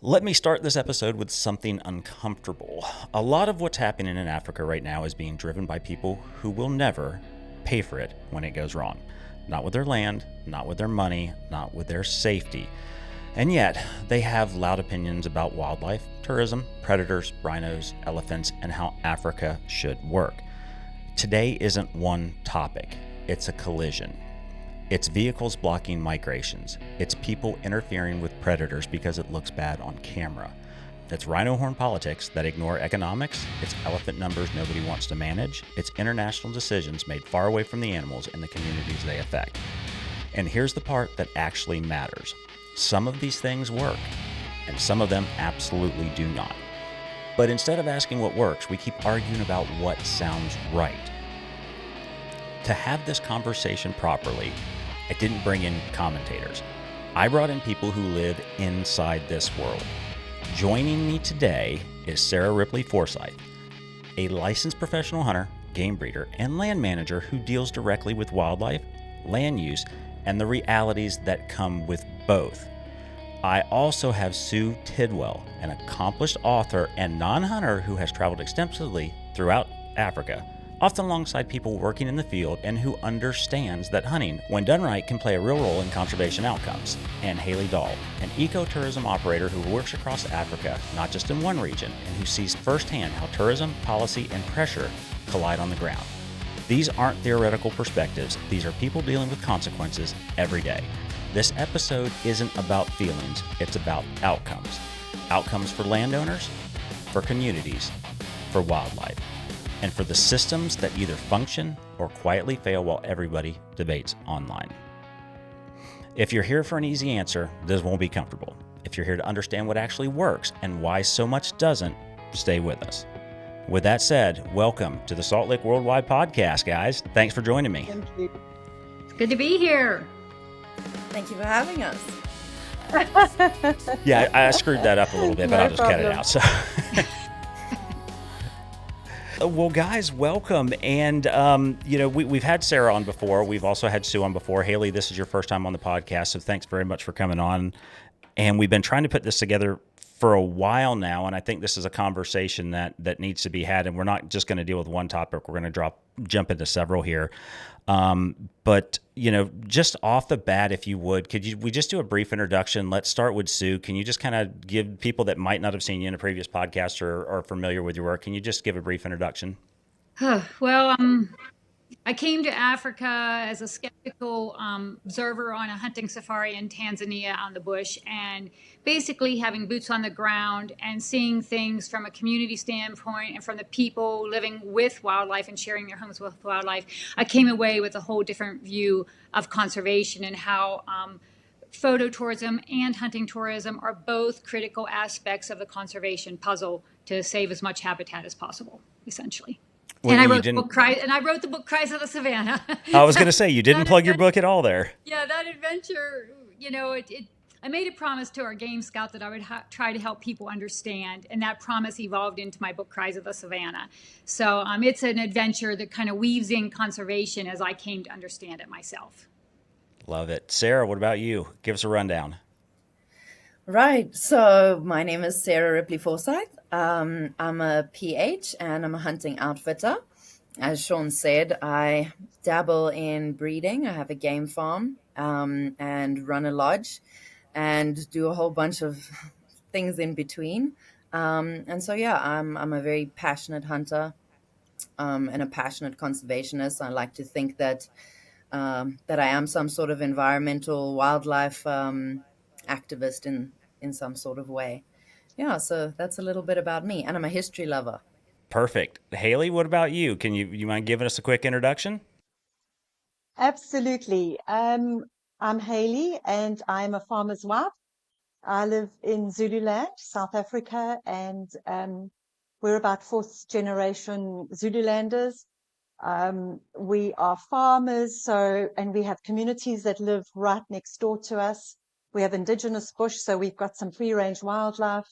Let me start this episode with something uncomfortable. A lot of what's happening in Africa right now is being driven by people who will never pay for it when it goes wrong. Not with their land, not with their money, not with their safety. And yet, they have loud opinions about wildlife, tourism, predators, rhinos, elephants, and how Africa should work. Today isn't one topic, it's a collision. It's vehicles blocking migrations. It's people interfering with predators because it looks bad on camera. It's rhino horn politics that ignore economics. It's elephant numbers nobody wants to manage. It's international decisions made far away from the animals and the communities they affect. And here's the part that actually matters. Some of these things work, and some of them absolutely do not. But instead of asking what works, we keep arguing about what sounds right. To have this conversation properly, I didn't bring in commentators. I brought in people who live inside this world. Joining me today is Sarah Ripley Forsyth, a licensed professional hunter, game breeder, and land manager who deals directly with wildlife, land use, and the realities that come with both. I also have Sue Tidwell, an accomplished author and non-hunter who has traveled extensively throughout Africa, often alongside people working in the field and who understands that hunting, when done right, can play a real role in conservation outcomes. And Haley Dahl, an ecotourism operator who works across Africa, not just in one region, and who sees firsthand how tourism, policy, and pressure collide on the ground. These aren't theoretical perspectives. These are people dealing with consequences every day. This episode isn't about feelings, it's about outcomes. Outcomes for landowners, for communities, for wildlife, and for the systems that either function or quietly fail while everybody debates online. If you're here for an easy answer, this won't be comfortable. If you're here to understand what actually works and why so much doesn't, stay with us. With that said, welcome to the Saltlick Worldwide Podcast, guys. Thanks for joining me. Thank you. It's good to be here. Thank you for having us. Yeah, I screwed that up a little bit, but No I'll just cut it problem. out. So. Well, guys, welcome. And, we've had Sarah on before. We've also had Sue on before. Haley, this is your first time on the podcast, so thanks very much for coming on. And we've been trying to put this together for a while now, and I think this is a conversation that needs to be had. And we're not just going to deal with one topic. We're going to jump into several here. But, just off the bat, if you would, we just do a brief introduction? Let's start with Sue. Can you just kind of give people that might not have seen you in a previous podcast or are familiar with your work, can you just give a brief introduction? Well, I came to Africa as a skeptical observer on a hunting safari in Tanzania out in the bush, and basically having boots on the ground and seeing things from a community standpoint and from the people living with wildlife and sharing their homes with wildlife. I came away with a whole different view of conservation and how photo tourism and hunting tourism are both critical aspects of the conservation puzzle to save as much habitat as possible, essentially. Well, And I wrote the book Cries of the Savannah. I was going to say, you didn't plug your book at all there. Yeah, that adventure, I made a promise to our game scout that I would try to help people understand, and that promise evolved into my book Cries of the Savannah. So it's an adventure that kind of weaves in conservation as I came to understand it myself. Love it. Sarah, what about you? Give us a rundown. Right. So my name is Sarah Ripley Forsyth. I'm a PH and I'm a hunting outfitter. As Sean said, I dabble in breeding. I have a game farm and run a lodge and do a whole bunch of things in between. And so, yeah, I'm a very passionate hunter and a passionate conservationist. I like to think that I am some sort of environmental wildlife activist in some sort of way. Yeah, so that's a little bit about me, and I'm a history lover. Perfect. Haley, what about you? Can you mind giving us a quick introduction? Absolutely. I'm Haley, and I'm a farmer's wife. I live in Zululand, South Africa, and we're about fourth generation Zululanders. We are farmers, and we have communities that live right next door to us. We have indigenous bush, so we've got some free-range wildlife,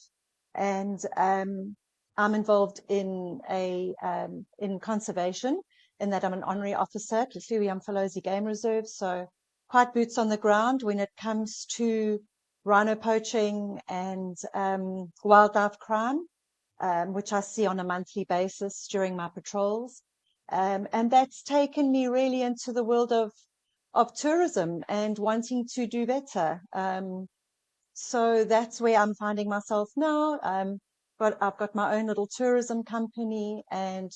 and I'm involved in conservation, in that I'm an honorary officer at Lefui Umfolozi Game Reserve, so quite boots on the ground when it comes to rhino poaching and wildlife crime, which I see on a monthly basis during my patrols. And that's taken me really into the world of tourism and wanting to do better. So that's where I'm finding myself now. But I've got my own little tourism company and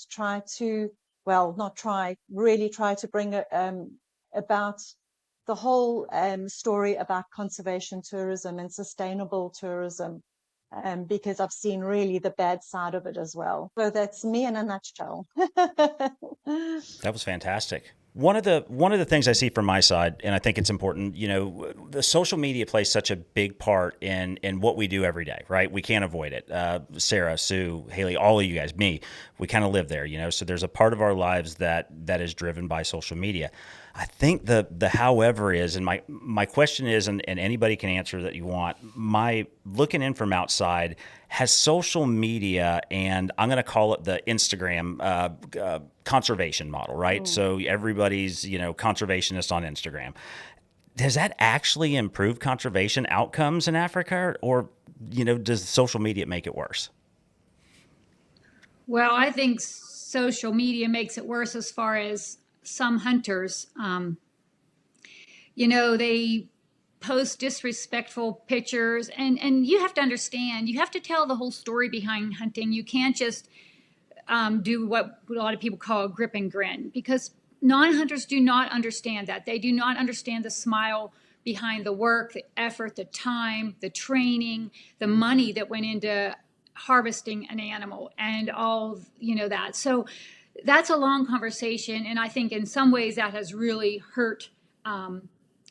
really try to bring about the whole story about conservation tourism and sustainable tourism, because I've seen really the bad side of it as well. So that's me in a nutshell. That was fantastic. One of the things I see from my side, and I think it's important, the social media plays such a big part in what we do every day, right? We can't avoid it. Sarah, Sue, Haley, all of you guys, me, we kind of live there, so there's a part of our lives that is driven by social media. I think the however is, and my question is, and anybody can answer that you want, my looking in from outside, has social media, and I'm going to call it the Instagram conservation model, right? So everybody's, conservationist on Instagram. Does that actually improve conservation outcomes in Africa, or, does social media make it worse? Well, I think social media makes it worse as far as some hunters. They post disrespectful pictures, and you have to understand, you have to tell the whole story behind hunting. You can't just do what a lot of people call a grip and grin, because non-hunters do not understand that. They do not understand the smile behind the work, the effort, the time, the training, the money that went into harvesting an animal, and all that. So that's a long conversation, and I think in some ways that has really hurt.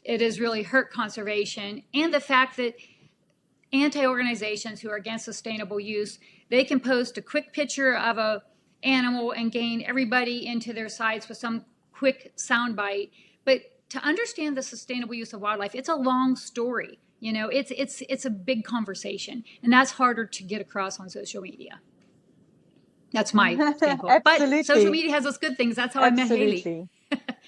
It has really hurt conservation, and the fact that anti-organizations who are against sustainable use, they can post a quick picture of a animal and gain everybody into their sites with some quick soundbite. But to understand the sustainable use of wildlife, it's a long story. It's a big conversation, and that's harder to get across on social media. That's my standpoint. But social media has those good things. That's how I met Haley.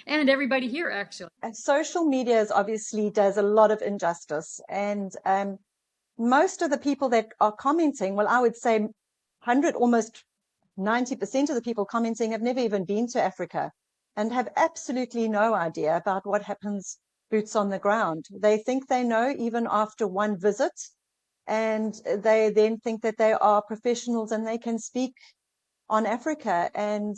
And everybody here, actually. And social media obviously does a lot of injustice. And most of the people that are commenting, well, I would say almost 90% of the people commenting have never even been to Africa and have absolutely no idea about what happens boots on the ground. They think they know even after one visit, and they then think that they are professionals and they can speak on Africa. And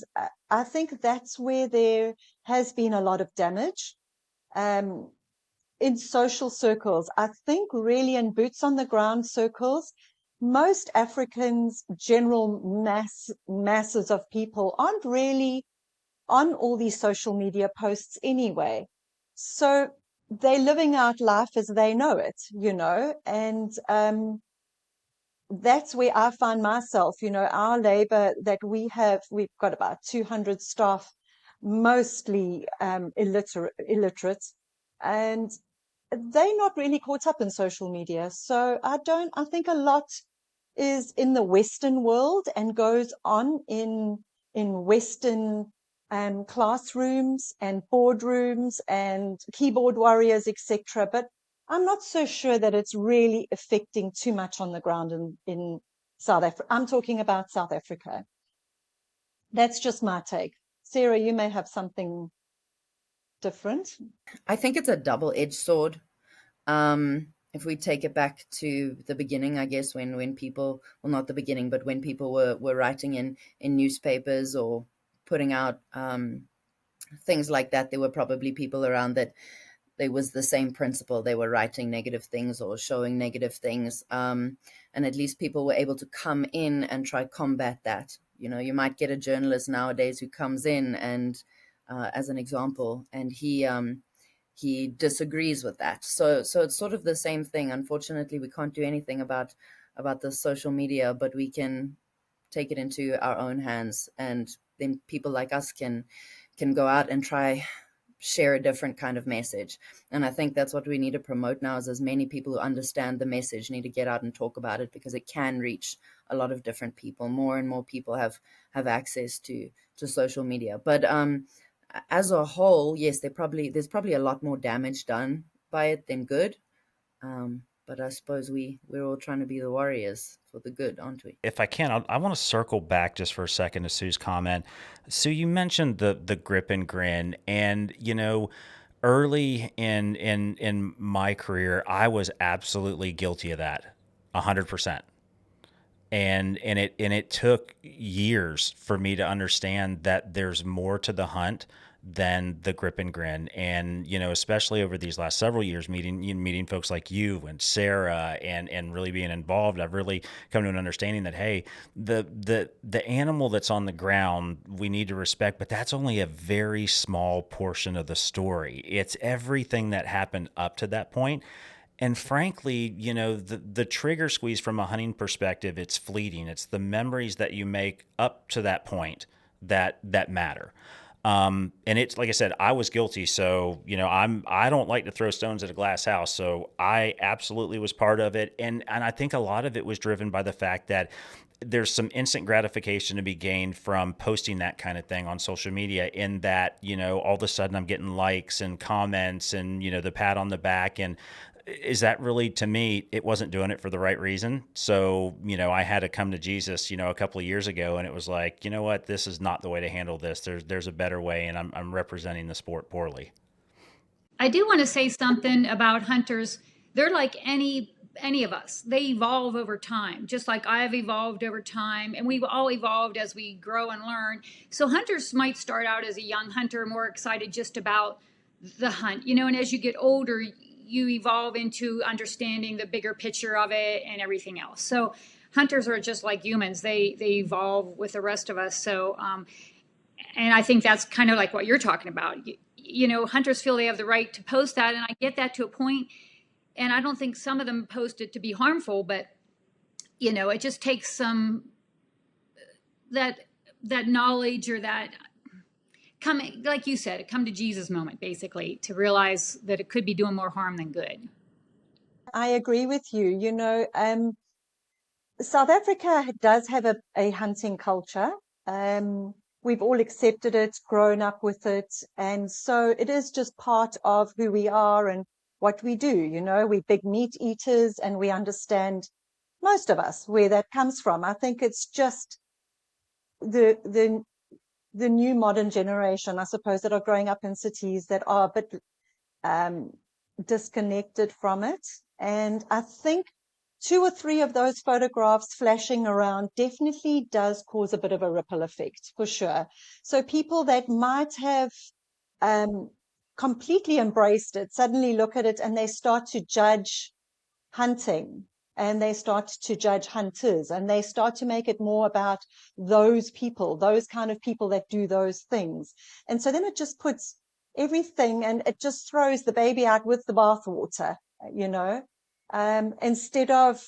I think that's where there has been a lot of damage in social circles. I think really in boots on the ground circles, most Africans, general masses of people aren't really on all these social media posts anyway. So they're living out life as they know it, and that's where I find myself, our labor that we've got about 200 staff, mostly illiterate, and they're not really caught up in social media. So I think a lot is in the Western world and goes on in Western classrooms and boardrooms and keyboard warriors, etc. But I'm not so sure that it's really affecting too much on the ground in South Africa. I'm talking about South Africa. That's just my take. Sarah, you may have something different. I think it's a double-edged sword. If we take it back to the beginning, I guess, when people, well, not the beginning, but when people were writing in newspapers or putting out things like that, there were probably people around that there was the same principle. They were writing negative things or showing negative things. And at least people were able to come in and try combat that. You might get a journalist nowadays who comes in and, as an example, and he disagrees with that. So it's sort of the same thing. Unfortunately, we can't do anything about the social media, but we can take it into our own hands. And then people like us can go out and try share a different kind of message. And I think that's what we need to promote now, is as many people who understand the message need to get out and talk about it, because it can reach a lot of different people. More and more people have access to social media. But as a whole, yes, there's probably a lot more damage done by it than good. But I suppose we're all trying to be the warriors for the good, aren't we? If I can, I want to circle back just for a second to Sue's comment. Sue, you mentioned the grip and grin, and early in my career, I was absolutely guilty of that, 100%. And it took years for me to understand that there's more to the hunt than the grip and grin. And especially over these last several years, meeting folks like you and Sarah, and really being involved, I've really come to an understanding that, hey, the animal that's on the ground we need to respect, but that's only a very small portion of the story. It's everything that happened up to that point. And frankly, the trigger squeeze from a hunting perspective, it's fleeting. It's the memories that you make up to that point that matter. And it's like I said, I was guilty. So, I don't like to throw stones at a glass house. So I absolutely was part of it. And I think a lot of it was driven by the fact that there's some instant gratification to be gained from posting that kind of thing on social media, in that, all of a sudden I'm getting likes and comments and, the pat on the back. And is that really, to me, it wasn't doing it for the right reason. So, I had to come to Jesus, a couple of years ago, and it was like, you know what, this is not the way to handle this. There's a better way, and I'm representing the sport poorly. I do want to say something about hunters. They're like any of us. They evolve over time, just like I've evolved over time, and we've all evolved as we grow and learn. So hunters might start out as a young hunter, more excited just about the hunt, and as you get older, you evolve into understanding the bigger picture of it and everything else. So hunters are just like humans. They evolve with the rest of us. So, and I think that's kind of like what you're talking about. Hunters feel they have the right to post that, and I get that to a point. And I don't think some of them post it to be harmful, but it just takes some that knowledge, or that coming, like you said, come to Jesus moment, basically, to realize that it could be doing more harm than good. I agree with you. South Africa does have a hunting culture. We've all accepted it, grown up with it. And so it is just part of who we are and what we do. We're big meat eaters, and we understand, most of us, where that comes from. I think it's just the new modern generation, I suppose, that are growing up in cities that are a bit disconnected from it. And I think 2 or 3 of those photographs flashing around definitely does cause a bit of a ripple effect, for sure. So people that might have completely embraced it suddenly look at it and they start to judge hunting, and they start to judge hunters, and they start to make it more about those people, those kind of people that do those things. And so then it just puts everything, and it just throws the baby out with the bathwater, instead of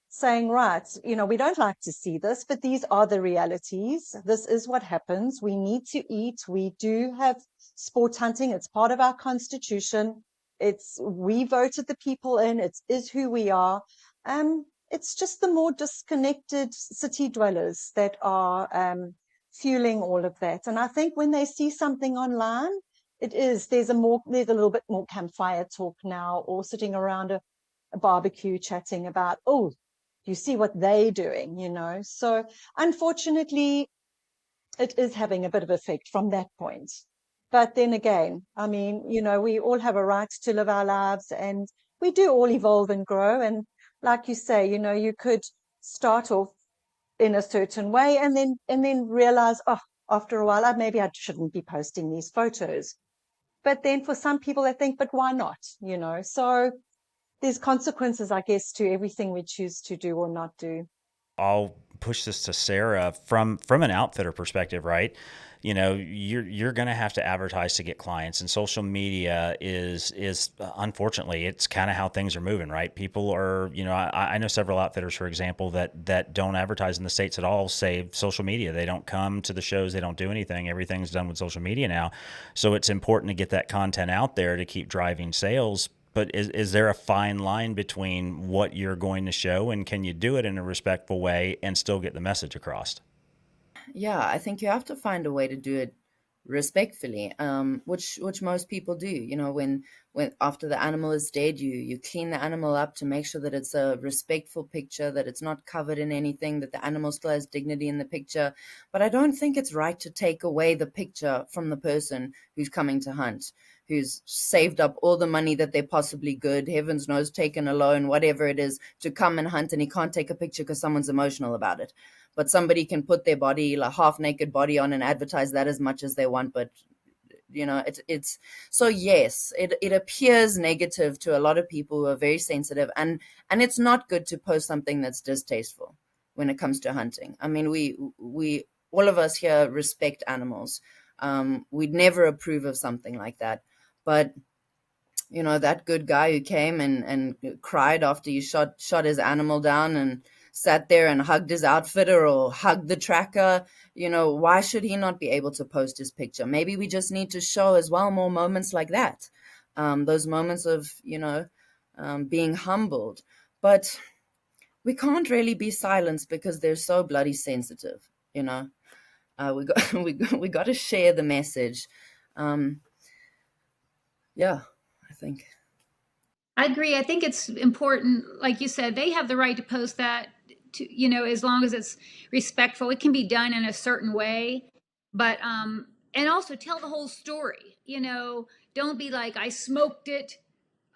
saying, right, we don't like to see this, but these are the realities. This is what happens. We need to eat. We do have sport hunting. It's part of our constitution. We voted the people in. It is who we are. It's just the more disconnected city dwellers that are fueling all of that. And I think when they see something online, there's a little bit more campfire talk now, or sitting around a barbecue chatting about, oh, you see what they're doing, So unfortunately, it is having a bit of effect from that point. But then again, I mean, we all have a right to live our lives, and we do all evolve and grow. And like you say, you could start off in a certain way and then realize, oh, after a while, maybe I shouldn't be posting these photos. But then for some people, they think, but why not? So there's consequences, I guess, to everything we choose to do or not do. I'll push this to Sarah from an outfitter perspective, right? You're going to have to advertise to get clients, and social media is unfortunately, it's kind of how things are moving, right? People are, I know several outfitters, for example, that don't advertise in the States at all, save social media. They don't come to the shows. They don't do anything. Everything's done with social media now. So it's important to get that content out there to keep driving sales. But is there a fine line between what you're going to show, and can you do it in a respectful way and still get the message across? Yeah, I think you have to find a way to do it respectfully, which most people do. You know, when after the animal is dead, you clean the animal up to make sure that it's a respectful picture, that it's not covered in anything, that the animal still has dignity in the picture. But I don't think it's right to take away the picture from the person who's coming to hunt, who's saved up all the money that they possibly could, heavens knows, taken a loan, whatever it is, to come and hunt, and he can't take a picture because someone's emotional about it. But somebody can put their body, like half naked body, on and advertise that as much as they want. But you know, it's so yes, it appears negative to a lot of people who are very sensitive, and it's not good to post something that's distasteful when it comes to hunting. I mean, we all of us here respect animals. We'd never approve of something like that. But you know, that good guy who came and cried after you shot his animal down and sat there and hugged his outfitter or hugged the tracker, you know, why should he not be able to post his picture? Maybe we just need to show as well more moments like that, those moments of, you know, being humbled. But we can't really be silenced because they're so bloody sensitive, you know. We got to share the message. Yeah, I think. I agree. I think it's important, like you said, they have the right to post that, to, you know, as long as it's respectful. It can be done in a certain way, but and also tell the whole story. You know, don't be like, I smoked it.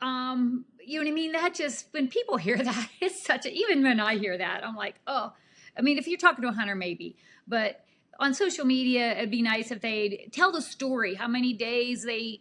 You know what I mean? That just, when people hear that, it's such a, even when I hear that, I'm like, oh, I mean, if you're talking to a hunter, maybe, but on social media, it'd be nice if they'd tell the story, how many days they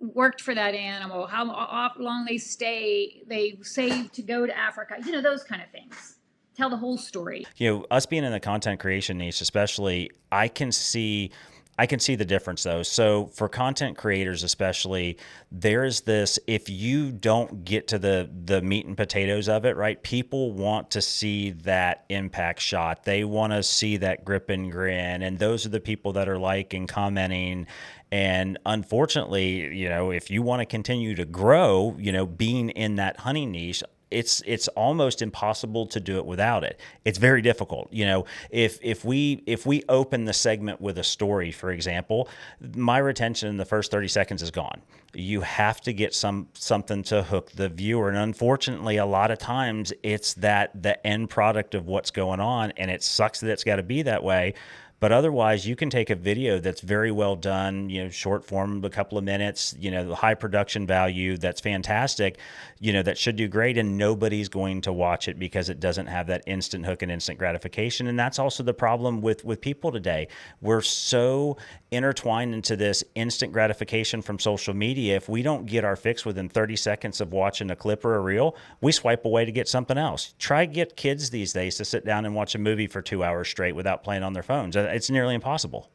worked for that animal, how long they saved to go to Africa, you know, those kind of things. Tell the whole story. You know, us being in the content creation niche, especially, I can see the difference though. So for content creators, especially, there's this, if you don't get to the meat and potatoes of it, right? People want to see that impact shot. They want to see that grip and grin. And those are the people that are liking, commenting. And unfortunately, you know, if you want to continue to grow, you know, being in that hunting niche, it's almost impossible to do it without it. It's very difficult. You know, if we open the segment with a story, for example, my retention in the first 30 seconds is gone. You have to get something to hook the viewer. And unfortunately, a lot of times it's the end product of what's going on, and it sucks that it's got to be that way. But otherwise, you can take a video that's very well done, you know, short form, a couple of minutes, you know, high production value, that's fantastic, you know, that should do great, and nobody's going to watch it because it doesn't have that instant hook and instant gratification. And that's also the problem with people today. We're so intertwined into this instant gratification from social media. If we don't get our fix within 30 seconds of watching a clip or a reel, we swipe away to get something else. Try get kids these days to sit down and watch a movie for 2 hours straight without playing on their phones. It's nearly impossible.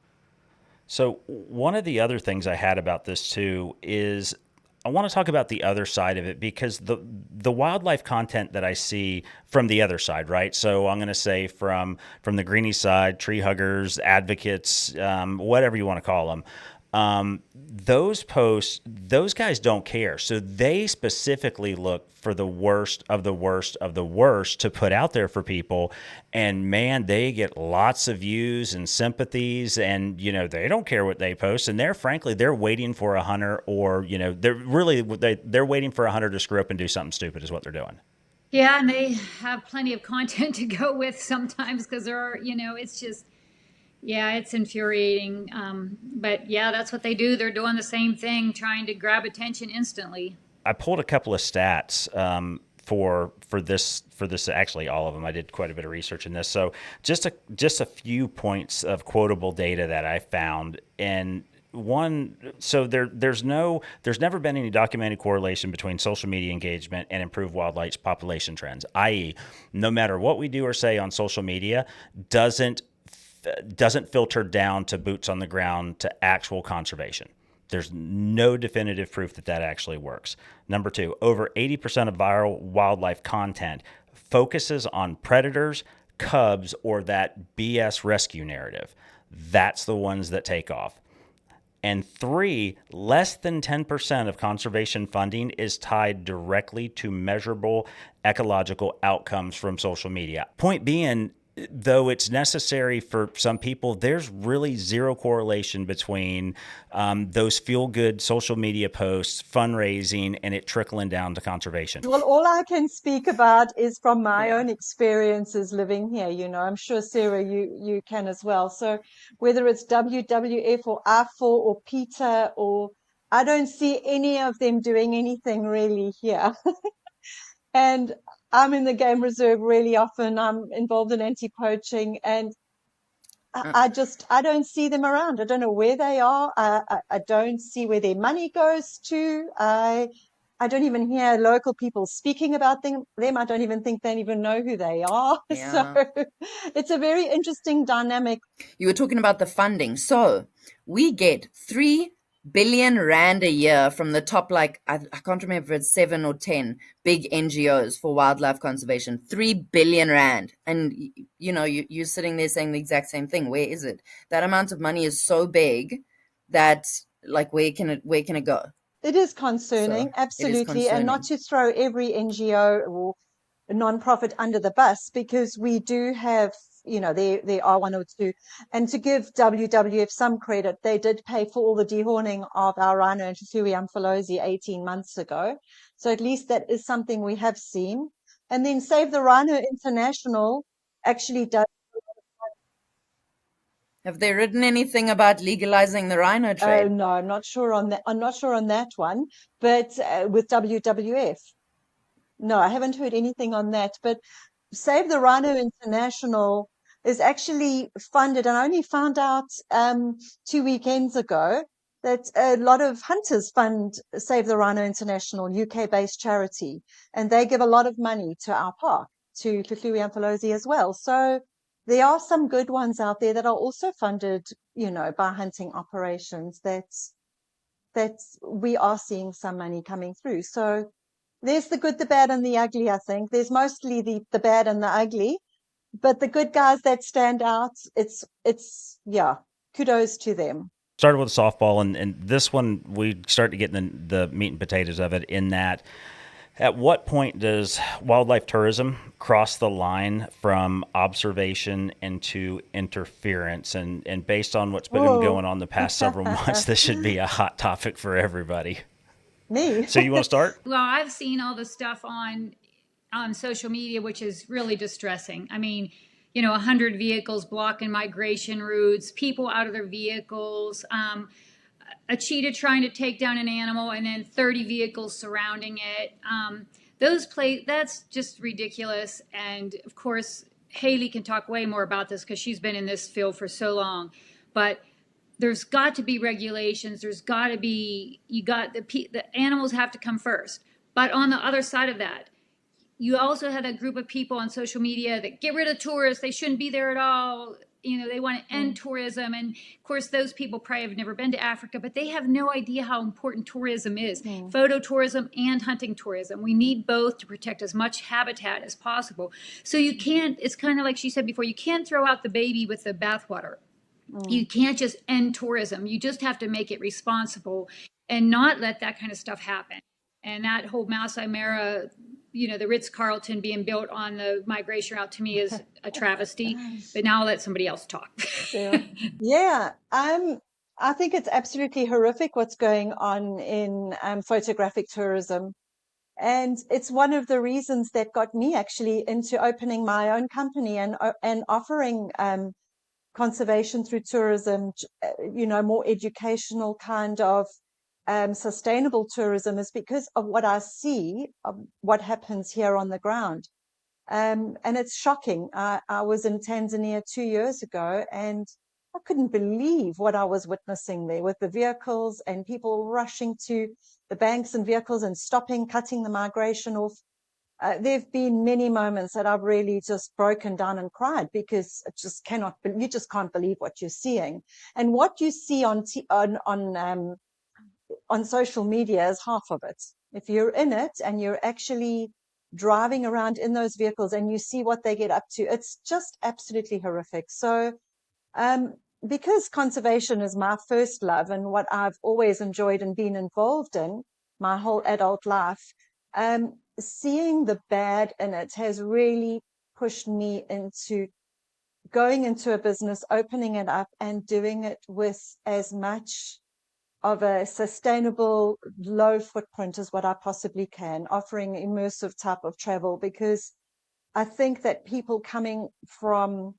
So one of the other things I had about this too is I want to talk about the other side of it, because the wildlife content that I see from the other side, right? So I'm going to say from the greenie side, tree huggers, advocates, whatever you want to call them. Those posts, those guys don't care. So they specifically look for the worst of the worst of the worst to put out there for people. And man, they get lots of views and sympathies, and, you know, they don't care what they post. And they're waiting for a hunter, or, you know, they're waiting for a hunter to screw up and do something stupid is what they're doing. Yeah. And they have plenty of content to go with sometimes, because there are, you know, it's just, yeah, it's infuriating. But yeah, that's what they do. They're doing the same thing, trying to grab attention instantly. I pulled a couple of stats for this, actually all of them. I did quite a bit of research in this. So just a few points of quotable data that I found. And one, so there's never been any documented correlation between social media engagement and improved wildlife population trends, i.e., no matter what we do or say on social media, doesn't filter down to boots on the ground to actual conservation. There's no definitive proof that actually works. Number two, over 80% of viral wildlife content focuses on predators, cubs, or that BS rescue narrative. That's the ones that take off. And three, less than 10% of conservation funding is tied directly to measurable ecological outcomes from social media. Point being, though it's necessary for some people, there's really zero correlation between those feel-good social media posts, fundraising, and it trickling down to conservation. Well, all I can speak about is from my own experiences living here. I'm sure, Sarah, you can as well. So whether it's WWF or IFAW or PETA, I don't see any of them doing anything really here. And I'm in the game reserve really often. I'm involved in anti-poaching, and I don't see them around. I don't know where they are. I don't see where their money goes to. I don't even hear local people speaking about them. I don't even think they even know who they are. Yeah. So it's a very interesting dynamic. You were talking about the funding. So we get 3 billion rand a year from the top, like, I can't remember if it's 7 or 10 big NGOs for wildlife conservation. 3 billion rand. And, you're sitting there saying the exact same thing. Where is it? That amount of money is so big that, like, where can it go? It is concerning, absolutely. And not to throw every NGO or non-profit under the bus, because we do have, there are one or two. And to give WWF some credit, they did pay for all the dehorning of our rhino and Amphalosi 18 months ago. So at least that is something we have seen. And then Save the Rhino International actually does. Have they written anything about legalizing the rhino trade? Oh, no, I'm not sure on that. I'm not sure on that one, but with WWF. No, I haven't heard anything on that, but Save the Rhino International is actually funded, and I only found out 2 weekends ago that a lot of hunters fund Save the Rhino International, UK-based charity, and they give a lot of money to our park, to Amphalosi as well. So there are some good ones out there that are also funded, by hunting operations that we are seeing some money coming through. So there's the good, the bad, and the ugly, I think. There's mostly the bad and the ugly, but the good guys that stand out, it's kudos to them. Started with a softball, and this one we start to get in the meat and potatoes of it, in that at what point does wildlife tourism cross the line from observation into interference? And based on what's been going on the past several months, this should be a hot topic for everybody. Me. So you want to start? Well, I've seen all the stuff on social media, which is really distressing. I mean, 100 vehicles blocking migration routes, people out of their vehicles, a cheetah trying to take down an animal, and then 30 vehicles surrounding it. That's just ridiculous. And of course, Haley can talk way more about this because she's been in this field for so long. But there's got to be regulations. There's got to be, the animals have to come first. But on the other side of that, you also have a group of people on social media that get rid of tourists. They shouldn't be there at all. They want to end tourism. And of course, those people probably have never been to Africa, but they have no idea how important tourism is. Photo tourism and hunting tourism. We need both to protect as much habitat as possible. So it's kind of like she said before, you can't throw out the baby with the bathwater. You can't just end tourism. You just have to make it responsible and not let that kind of stuff happen. And that whole Masai Mara, the Ritz-Carlton being built on the migration route, to me is a travesty. But now I'll let somebody else talk. Yeah. I think it's absolutely horrific what's going on in photographic tourism. And it's one of the reasons that got me actually into opening my own company and offering conservation through tourism, more educational kind of sustainable tourism, is because of what I see of what happens here on the ground. And it's shocking. I was in Tanzania 2 years ago, and I couldn't believe what I was witnessing there, with the vehicles and people rushing to the banks and vehicles and stopping, cutting the migration off. There've been many moments that I've really just broken down and cried, because you just can't believe what you're seeing. And what you see on social media is half of it. If you're in it and you're actually driving around in those vehicles and you see what they get up to, it's just absolutely horrific. So, because conservation is my first love and what I've always enjoyed and been involved in my whole adult life, seeing the bad in it has really pushed me into going into a business, opening it up and doing it with as much of a sustainable, low footprint as what I possibly can, offering immersive type of travel, because I think that people coming from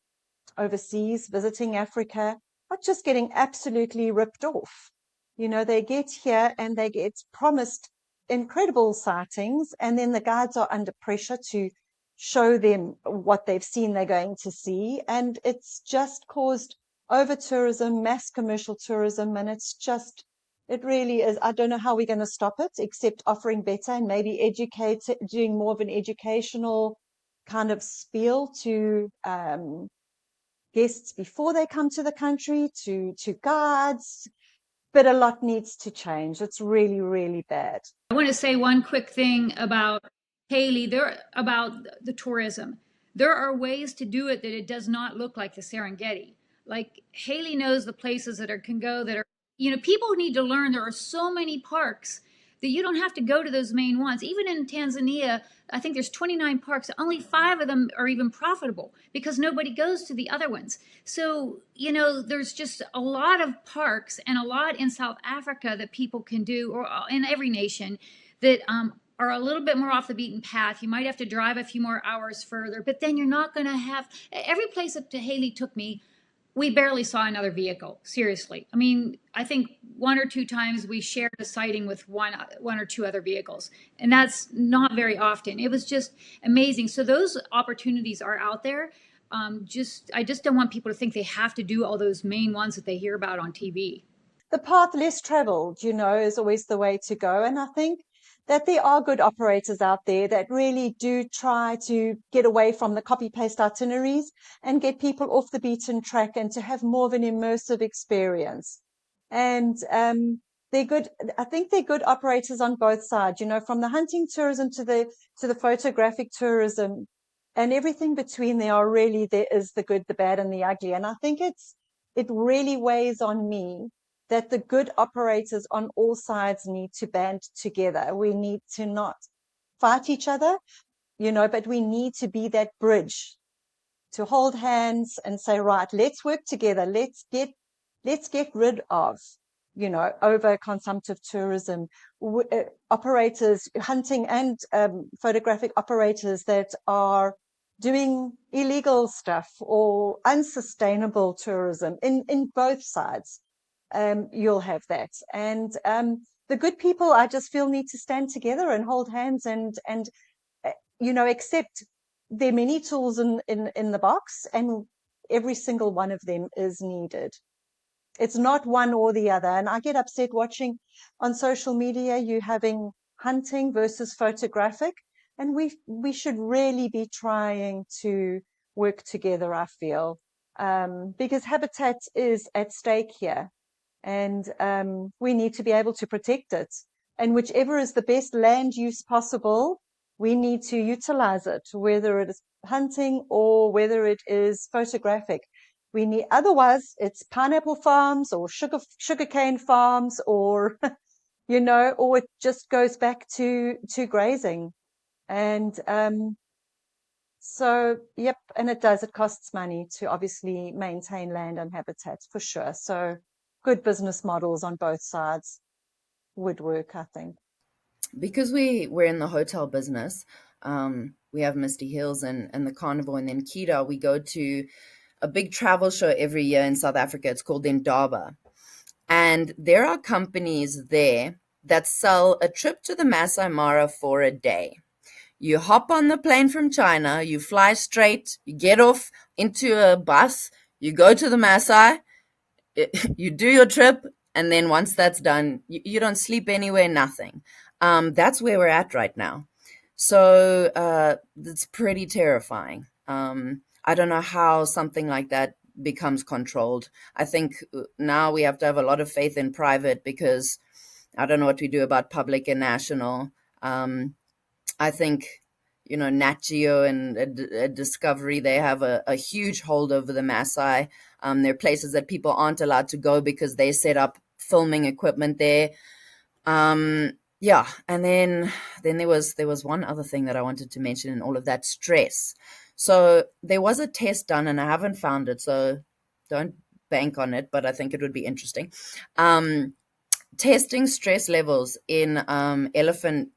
overseas, visiting Africa, are just getting absolutely ripped off. You know, they get here and they get promised incredible sightings, and then the guides are under pressure to show them what they've seen they're going to see. And it's just caused over tourism, mass commercial tourism, and it really is. I don't know how we're going to stop it, except offering better and maybe doing more of an educational kind of spiel to guests before they come to the country, to guides, but a lot needs to change. It's really, really bad. I want to say one quick thing about Haley, about the tourism. There are ways to do it that it does not look like the Serengeti. Like Haley knows the places that can go that are, people need to learn there are so many parks that you don't have to go to those main ones. Even in Tanzania, I think there's 29 parks. Only 5 of them are even profitable because nobody goes to the other ones. So, there's just a lot of parks and a lot in South Africa that people can do, or in every nation, that are a little bit more off the beaten path. You might have to drive a few more hours further, but then you're not going to have every place up to Haley took me. We barely saw another vehicle. Seriously. I mean, I think 1 or 2 times we shared a sighting with one or 2 other vehicles, and that's not very often. It was just amazing. So those opportunities are out there. I just don't want people to think they have to do all those main ones that they hear about on TV. The path less traveled, is always the way to go. And I think that there are good operators out there that really do try to get away from the copy-paste itineraries and get people off the beaten track and to have more of an immersive experience. And they're good. I think they're good operators on both sides, from the hunting tourism to the photographic tourism and everything between. There is the good, the bad, and the ugly. And I think it really weighs on me that the good operators on all sides need to band together. We need to not fight each other, but we need to be that bridge to hold hands and say, right, let's work together. Let's get rid of, over consumptive tourism, operators, hunting and photographic operators that are doing illegal stuff or unsustainable tourism in both sides. You'll have that. And the good people, I just feel, need to stand together and hold hands and accept there are many tools in the box, and every single one of them is needed. It's not one or the other. And I get upset watching on social media you having hunting versus photographic, and we should really be trying to work together, I feel, because habitat is at stake here. And we need to be able to protect it. And whichever is the best land use possible, we need to utilize it, whether it is hunting or whether it is photographic. Otherwise it's pineapple farms or sugarcane farms or, or it just goes back to grazing. And so, yep. And it costs money to obviously maintain land and habitats for sure. So good business models on both sides would work, I think. Because we're in the hotel business, we have Misty Hills and the Carnival, and then Kita, we go to a big travel show every year in South Africa. It's called Indaba. And there are companies there that sell a trip to the Masai Mara for a day. You hop on the plane from China, you fly straight, you get off into a bus, you go to the Masai, you do your trip, and then once that's done, you don't sleep anywhere, nothing. That's where we're at right now. So it's pretty terrifying. I don't know how something like that becomes controlled. I think now we have to have a lot of faith in private, because I don't know what we do about public and national. I think, Nat Geo and Discovery, they have a huge hold over the Maasai. There are places that people aren't allowed to go because they set up filming equipment there. Yeah, and then there was one other thing that I wanted to mention in all of that: stress. So there was a test done, and I haven't found it, so don't bank on it, but I think it would be interesting. Testing stress levels in elephant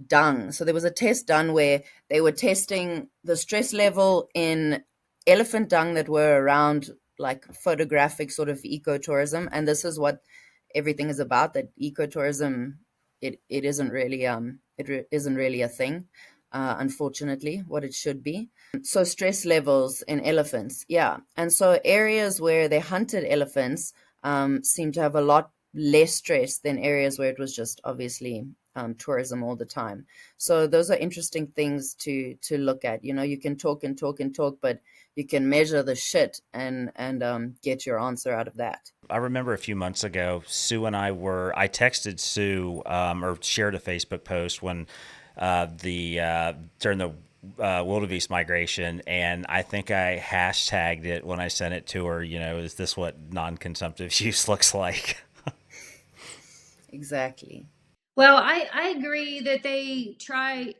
dung. So there was a test done where they were testing the stress level in elephant dung that were around like photographic sort of ecotourism, and this is what everything is about. That ecotourism, it isn't really isn't really a thing, unfortunately, what it should be. So stress levels in elephants, yeah, and so areas where they hunted elephants seem to have a lot less stress than areas where it was just obviously tourism all the time. So those are interesting things to look at. You know, you can talk and talk and talk, but you can measure the shit and get your answer out of that. I remember a few months ago, Sue and I texted Sue or shared a Facebook post when during the wildebeest migration, and I think I hashtagged it when I sent it to her. You know, is this what non-consumptive use looks like? Exactly. Well, I agree that they try,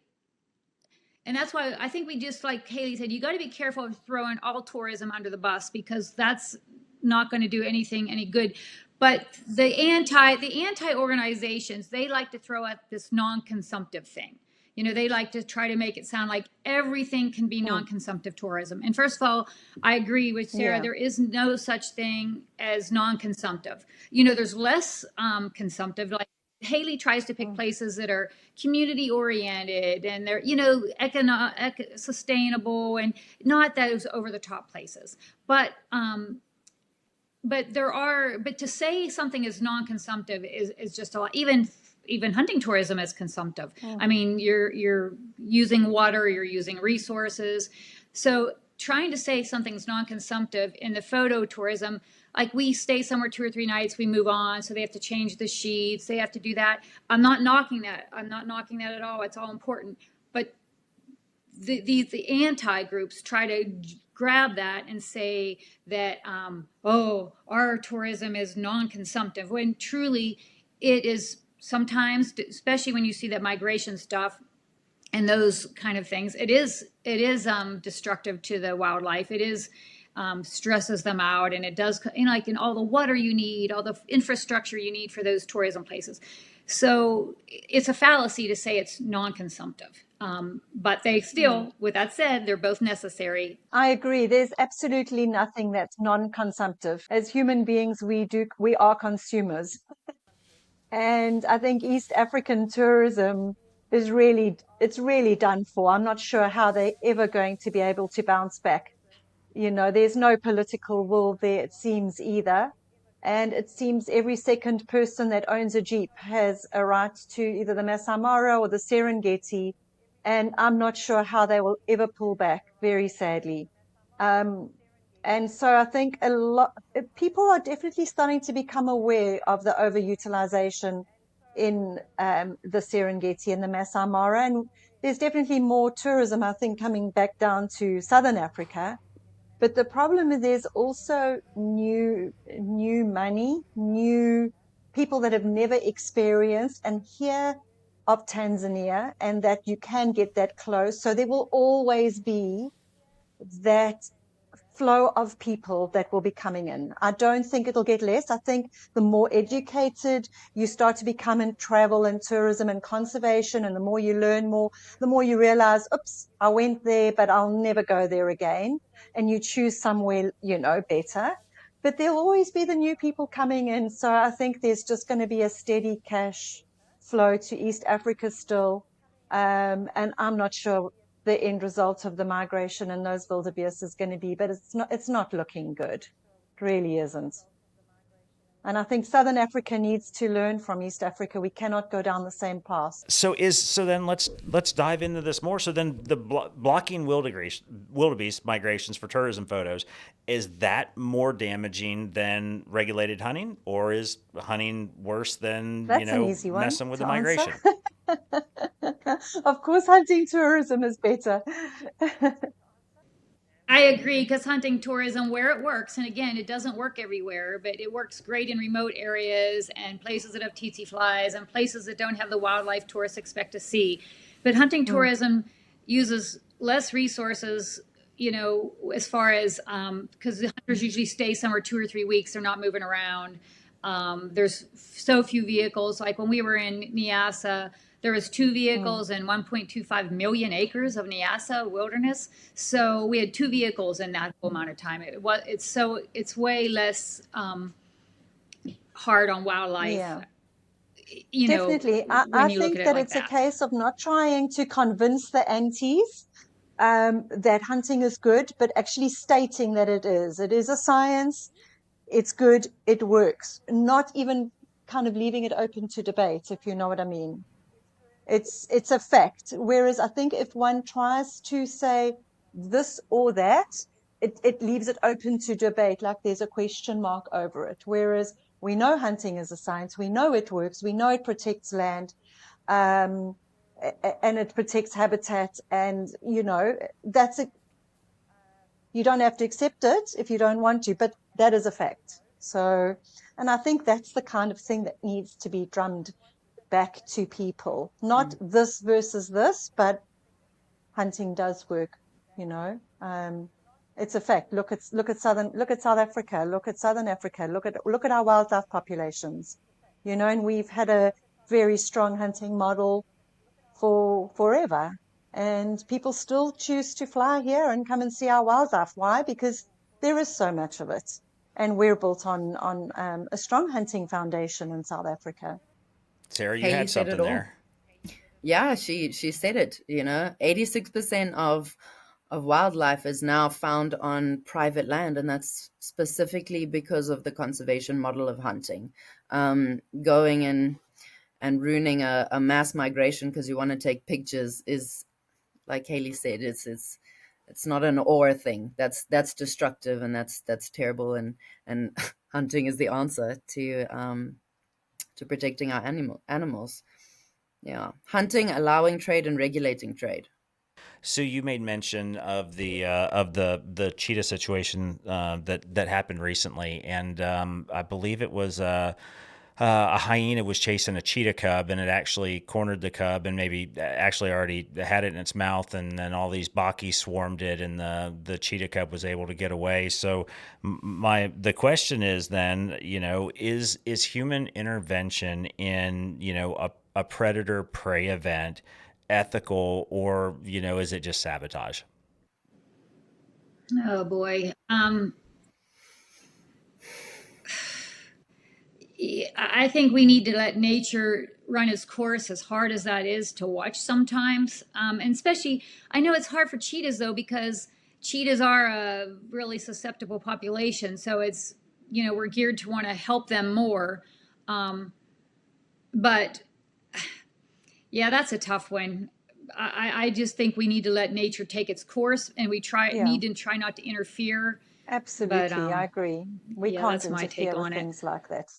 and that's why I think we just, like Haley said, you got to be careful of throwing all tourism under the bus, because that's not going to do anything any good. But the anti organizations, they like to throw out this non-consumptive thing. You know, they like to try to make it sound like everything can be non-consumptive tourism. And first of all, I agree with Sarah. Yeah. There is no such thing as non-consumptive. You know, there's less consumptive. Like Haley tries to pick places that are community oriented and they're, you know, sustainable, and not those over the top places. But to say something is non-consumptive is just a lot. Even hunting tourism is consumptive. I mean, you're using water, you're using resources. So trying to say something's non-consumptive in the photo tourism, like we stay somewhere 2 or 3 nights, we move on, so they have to change the sheets, they have to do that. I'm not knocking that. I'm not knocking that at all. It's all important. But the anti-groups try to grab that and say that, our tourism is non-consumptive, when truly it is sometimes, especially when you see that migration stuff and those kind of things, it is destructive to the wildlife. It is stresses them out, and it does, you know, like in all the water you need, all the infrastructure you need for those tourism places. So it's a fallacy to say it's non-consumptive. But they still, with that said, they're both necessary. I agree. There's absolutely nothing that's non-consumptive. As human beings, we are consumers. And I think East African tourism is really done for. I'm not sure how they're ever going to be able to bounce back. You know, there's no political will there, it seems, either. And it seems every second person that owns a Jeep has a right to either the Masai Mara or the Serengeti. And I'm not sure how they will ever pull back, very sadly. And so I think people are definitely starting to become aware of the overutilization in the Serengeti and the Masai Mara. And there's definitely more tourism, I think, coming back down to Southern Africa. But the problem is there's also new money, new people that have never experienced and hear of Tanzania, and that you can get that close. So there will always be that flow of people that will be coming in. I don't think it'll get less. I think the more educated you start to become in travel and tourism and conservation, and the more you learn more, the more you realize, oops, I went there, but I'll never go there again. And you choose somewhere, you know, better. But there'll always be the new people coming in. So I think there's just going to be a steady cash flow to East Africa still. And I'm not sure the end result of the migration and those wildebeest is going to be, but it's not looking good. It really isn't. And I think Southern Africa needs to learn from East Africa. We cannot go down the same path. So then let's dive into this more. So then the blocking wildebeest migrations for tourism photos, is that more damaging than regulated hunting, or is hunting worse than messing with the migration? Of course, hunting tourism is better. I agree, because hunting tourism, where it works, and again, it doesn't work everywhere, but it works great in remote areas and places that have tsetse flies and places that don't have the wildlife tourists expect to see. But hunting tourism uses less resources, as far as, because the hunters usually stay somewhere 2 or 3 weeks, they're not moving around. There's so few vehicles. Like when we were in Niassa, there was 2 vehicles and 1.25 million acres of Niassa wilderness. So we had 2 vehicles in that whole amount of time. It's way less hard on wildlife. Yeah. Definitely. Definitely. I think that it's a case of not trying to convince the antis that hunting is good, but actually stating that it is. It is a science. It's good. It works. Not even kind of leaving it open to debate, if you know what I mean. It's a fact. Whereas I think if one tries to say this or that, it leaves it open to debate, like there's a question mark over it. Whereas we know hunting is a science. We know it works. We know it protects land, and it protects habitat. And, that's it. You don't have to accept it if you don't want to, but that is a fact. So, and I think that's the kind of thing that needs to be drummed back to people. Not this versus this, but hunting does work, It's a fact. Look at South Africa, look at Southern Africa, look at our wildlife populations, and we've had a very strong hunting model for forever. And people still choose to fly here and come and see our wildlife. Why? Because there is so much of it. And we're built on a strong hunting foundation in South Africa. Sarah, you had something there. Yeah, she said it, 86% of wildlife is now found on private land, and that's specifically because of the conservation model of hunting. Going and ruining a mass migration because you want to take pictures is, like Haley said, it's not an or thing. That's destructive, and that's terrible, and hunting is the answer to protecting our animals. Yeah, hunting, allowing trade, and regulating trade. So you made mention of the cheetah situation that happened recently, and I believe it was a hyena was chasing a cheetah cub, and it actually cornered the cub, and maybe actually already had it in its mouth, and then all these baki swarmed it, and the cheetah cub was able to get away. So the question is then, is human intervention in a predator prey event ethical, or is it just sabotage? Oh boy. I think we need to let nature run its course, as hard as that is to watch sometimes. And especially, I know it's hard for cheetahs though, because cheetahs are a really susceptible population. So it's, we're geared to want to help them more. But yeah, that's a tough one. I just think we need to let nature take its course, and we need to try not to interfere. Absolutely, but, I agree. We can't interfere with things like that.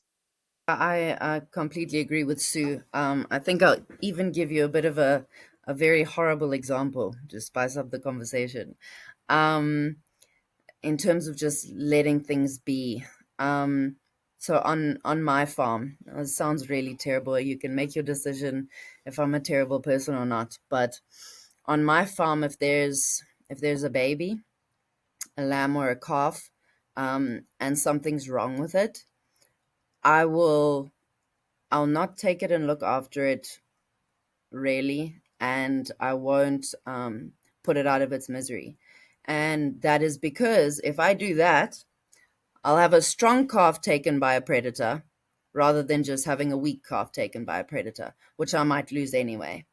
I completely agree with Sue. I think I'll even give you a bit of a very horrible example to spice up the conversation. In terms of just letting things be. So on my farm, it sounds really terrible. You can make your decision if I'm a terrible person or not. But on my farm, if there's a baby, a lamb or a calf, and something's wrong with it, I'll not take it and look after it, really, and I won't put it out of its misery. And that is because if I do that, I'll have a strong calf taken by a predator rather than just having a weak calf taken by a predator, which I might lose anyway.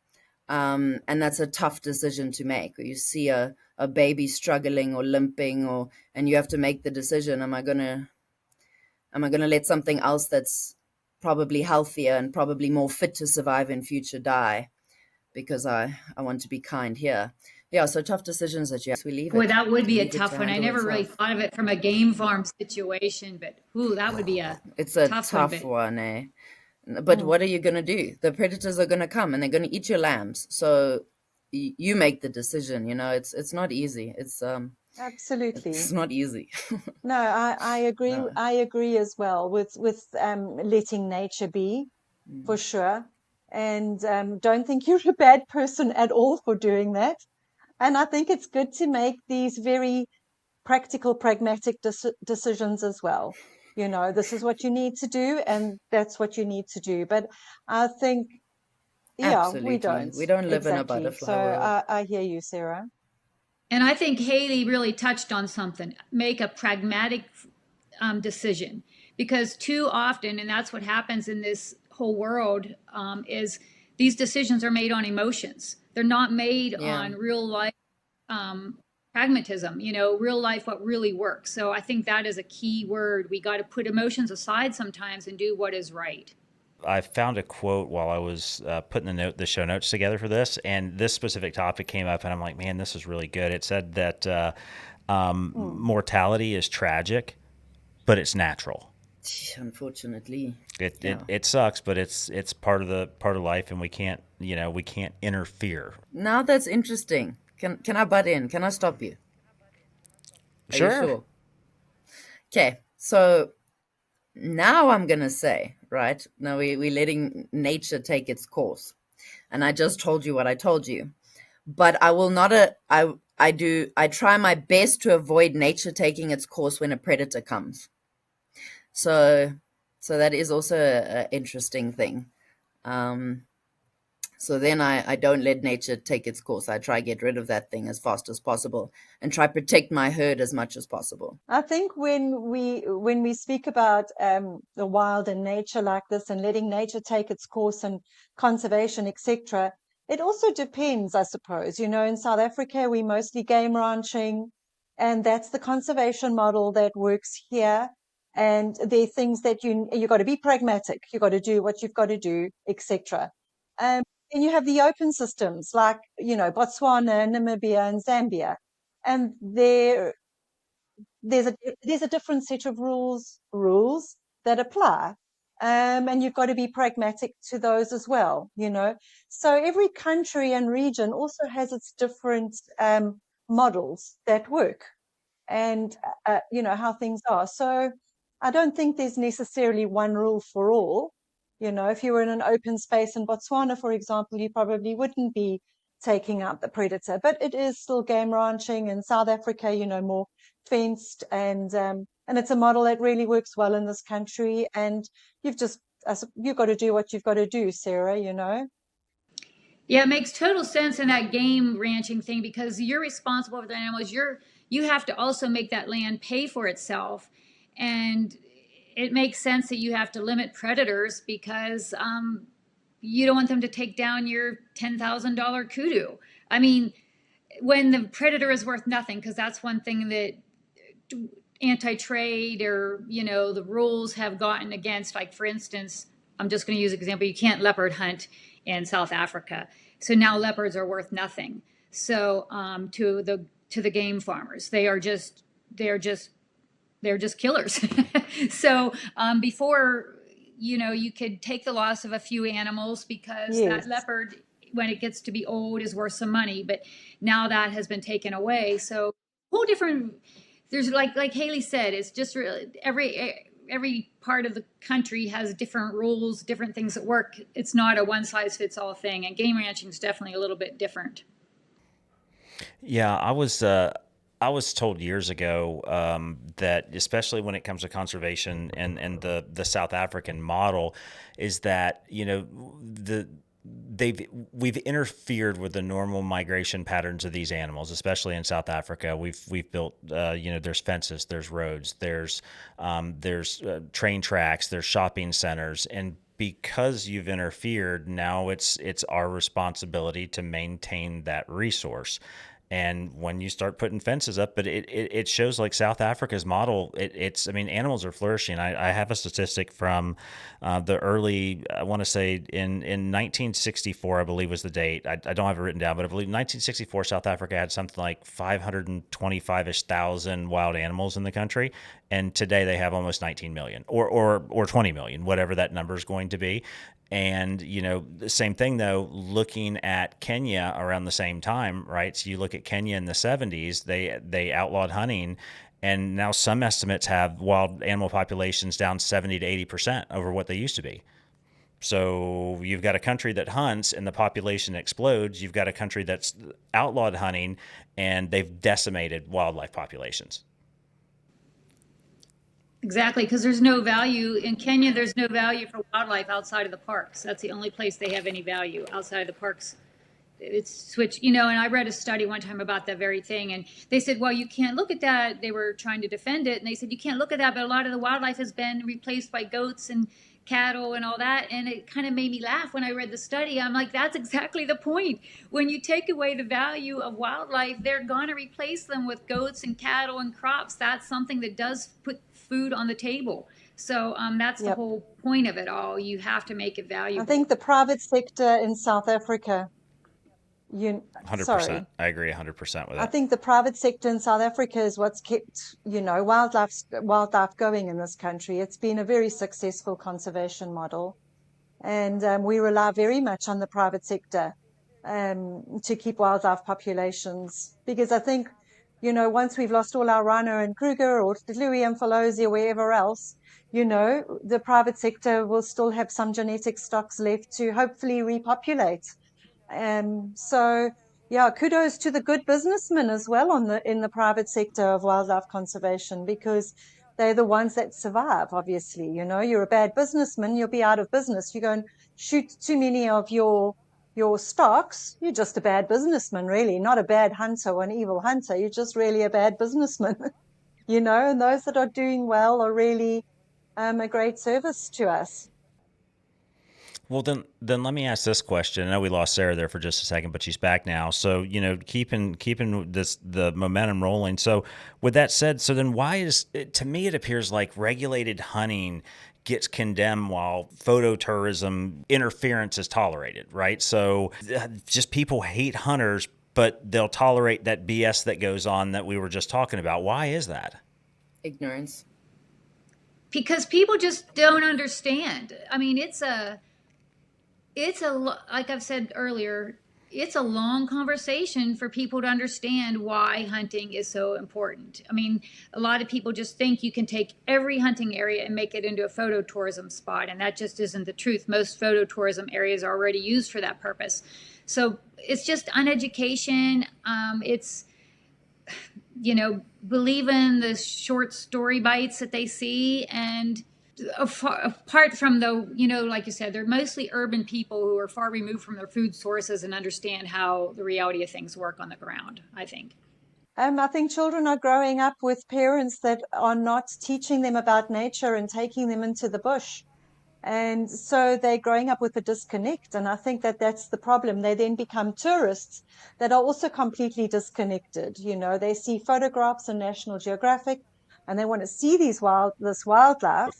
And that's a tough decision to make. You see a baby struggling or limping, and you have to make the decision, am I gonna let something else that's probably healthier and probably more fit to survive in future die because I want to be kind here? Yeah, so tough decisions that you have to leave. Boy, that would be a tough one. I never really thought of it from a game farm situation, but that would be it's a tough one, eh? But what are you going to do? The predators are going to come and they're going to eat your lambs. So you make the decision, it's not easy. It's absolutely, it's not easy. No, I agree. No. I agree as well with letting nature be, for sure. And don't think you're a bad person at all for doing that. And I think it's good to make these very practical, pragmatic decisions as well. You know, this is what you need to do, and that's what you need to do. But I think, yeah, we Absolutely. don't. We don't live in a Exactly. butterfly So world. I hear you, Sarah. And I think Haley really touched on something. Make a pragmatic decision, because too often, and that's what happens in this whole world, is these decisions are made on emotions. They're not made Yeah. on real life pragmatism, real life, what really works. So I think that is a key word. We got to put emotions aside sometimes and do what is right. I found a quote while I was putting the show notes together for this, and this specific topic came up, and I'm like, man, this is really good. It said that mortality is tragic, but it's natural. Unfortunately, It sucks, but it's part of life, and we can't interfere. Now that's interesting. Can I butt in? Can I stop you? Are you sure? Okay, so now I'm gonna say, right now we're letting nature take its course, and I just told you what I told you, but I will not. I try my best to avoid nature taking its course when a predator comes. So that is also an interesting thing. So then I don't let nature take its course. I try get rid of that thing as fast as possible and try protect my herd as much as possible. I think when we speak about the wild and nature like this, and letting nature take its course and conservation, etc., it also depends, I suppose. You know, in South Africa, we mostly game ranching, and that's the conservation model that works here. And there are things that you got to be pragmatic. You got to do what you've got to do, etc. And you have the open systems like, you know, Botswana, Namibia, and Zambia, and there's a different set of rules that apply, and you've got to be pragmatic to those as well. You know, so every country and region also has its different models that work, and you know how things are. So I don't think there's necessarily one rule for all. You know, if you were in an open space in Botswana, for example, you probably wouldn't be taking out the predator, but it is still game ranching. In South Africa, you know, more fenced, and it's a model that really works well in this country. And you've got to do what you've got to do, Sarah, you know. Yeah, it makes total sense in that game ranching thing, because you're responsible for the animals. You have to also make that land pay for itself. And it makes sense that you have to limit predators, because you don't want them to take down your $10,000 kudu. I mean, when the predator is worth nothing, because that's one thing that anti-trade, or the rules have gotten against. Like, for instance, I'm just going to use an example. You can't leopard hunt in South Africa, so now leopards are worth nothing. So to the game farmers, they're just killers. So before, you could take the loss of a few animals, because Yes. that leopard, when it gets to be old, is worth some money. But now that has been taken away. So whole different. There's like Haley said, it's just really every part of the country has different rules, different things that work. It's not a one size fits all thing, and game ranching is definitely a little bit different. Yeah, I was told years ago that, especially when it comes to conservation and the South African model, is that we've interfered with the normal migration patterns of these animals, especially in South Africa. We've built there's fences, there's roads, there's train tracks, there's shopping centers, and because you've interfered, now it's our responsibility to maintain that resource. And when you start putting fences up, but it shows like South Africa's model, I mean, animals are flourishing. I have a statistic from the early, I want to say in 1964, I believe was the date. I don't have it written down, but I believe 1964, South Africa had something like 525-ish thousand wild animals in the country. And today they have almost 19 million or 20 million, whatever that number is going to be. And, the same thing, though, looking at Kenya around the same time, right? So you look at Kenya in the 70s, they outlawed hunting, and now some estimates have wild animal populations down 70 to 80% over what they used to be. So you've got a country that hunts and the population explodes. You've got a country that's outlawed hunting and they've decimated wildlife populations. Exactly, because there's no value in Kenya. There's no value for wildlife outside of the parks. That's the only place they have any value outside of the parks. It's switched, and I read a study one time about that very thing, and they said, well, you can't look at that. They were trying to defend it, and they said, you can't look at that, but a lot of the wildlife has been replaced by goats and cattle and all that. And it kind of made me laugh when I read the study. I'm like, that's exactly the point. When you take away the value of wildlife, they're going to replace them with goats and cattle and crops. That's something that does put food on the table. So that's the whole point of it all. You have to make it valuable. I think the private sector in South Africa, 100%. Sorry. I agree 100% with that. I think the private sector in South Africa is what's kept, wildlife going in this country. It's been a very successful conservation model. And we rely very much on the private sector to keep wildlife populations. Because I think, once we've lost all our Rhino and Kruger or Louis and Falosi or wherever else, the private sector will still have some genetic stocks left to hopefully repopulate. So kudos to the good businessmen as well in the private sector of wildlife conservation, because they're the ones that survive. Obviously, you're a bad businessman, you'll be out of business. You go and shoot too many of your stocks, you're just a bad businessman, really, not a bad hunter or an evil hunter. You're just really a bad businessman, and those that are doing well are really a great service to us. Well, then let me ask this question. I know we lost Sarah there for just a second, but she's back now. So, keeping the momentum rolling. So with that said, so then why to me, it appears like regulated hunting gets condemned while phototourism interference is tolerated, right? So just people hate hunters, but they'll tolerate that BS that goes on that we were just talking about. Why is that? Ignorance. Because people just don't understand. I mean, like I've said earlier, it's a long conversation for people to understand why hunting is so important. I mean, a lot of people just think you can take every hunting area and make it into a phototourism spot, and that just isn't the truth. Most phototourism areas are already used for that purpose. So it's just uneducation. It's, believe in the short story bites that they see, and apart from like you said, they're mostly urban people who are far removed from their food sources and understand how the reality of things work on the ground, I think. I think children are growing up with parents that are not teaching them about nature and taking them into the bush. And so they're growing up with a disconnect. And I think that that's the problem. They then become tourists that are also completely disconnected. They see photographs on National Geographic and they want to see this wildlife.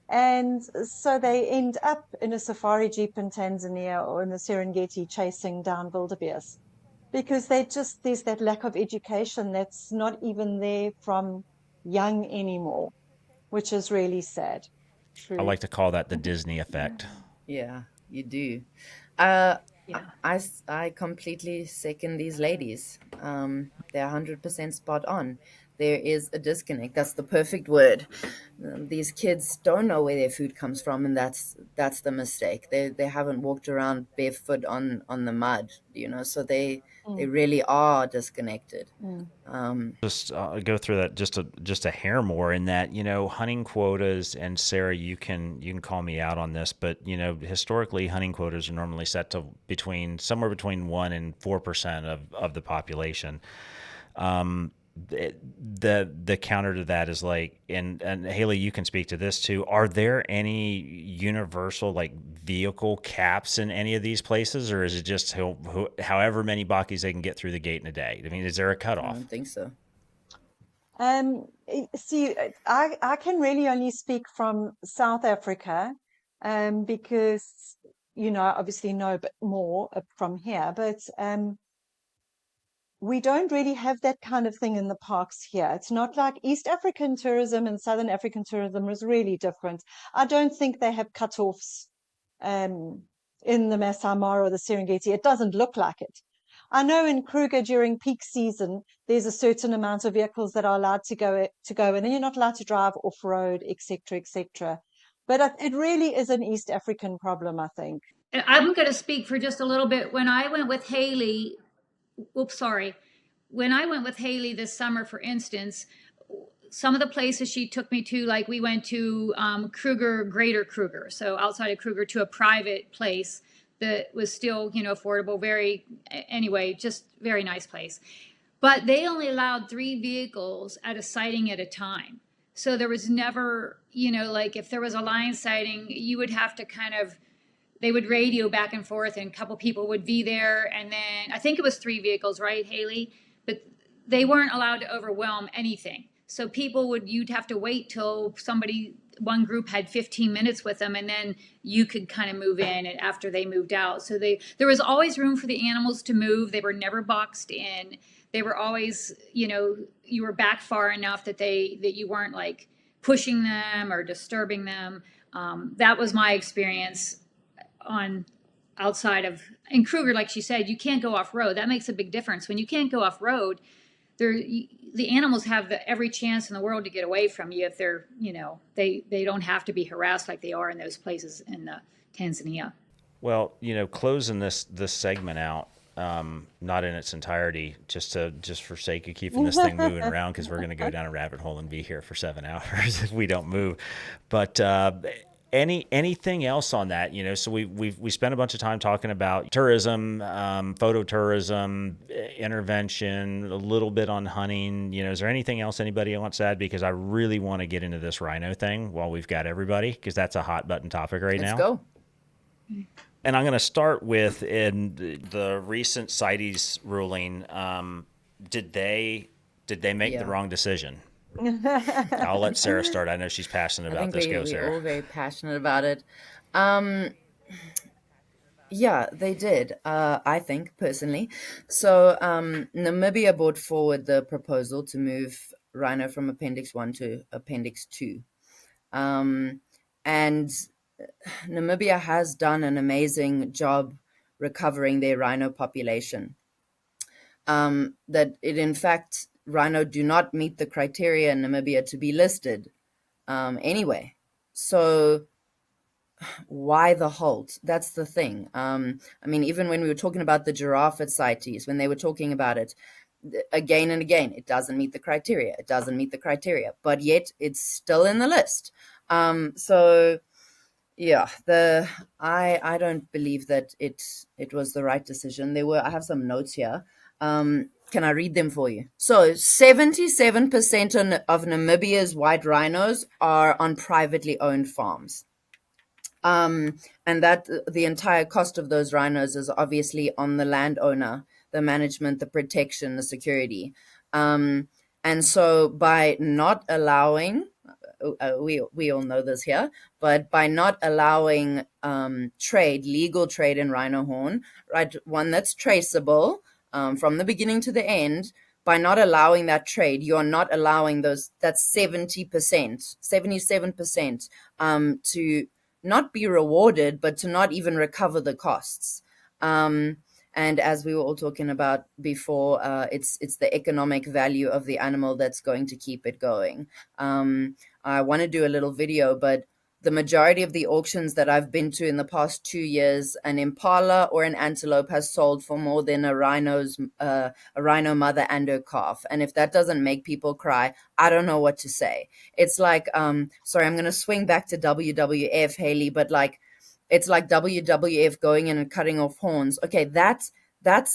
And so they end up in a safari jeep in Tanzania or in the Serengeti chasing down wildebeest, because there's that lack of education that's not even there from young anymore, which is really sad. True. I like to call that the Disney effect. Yeah, you do. I completely second these ladies. They're 100% spot on. There is a disconnect. That's the perfect word. These kids don't know where their food comes from, and that's the mistake. They haven't walked around barefoot on the mud, so they really are disconnected. Just go through that just a hair more in that, hunting quotas, and Sarah, you can call me out on this, but historically hunting quotas are normally set to somewhere between 1% and 4% of the population. The counter to that is like, and Haley, you can speak to this too. Are there any universal vehicle caps in any of these places, or is it just however many bakkies they can get through the gate in a day? I mean, is there a cutoff? I don't think so. See, I can really only speak from South Africa, because I obviously know a bit more from here, but we don't really have that kind of thing in the parks here. It's not like East African tourism and Southern African tourism is really different. I don't think they have cutoffs in the Masai Mara or the Serengeti. It doesn't look like it. I know in Kruger during peak season, there's a certain amount of vehicles that are allowed to go, and then you're not allowed to drive off-road, etc., etc. But it really is an East African problem, I think. I'm going to speak for just a little bit. When I went with Haley, when I went with Haley this summer, for instance, some of the places she took me to, like we went to Kruger, Greater Kruger, so outside of Kruger, to a private place that was still, affordable, just very nice place. But they only allowed 3 vehicles at a sighting at a time. So there was never, like if there was a lion sighting, you would have to they would radio back and forth, and a couple people would be there. And then I think it was 3 vehicles, right, Haley? But they weren't allowed to overwhelm anything. So you'd have to wait till one group had 15 minutes with them, and then you could kind of move in after they moved out. So there was always room for the animals to move. They were never boxed in. They were always, you were back far enough that you weren't like pushing them or disturbing them. That was my experience in Kruger. Like she said, you can't go off road. That makes a big difference. When you can't go off road, the animals have every chance in the world to get away from you if they're, they don't have to be harassed like they are in those places in Tanzania. Well, closing this segment out, not in its entirety, just for sake of keeping this thing moving around, because we're going to go down a rabbit hole and be here for 7 hours if we don't move. But anything else on that? So we spent a bunch of time talking about tourism, photo tourism, intervention, a little bit on hunting. Is there anything else anybody wants to add? Because I really want to get into this rhino thing while we've got everybody, because that's a hot button topic right now. Let's go. And I'm going to start with, in the recent CITES ruling, did they make the wrong decision? I'll let Sarah start. I know she's passionate about this. Go, Sarah. We're all very passionate about it. Yeah, they did, I think, personally. So Namibia brought forward the proposal to move rhino from Appendix 1 to Appendix 2. And Namibia has done an amazing job recovering their rhino population. In fact, rhino do not meet the criteria in Namibia to be listed anyway. So why the halt? That's the thing. Even when we were talking about the giraffe at CITES, when they were talking about it again and again, it doesn't meet the criteria. It doesn't meet the criteria, but yet it's still in the list. So yeah, I don't believe that it was the right decision. I have some notes here. Can I read them for you? So 77% of Namibia's white rhinos are on privately owned farms. And that the entire cost of those rhinos is obviously on the landowner, the management, the protection, the security. And so by not allowing, we all know this here, but by not allowing legal trade in rhino horn, right, one that's traceable, from the beginning to the end, by not allowing that trade, you are not allowing that's 70%, 77%, to not be rewarded, but to not even recover the costs. And as we were all talking about before, it's the economic value of the animal that's going to keep it going. I want to do a little video, but the majority of the auctions that I've been to in the past 2 years, an impala or an antelope has sold for more than a rhino mother and her calf. And if that doesn't make people cry, I don't know what to say. It's like, sorry, I'm going to swing back to WWF, Haley, but it's like WWF going in and cutting off horns. Okay, that's not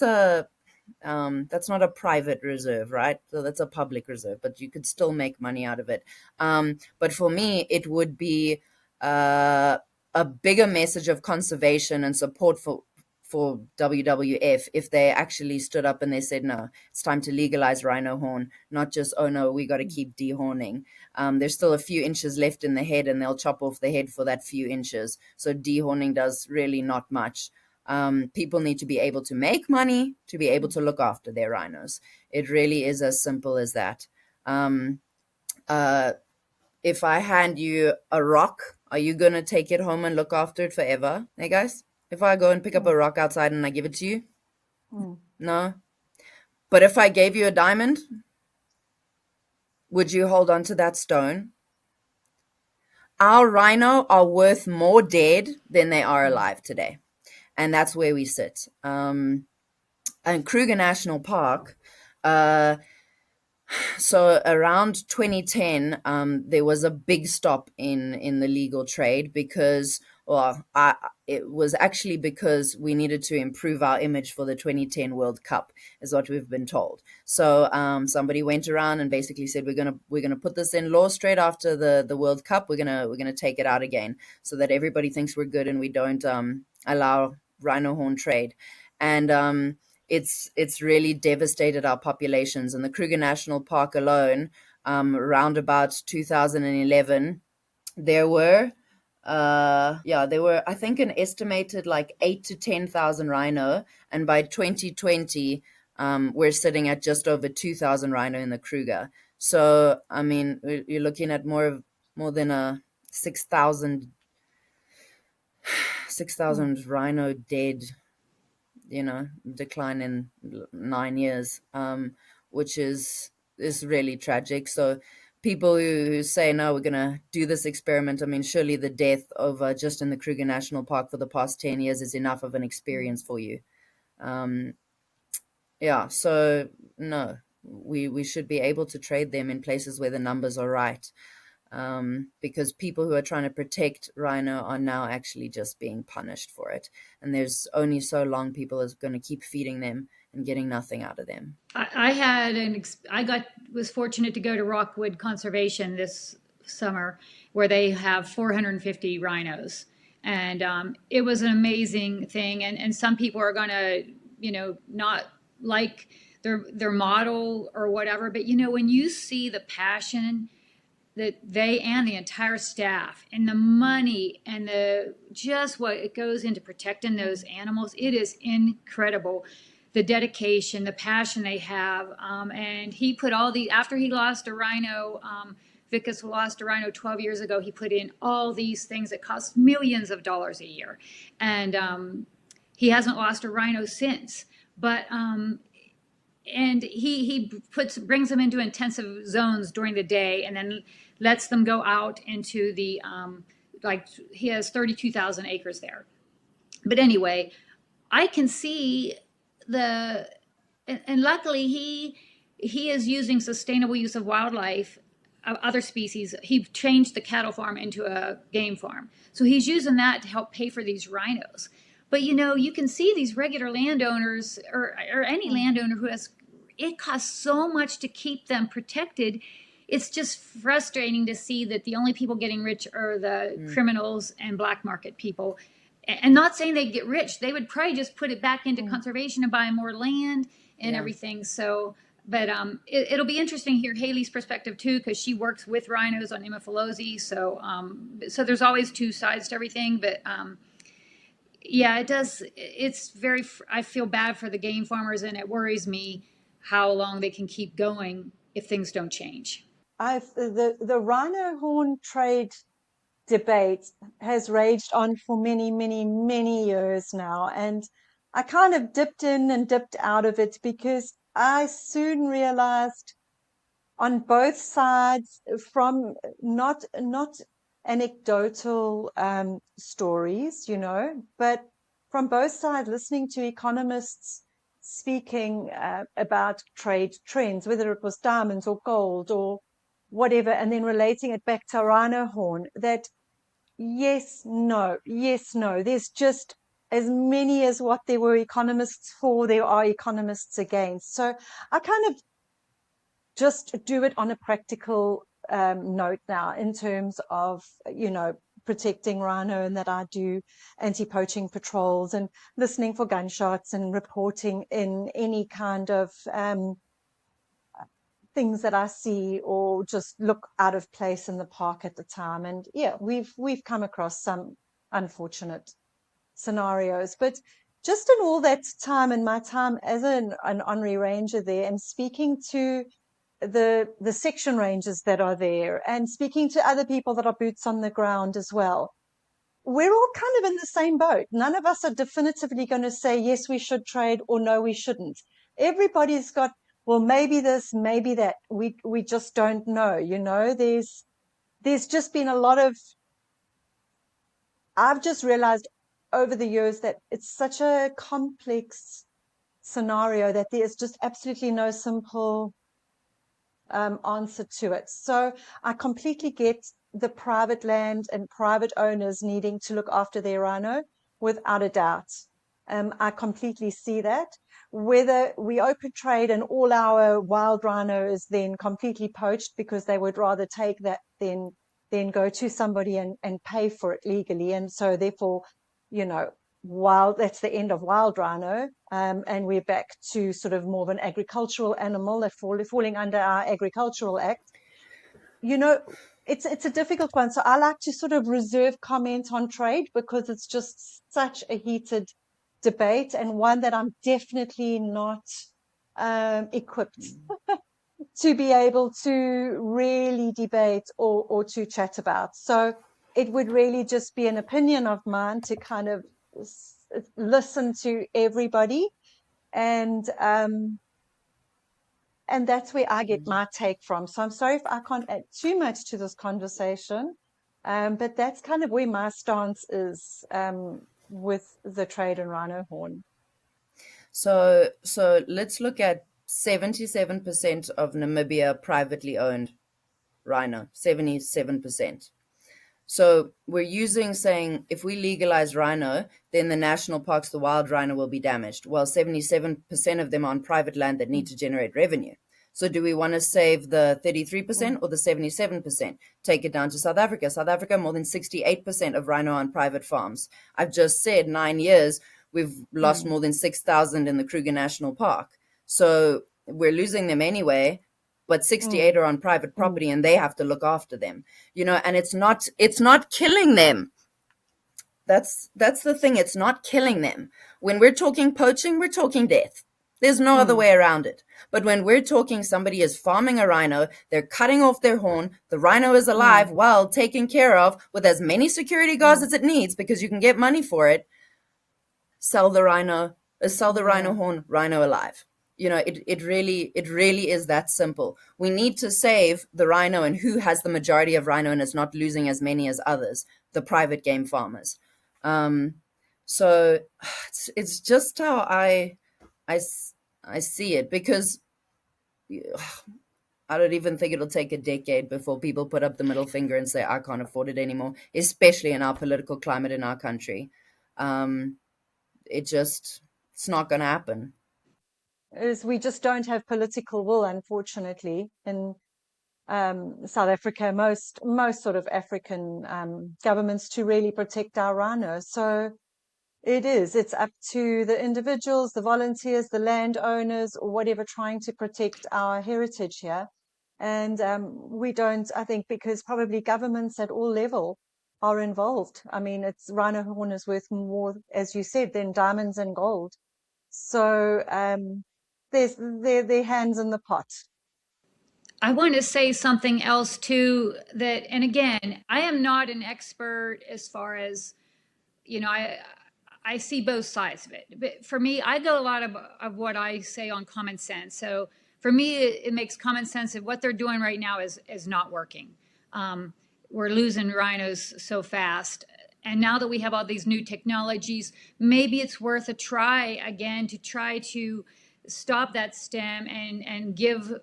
a private reserve, right? So that's a public reserve, but you could still make money out of it. But for me, it would be a bigger message of conservation and support for WWF if they actually stood up and they said, no, it's time to legalize rhino horn, not just, oh no, we got to keep dehorning. There's still a few inches left in the head and they'll chop off the head for that few inches. So dehorning does really not much. People need to be able to make money to be able to look after their rhinos. It really is as simple as that. If I hand you a rock, are you going to take it home and look after it forever? Hey guys, if I go and pick up a rock outside and I give it to you? No. But if I gave you a diamond, would you hold on to that stone? our rhino are worth more dead than they are alive today. And that's where we sit. And Kruger National Park, so around 2010, there was a big stop in the legal trade because, well, it was actually because we needed to improve our image for the 2010 World Cup, is what we've been told. So somebody went around and basically said, we're gonna put this in law straight after the World Cup. We're gonna take it out again so that everybody thinks we're good and we don't allow rhino horn trade. And it's really devastated our populations. In the Kruger National Park alone, around about 2011, there were I think an estimated like 8 to 10,000 rhino, and by 2020, we're sitting at just over 2,000 rhino in the Kruger. So I mean, you're looking at more than a 6,000 rhino dead, decline in 9 years, which is really tragic. So people who say, no, we're going to do this experiment, I mean, surely the death of just in the Kruger National Park for the past 10 years is enough of an experience for you. So no, we should be able to trade them in places where the numbers are right. Because people who are trying to protect rhino are now actually just being punished for it. And there's only so long people are going to keep feeding them and getting nothing out of them. I was fortunate to go to Rockwood Conservation this summer, where they have 450 rhinos. And it was an amazing thing. And some people are going to, not like their model or whatever. But, when you see the passion that they and the entire staff and the money and just what it goes into protecting those animals, it is incredible. The dedication, the passion they have. And he put after he lost a rhino, Vicus lost a rhino 12 years ago, he put in all these things that cost millions of dollars a year. And he hasn't lost a rhino since. But and he brings them into intensive zones during the day and then lets them go out into the he has 32,000 acres there. But anyway, I can see and luckily he is using sustainable use of wildlife, of other species. He changed the cattle farm into a game farm, so he's using that to help pay for these rhinos. But you can see these regular landowners or any landowner it costs so much to keep them protected. It's just frustrating to see that the only people getting rich are the criminals and black market people. And not saying they get rich, they would probably just put it back into conservation and buy more land and everything. So, but it'll be interesting to hear Haley's perspective too, because she works with rhinos on Imifalosi. So, so there's always two sides to everything. But yeah, it does. I feel bad for the game farmers, and it worries me how long they can keep going if things don't change. The rhino horn trade debate has raged on for many, many, many years now. And I kind of dipped in and dipped out of it because I soon realized on both sides, from not anecdotal stories, but from both sides, listening to economists speaking about trade trends, whether it was diamonds or gold or whatever, and then relating it back to rhino horn, that yes, no, there's just as many as what there were economists for, there are economists against. So I kind of just do it on a practical note now in terms of, protecting rhino, and that I do anti-poaching patrols and listening for gunshots and reporting in any kind of things that I see or just look out of place in the park at the time. And yeah, we've come across some unfortunate scenarios, but just in all that time, in my time as an honorary ranger there, and speaking to the section rangers that are there and speaking to other people that are boots on the ground as well, we're all kind of in the same boat. None of us are definitively going to say, yes, we should trade, or no, we shouldn't. Everybody's got, well, maybe this, maybe that. We just don't know, there's just been a lot of I've just realized over the years that it's such a complex scenario that there's just absolutely no simple answer to it. So I completely get the private land and private owners needing to look after their rhino, without a doubt. I completely see that. Whether we open trade and all our wild rhino is then completely poached because they would rather take that than go to somebody and pay for it legally. And so therefore, that's the end of wild rhino. And we're back to sort of more of an agricultural animal that falling under our Agricultural Act. It's a difficult one. So I like to sort of reserve comment on trade because it's just such a heated debate, and one that I'm definitely not equipped to be able to really debate or to chat about. So it would really just be an opinion of mine to kind of listen to everybody, and that's where I get my take from. So I'm sorry if I can't add too much to this conversation, but that's kind of where my stance is with the trade in rhino horn. So let's look at 77% of Namibia privately owned rhino, 77%. So we're saying if we legalize rhino, then the national parks, the wild rhino will be damaged. Well, 77% of them are on private land that need to generate revenue. So do we want to save the 33% or the 77%? Take it down to South Africa. South Africa, more than 68% of rhino on private farms. I've just said 9 years, we've lost more than 6,000 in the Kruger National Park. So we're losing them anyway, but 68 are on private property and they have to look after them, and it's not killing them. That's the thing. It's not killing them. When we're talking poaching, we're talking death. There's no other way around it. But when we're talking somebody is farming a rhino, they're cutting off their horn, the rhino is alive, well taken care of with as many security guards as it needs because you can get money for it. Sell the rhino horn, rhino alive. It really is that simple. We need to save the rhino, and who has the majority of rhino and is not losing as many as others? The private game farmers. So it's just how I see it, because I don't even think it'll take a decade before people put up the middle finger and say, I can't afford it anymore, especially in our political climate in our country. It's not going to happen. We just don't have political will, unfortunately, in South Africa, most sort of African governments to really protect our rhino. So it's up to the individuals, the volunteers, the landowners, or whatever, trying to protect our heritage here. And we don't, I think, because probably governments at all level are involved. I mean, rhino horn is worth more, as you said, than diamonds and gold. So there's their hands in the pot. I want to say something else too, and again, I am not an expert as far as, I see both sides of it. But for me, I go a lot of what I say on common sense. So for me, it makes common sense that what they're doing right now is not working. We're losing rhinos so fast. And now that we have all these new technologies, maybe it's worth a try again to try to stop that stem and give,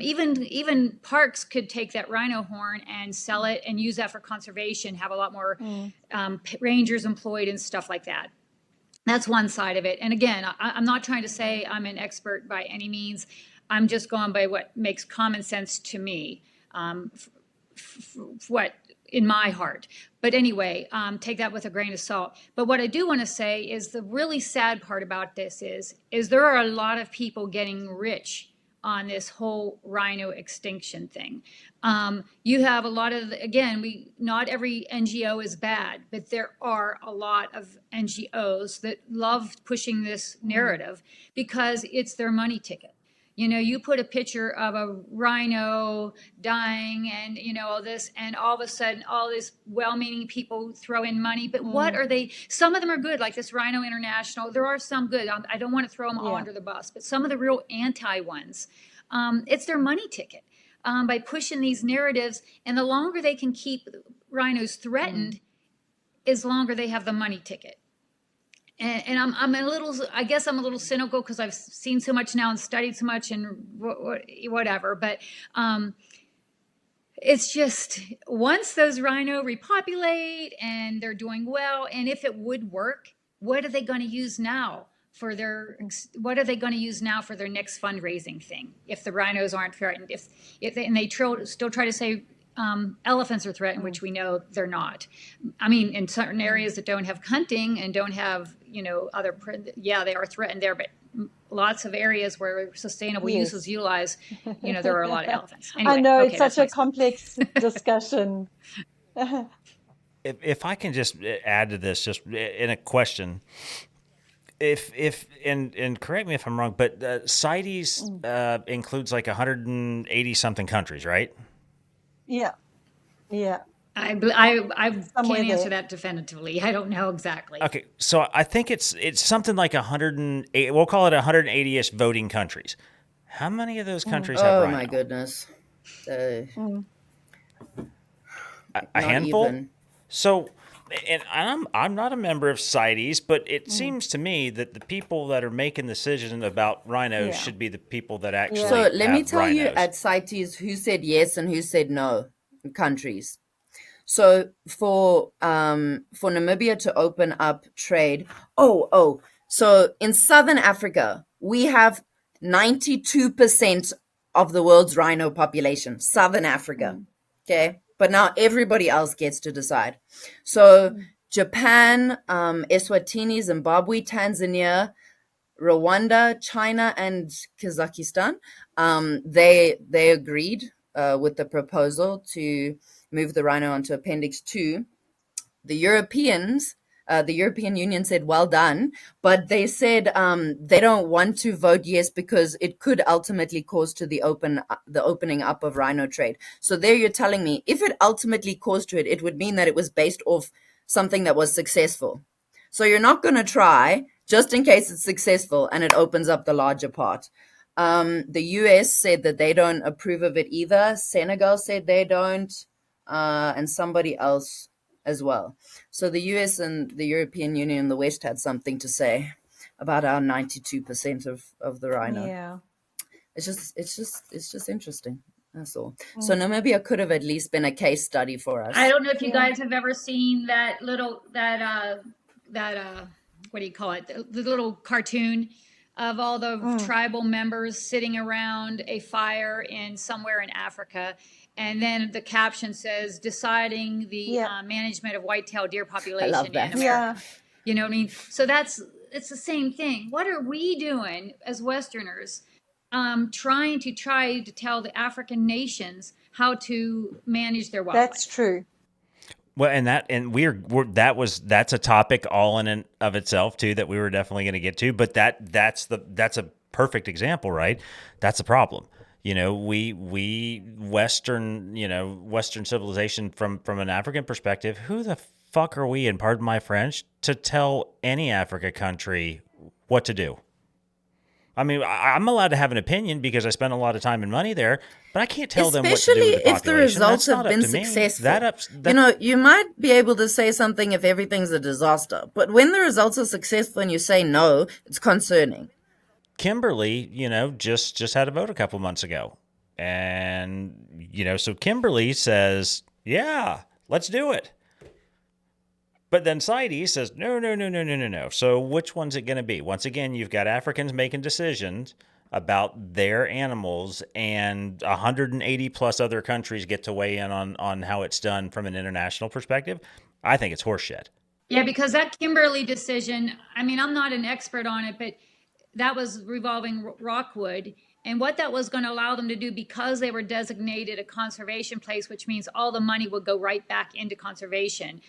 even parks could take that rhino horn and sell it and use that for conservation, have a lot more rangers employed and stuff like that. That's one side of it. And again, I'm not trying to say I'm an expert by any means. I'm just going by what makes common sense to me, what in my heart. But anyway, take that with a grain of salt. But what I do want to say is the really sad part about this is there are a lot of people getting rich on this whole rhino extinction thing. You have a lot of, again, not every NGO is bad, but there are a lot of NGOs that love pushing this narrative because it's their money ticket. You put a picture of a rhino dying and, all this, and all of a sudden, all these well-meaning people throw in money. But what are they? Some of them are good, like this Rhino International. There are some good. I don't want to throw them all under the bus. But some of the real anti ones, it's their money ticket by pushing these narratives. And the longer they can keep rhinos threatened, is longer they have the money ticket. And I'm a little, I guess I'm a little cynical because I've seen so much now and studied so much and whatever. But it's just once those rhino repopulate and they're doing well, and if it would work, what are they going to use now for their next fundraising thing? If the rhinos aren't threatened, if they still try to say elephants are threatened, which we know they're not. I mean, in certain areas that don't have hunting and don't have, other, they are threatened there, but lots of areas where sustainable use is utilized, there are a lot of elephants. Anyway, I know, it's such a complex discussion. If I can just add to this, just in a question, and correct me if I'm wrong, but CITES includes like 180 something countries, right? Yeah. I can't answer that definitively. I don't know exactly. Okay, so I think it's something like 108. We'll call it 180-ish voting countries. How many of those countries have rhino? Oh my goodness, a handful. Even. So, and I'm not a member of CITES, but it seems to me that the people that are making decisions about rhinos should be the people that actually. So let me tell rhinos. you at CITES who said yes and who said no. Countries. So for Namibia to open up trade. So in Southern Africa, we have 92% of the world's rhino population. Southern Africa. Okay. But now everybody else gets to decide. So Japan, Eswatini, Zimbabwe, Tanzania, Rwanda, China, and Kazakhstan, they agreed with the proposal to move the rhino onto Appendix 2. The European Union said, well done, but they said they don't want to vote yes because it could ultimately cause to the opening up of rhino trade. So there you're telling me if it ultimately caused to it, it would mean that it was based off something that was successful. So you're not going to try just in case it's successful and it opens up the larger part. The US said that they don't approve of it either. Senegal said they don't, and somebody else as well. So the US and the European Union and the West had something to say about our 92% of the rhino. Yeah. It's just interesting. That's all. So Namibia could have at least been a case study for us. I don't know if you guys have ever seen that what do you call it? The little cartoon of all the tribal members sitting around a fire somewhere in Africa. And then the caption says, deciding the management of white-tailed deer population in America. Yeah. You know what I mean? So it's the same thing. What are we doing as Westerners trying to tell the African nations how to manage their wildlife? That's true. Well, that's a topic all in and of itself too that we were definitely going to get to. But that's a perfect example, right? That's a problem. We Western civilization from an African perspective. Who the fuck are we? And pardon my French, to tell any Africa country what to do. I mean, I'm allowed to have an opinion because I spend a lot of time and money there, but I can't tell them what to do with the population. Especially if the results have been successful. You might be able to say something if everything's a disaster, but when the results are successful and you say no, it's concerning. Kimberly, just had a vote a couple months ago. And, so Kimberly says, yeah, let's do it. But then CITES says, no. So which one's it going to be? Once again, you've got Africans making decisions about their animals, and 180 plus other countries get to weigh in on how it's done from an international perspective. I think it's horseshit. Yeah, because that Kimberly decision, I mean, I'm not an expert on it, but that was revolving rockwood. And what that was going to allow them to do, because they were designated a conservation place, which means all the money would go right back into conservation.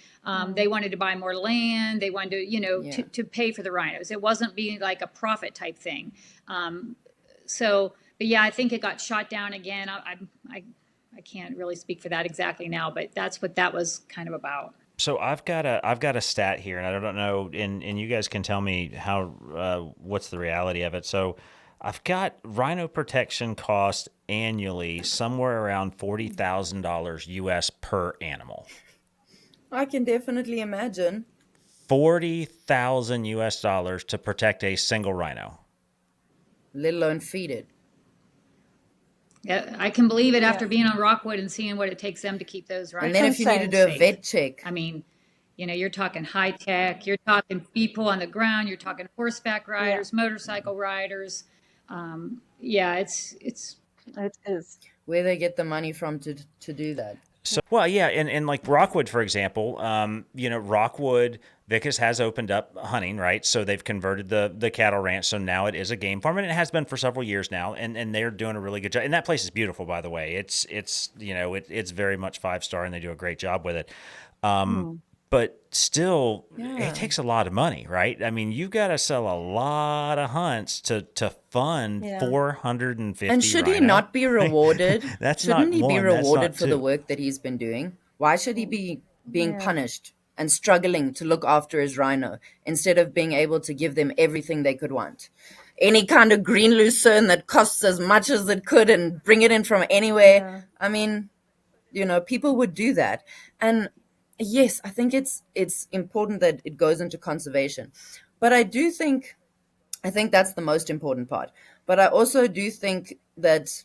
They wanted to buy more land. They wanted to, to pay for the rhinos. It wasn't being like a profit type thing. But yeah, I think it got shot down again. I can't really speak for that exactly now, but that's what that was kind of about. So I've got a stat here, and I don't know, and you guys can tell me how what's the reality of it. So I've got rhino protection cost annually somewhere around $40,000 US per animal. I can definitely imagine. $40,000 to protect a single rhino. Let alone feed it. Yeah, I can believe it after Yeah. being on Rockwood and seeing what it takes them to keep those And rhinos then if you need to do a safe. vet check. I mean, you're talking high tech, you're talking people on the ground, you're talking horseback riders, motorcycle riders. Yeah, it's It is. Where they get the money from to do that. So, well, yeah, and like Rockwood, for example, Rockwood, Vicus has opened up hunting, right? So they've converted the cattle ranch, so now it is a game farm, and it has been for several years now, and they're doing a really good job. And that place is beautiful, by the way. It's very much 5-star, and they do a great job with it. But still, it takes a lot of money, right? I mean, you've got to sell a lot of hunts to fund 450. And should he rhino. not be rewarded? That's Shouldn't not he be one, that's rewarded not for the two. work that he's been doing? Why should he be being punished and struggling to look after his rhino instead of being able to give them everything they could want? Any kind of green lucerne that costs as much as it could and bring it in from anywhere. I mean, people would do that. And yes, I think it's important that it goes into conservation. But I think that's the most important part. But I also do think that,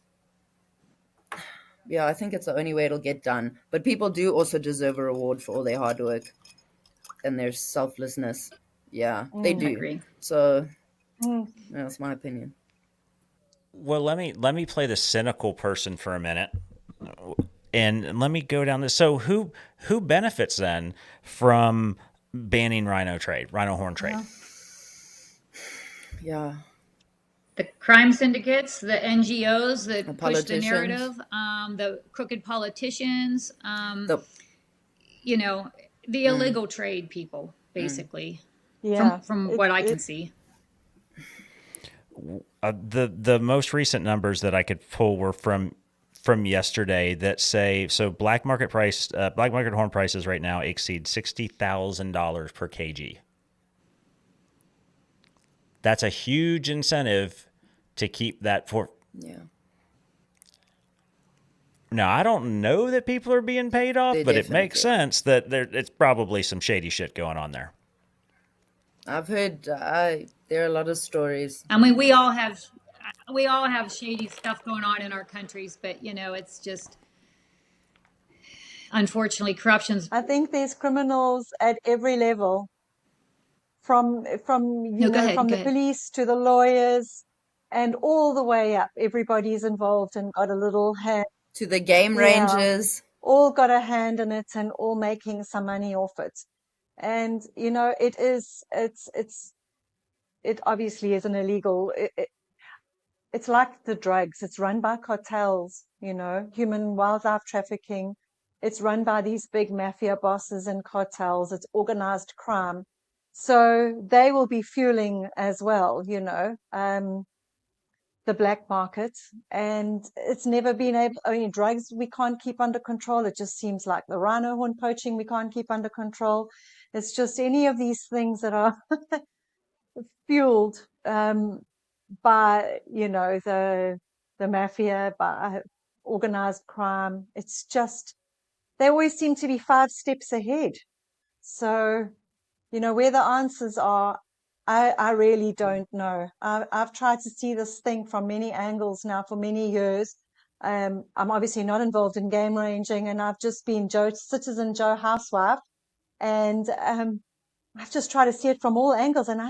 I think it's the only way it'll get done. But people do also deserve a reward for all their hard work and their selflessness. Yeah, they do. agree. So that's my opinion. Well, let me play the cynical person for a minute, and let me go down this. So, who benefits then from banning rhino horn trade? Yeah. The crime syndicates, the NGOs that push the politicians. narrative, the crooked politicians, the illegal trade people, basically. Yeah. From what I can see. The most recent numbers that I could pull were from yesterday that say black market horn prices right now exceed $60,000 per kg. That's a huge incentive to keep that for. Yeah. Now, I don't know that people are being paid off, but it makes sense that it's probably some shady shit going on there. I've heard there are a lot of stories. I mean, we all have shady stuff going on in our countries, but it's just, unfortunately, corruption's. I think there's criminals at every level, from the police to the lawyers, and all the way up. Everybody's involved and got a little hand. To the game rangers. All got a hand in it and all making some money off it. And, it obviously is an illegal, it's like the drugs. It's run by cartels, human wildlife trafficking. It's run by these big mafia bosses and cartels. It's organized crime. So they will be fueling as well, the black market. And it's never been drugs we can't keep under control. It just seems like the rhino horn poaching we can't keep under control. It's just any of these things that are fueled by, the mafia, by organized crime. It's just, they always seem to be 5 steps ahead. So, where the answers are, I really don't know. I've tried to see this thing from many angles now for many years. I'm obviously not involved in game ranging, and I've just been citizen Joe housewife. And I've just tried to see it from all angles, and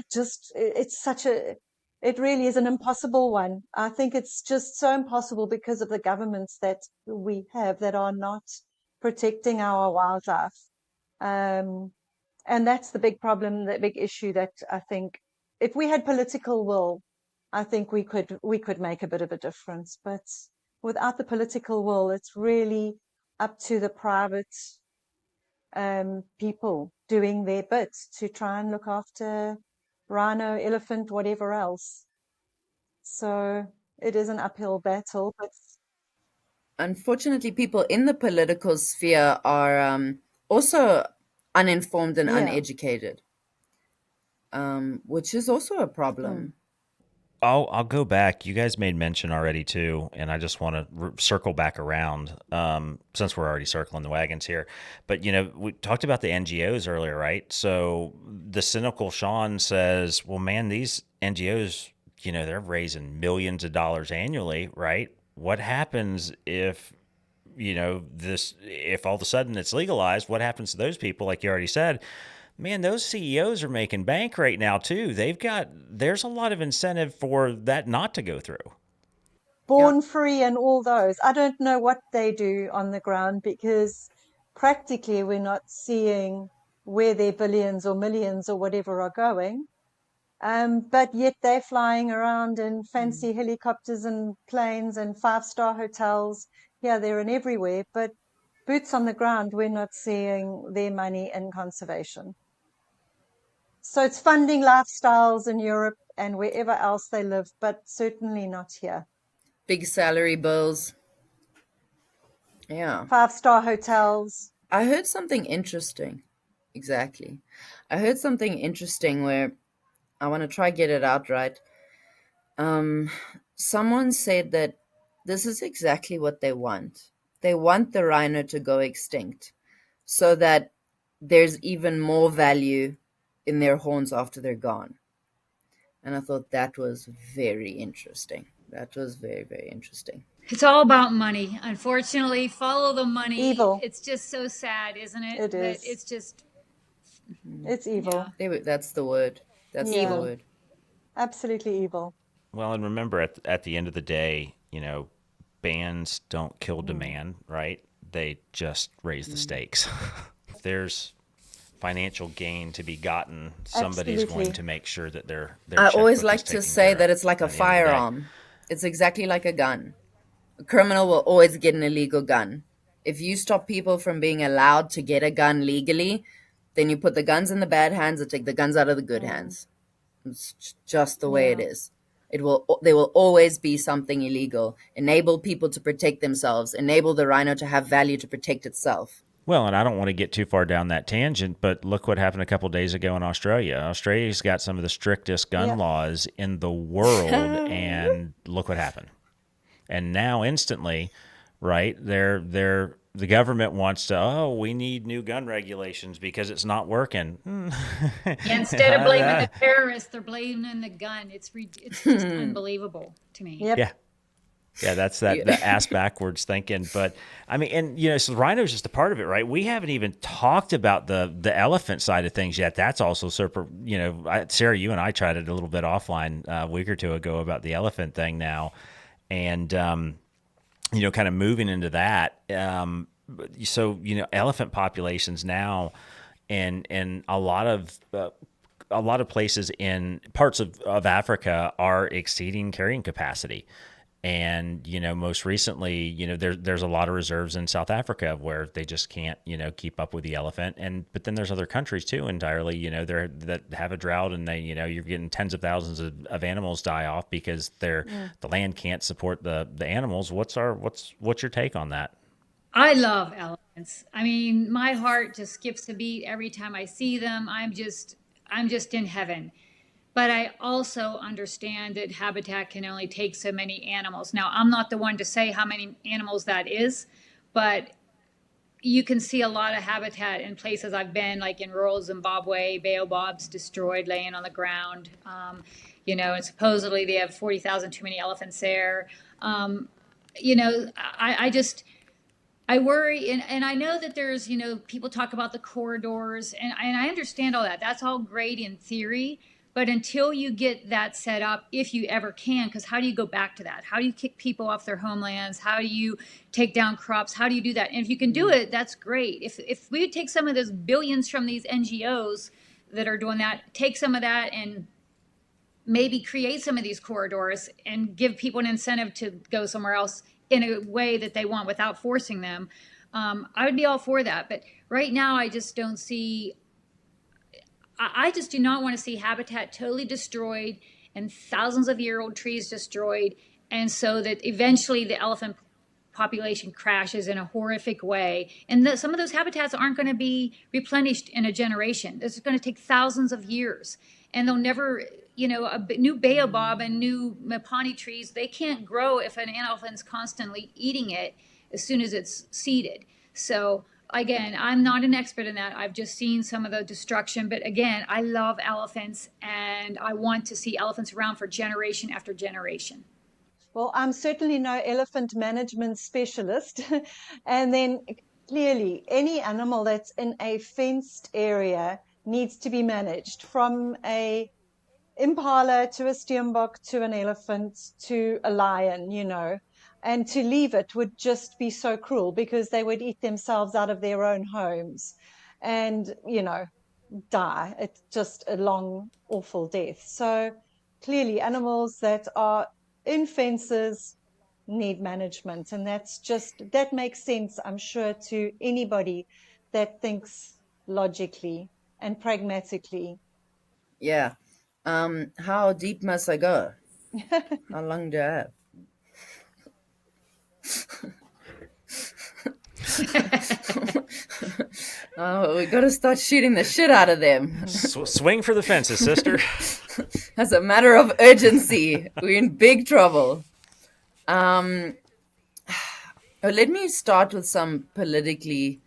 it really is an impossible one. I think it's just so impossible because of the governments that we have that are not protecting our wildlife. And that's the big problem, the big issue that I think if we had political will, I think we could make a bit of a difference. But without the political will, it's really up to the private people doing their bit to try and look after rhino, elephant, whatever else. So it is an uphill battle. But unfortunately, people in the political sphere are also uninformed and uneducated, which is also a problem. I'll go back. You guys made mention already too, and I just want to circle back around since we're already circling the wagons here. But we talked about the NGOs earlier, right? So the cynical Sean says, "Well, man, these NGOs, they're raising millions of dollars annually, right? What happens if if all of a sudden it's legalized? What happens to those people? Like you already said." Man, those CEOs are making bank right now too. There's a lot of incentive for that not to go through. Born Free and all those. I don't know what they do on the ground because practically we're not seeing where their billions or millions or whatever are going. But yet they're flying around in fancy helicopters and planes and 5-star hotels here, there, and everywhere. But boots on the ground, we're not seeing their money in conservation. So it's funding lifestyles in Europe and wherever else they live, but certainly not here. Big salary bills. Yeah. 5-star hotels. I heard something interesting. Exactly. I heard something interesting where I want to try get it out right. Someone said that this is exactly what they want. They want the rhino to go extinct so that there's even more value in their horns after they're gone. And I thought that was very interesting. That was very, very interesting. It's all about money. Unfortunately, follow the money. Evil. It's just so sad, isn't it? It is. That it's just... It's evil. Yeah. That's the word. That's Yeah. the word. Absolutely evil. Well, and remember, at the end of the day, bans don't kill demand, right? They just raise the stakes. If there's financial gain to be gotten, somebody's Absolutely. going to make sure that their I always checkbook like is to taken say care that of it's like a at the end of the day. firearm. It's exactly like a gun. A criminal will always get an illegal gun. If you stop people from being allowed to get a gun legally, then you put the guns in the bad hands and take the guns out of the good hands. It's just the way it is. There will always be something illegal. Enable people to protect themselves. Enable the rhino to have value to protect itself. Well, and I don't want to get too far down that tangent, but look what happened a couple of days ago in Australia. Australia's got some of the strictest gun laws in the world, and look what happened. And now instantly, right, the government wants to, we need new gun regulations because it's not working. Instead of blaming the terrorists, they're blaming the gun. It's just unbelievable to me. Yep. Yeah, that's the ass backwards thinking. But I mean, and so Rhino's just a part of it, right? We haven't even talked about the elephant side of things yet. That's also super. Sarah, you and I tried it a little bit offline a week or two ago about the elephant thing now, and kind of moving into that. So elephant populations now, and a lot of places in parts of Africa are exceeding carrying capacity. And, most recently, there's a lot of reserves in South Africa where they just can't, keep up with the elephant. But then there's other countries too entirely, that have a drought and they, you're getting tens of thousands of animals die off because the land can't support the animals. What's your take on that? I love elephants. I mean, my heart just skips a beat every time I see them. I'm just in heaven. But I also understand that habitat can only take so many animals. Now, I'm not the one to say how many animals that is, but you can see a lot of habitat in places I've been, like in rural Zimbabwe, baobabs destroyed, laying on the ground. And supposedly they have 40,000 too many elephants there. I worry, and I know that there's, people talk about the corridors, and I understand all that. That's all great in theory. But until you get that set up, if you ever can, because how do you go back to that? How do you kick people off their homelands? How do you take down crops? How do you do that? And if you can do it, that's great. If we would take some of those billions from these NGOs that are doing that, take some of that and maybe create some of these corridors and give people an incentive to go somewhere else in a way that they want without forcing them, I would be all for that. But right now, I just don't see... I just do not want to see habitat totally destroyed and thousands of year old trees destroyed. And so that eventually the elephant population crashes in a horrific way. And some of those habitats aren't going to be replenished in a generation. This is going to take thousands of years. And they'll never, new baobab and new mapani trees, they can't grow if an elephant's constantly eating it as soon as it's seeded. So again, I'm not an expert in that. I've just seen some of the destruction, but again, I love elephants and I want to see elephants around for generation after generation. Well, I'm certainly no elephant management specialist. And then clearly, any animal that's in a fenced area needs to be managed, from a impala to a steenbok to an elephant to a lion, and to leave it would just be so cruel, because they would eat themselves out of their own homes and, die. It's just a long, awful death. So clearly, animals that are in fences need management, and that makes sense, I'm sure, to anybody that thinks logically and pragmatically. Yeah. How deep must I go? How long do I have? Oh, we got to start shooting the shit out of them. Swing for the fences, sister. As a matter of urgency, we're in big trouble. Let me start with some politically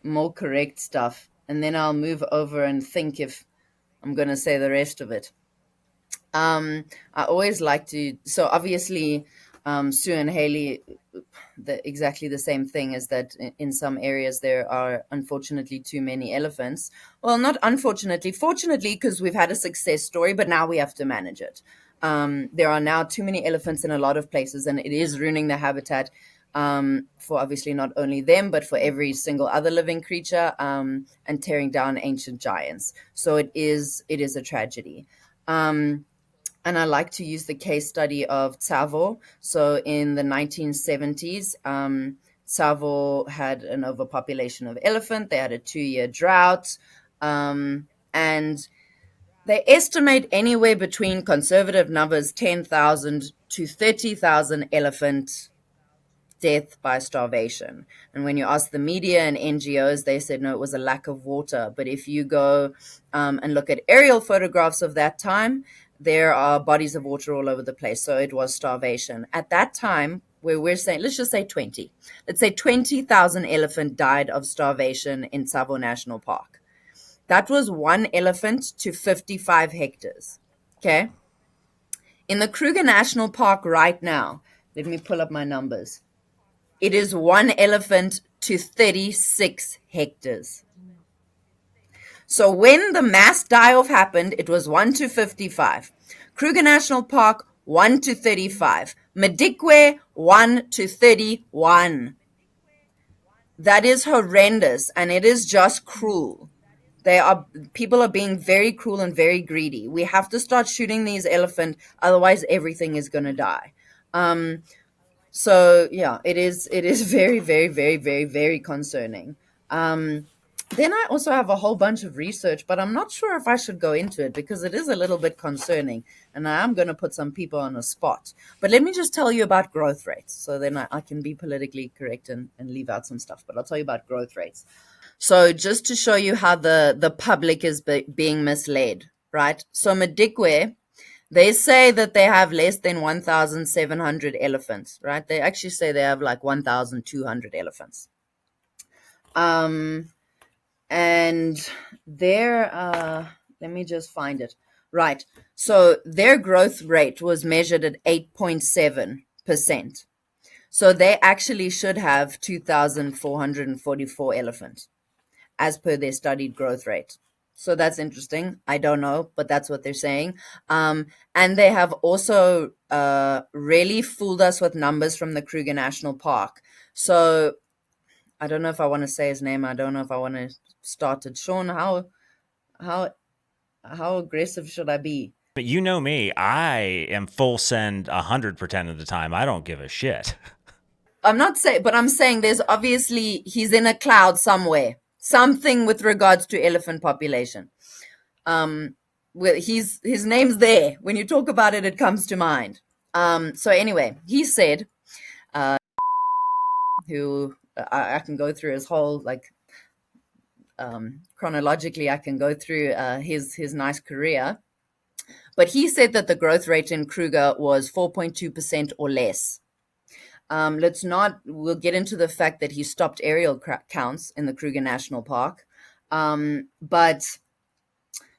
more correct stuff, and then I'll move over and think if I'm going to say the rest of it. I always like to, so obviously, Sue and Haley, exactly the same thing is that in some areas there are unfortunately too many elephants. Well, not unfortunately, fortunately, because we've had a success story, but now we have to manage it. There are now too many elephants in a lot of places, and it is ruining the habitat for obviously not only them, but for every single other living creature, and tearing down ancient giants. So it is a tragedy. And I like to use the case study of Tsavo. So in the 1970s, Tsavo had an overpopulation of elephant. They had a 2-year drought. And they estimate anywhere between conservative numbers, 10,000 to 30,000 elephant death by starvation. And when you ask the media and NGOs, they said, no, it was a lack of water. But if you go and look at aerial photographs of that time, there are bodies of water all over the place. So it was starvation. At that time, where we're saying, let's just say 20. Let's say 20,000 elephant died of starvation in Tsavo National Park. That was one elephant to 55 hectares. Okay? In the Kruger National Park right now, let me pull up my numbers. It is one elephant to 36 hectares. So when the mass die-off happened, it was 1 to 55. Kruger National Park, 1 to 35. Madikwe, 1 to 31. That is horrendous, and it is just cruel. People are being very cruel and very greedy. We have to start shooting these elephants, otherwise everything is going to die. So yeah, it is very, very, very, very, very concerning. Then I also have a whole bunch of research, but I'm not sure if I should go into it because it is a little bit concerning, and I am going to put some people on the spot. But let me just tell you about growth rates, so then I can be politically correct and leave out some stuff, but I'll tell you about growth rates. So just to show you how the public is being misled, right? So Madikwe, they say that they have less than 1,700 elephants, right? They actually say they have like 1,200 elephants. And their, let me just find it. Right. So their growth rate was measured at 8.7%. So they actually should have 2,444 elephants as per their studied growth rate. So that's interesting. I don't know, but that's what they're saying. And they have also really fooled us with numbers from the Kruger National Park. So I don't know if I want to say his name. I don't know if I want to start it. Sean, how aggressive should I be? But you know me, I am full send 100% of the time. I don't give a shit. I'm not saying, but I'm saying there's obviously, he's in a cloud somewhere. Something with regards to elephant population. His name's there. When you talk about it, it comes to mind. So anyway, he said, who I can go through his whole, chronologically, I can go through his nice career. But he said that the growth rate in Kruger was 4.2% or less. We'll get into the fact that he stopped aerial counts in the Kruger National Park. But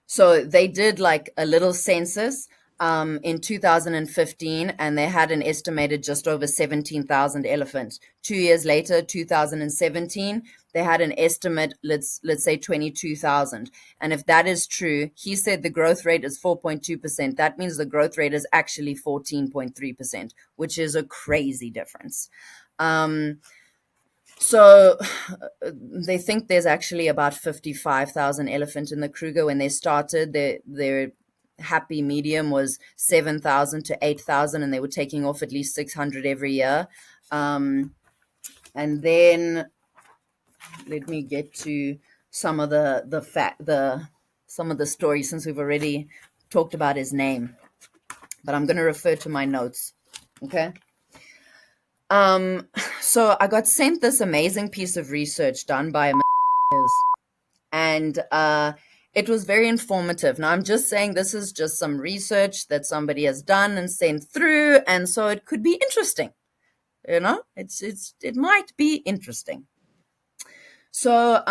so they did like a little census in 2015, and they had an estimated just over 17,000 elephants. 2 years later, 2017, they had an estimate, let's say 22,000. And if that is true, he said the growth rate is 4.2%. That means the growth rate is actually 14.3%, which is a crazy difference. So they think there's actually about 55,000 elephant in the Kruger. When they started, their happy medium was 7,000 to 8,000, and they were taking off at least 600 every year. And then let me get to some of some of the stories, since we've already talked about his name. But I'm going to refer to my notes. Okay. So I got sent this amazing piece of research done by Mr. and it was very informative. Now, I'm just saying this is just some research that somebody has done and sent through, and so it could be interesting. You know, it might be interesting. So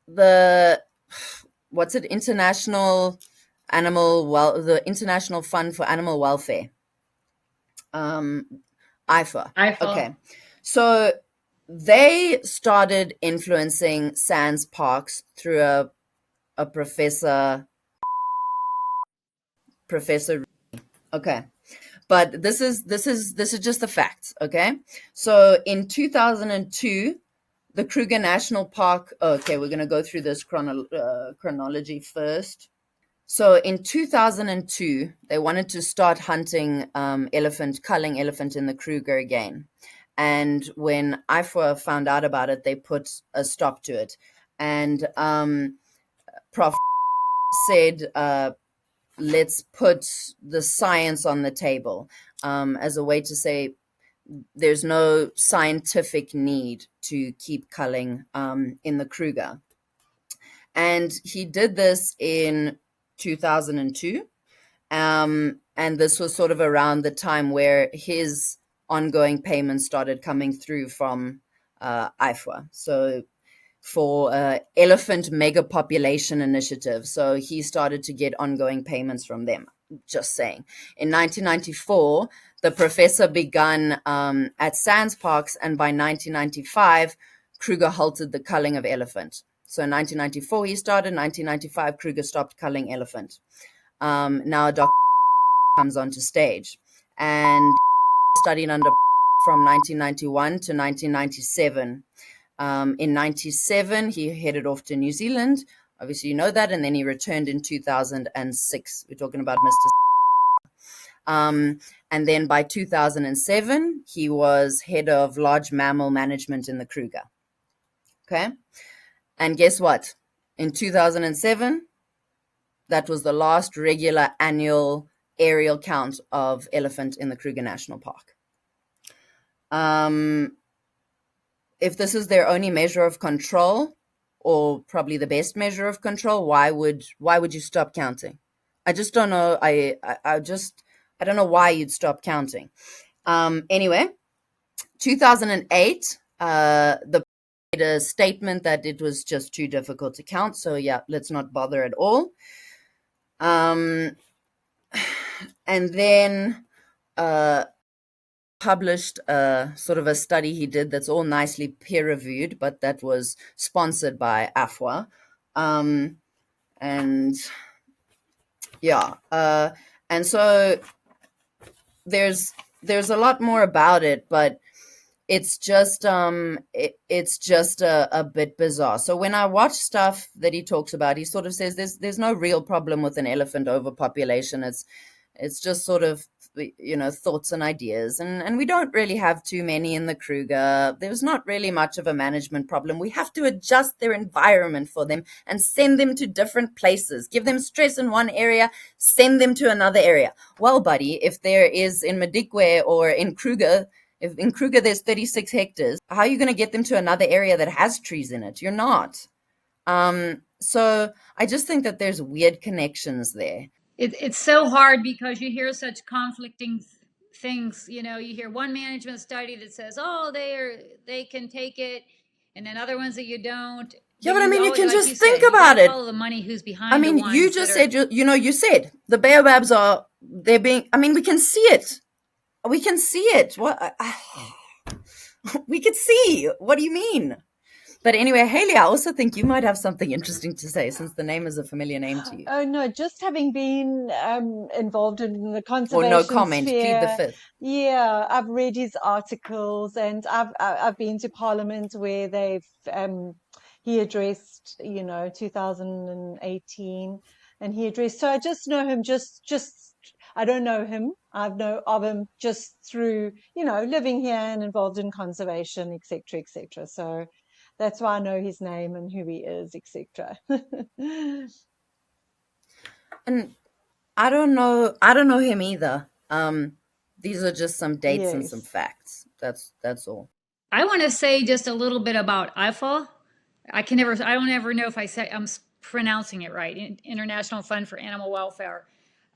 the International Fund for Animal Welfare. IFAW. Okay. So they started influencing SANS parks through a professor. Okay. But this is just the facts, okay? So in 2002, the Kruger National Park, okay, we're going to go through this chronology first. So in 2002, they wanted to start hunting culling elephant in the Kruger again. And when IFAW found out about it, they put a stop to it. And Prof said, let's put the science on the table as a way to say there's no scientific need to keep culling in the Kruger. And he did this in 2002. And this was sort of around the time where his ongoing payments started coming through from IFAW. So for Elephant Mega Population Initiative. So he started to get ongoing payments from them. Just saying. In 1994, the professor begun at SANS parks, and by 1995, Kruger halted the culling of elephant. So in 1994 he started, 1995 Kruger stopped culling elephant. Now Dr. comes onto stage and studied under from 1991 to 1997. In 97 he headed off to New Zealand. Obviously you know that, and then he returned in 2006. We're talking about Mr. And then by 2007 he was head of large mammal management in the Kruger. Okay. And guess what? In 2007, that was the last regular annual aerial count of elephant in the Kruger National Park. If this is their only measure of control, or probably the best measure of control, why would you stop counting? I just don't know. I don't know why you'd stop counting. Anyway, 2008, the a statement that it was just too difficult to count. So yeah, let's not bother at all. And then published sort of a study he did that's all nicely peer-reviewed, but that was sponsored by IFAW. And yeah, and so there's a lot more about it, but it's just a bit bizarre. So when I watch stuff that he talks about, he sort of says there's no real problem with an elephant overpopulation. It's just sort of, you know, thoughts and ideas, and we don't really have too many in the Kruger. There's not really much of a management problem. We have to adjust their environment for them and send them to different places. Give them stress in one area, send them to another area. Well, buddy, if there is in Madikwe or in Kruger. If in Kruger there's 36 hectares, how are you going to get them to another area that has trees in it? You're not. So I just think that there's weird connections there. it's so hard because you hear such conflicting things. You know, you hear one management study that says, oh, they can take it, and then other ones that you don't. Yeah, but I mean, you can like just you think said, about you it. follow the money who's behind I mean, the ones you just that said, you said the baobabs they're being, I mean, we can see it. We can see it. What? We could see. What do you mean? But anyway, Haley, I also think you might have something interesting to say since the name is a familiar name to you. Oh no, just having been involved in the Or conservation no comment, plead the sphere. fifth. Yeah, I've read his articles, and I've been to Parliament where he addressed, 2018, and he addressed. So I just know him. Just I don't know him. I've know of him just through living here and involved in conservation, etc., etc. So that's why I know his name and who he is, etc. And I don't know him either. These are just some dates and some Yes. facts. That's all. I want to say just a little bit about IFAW. I don't ever know if I'm pronouncing it right. International Fund for Animal Welfare.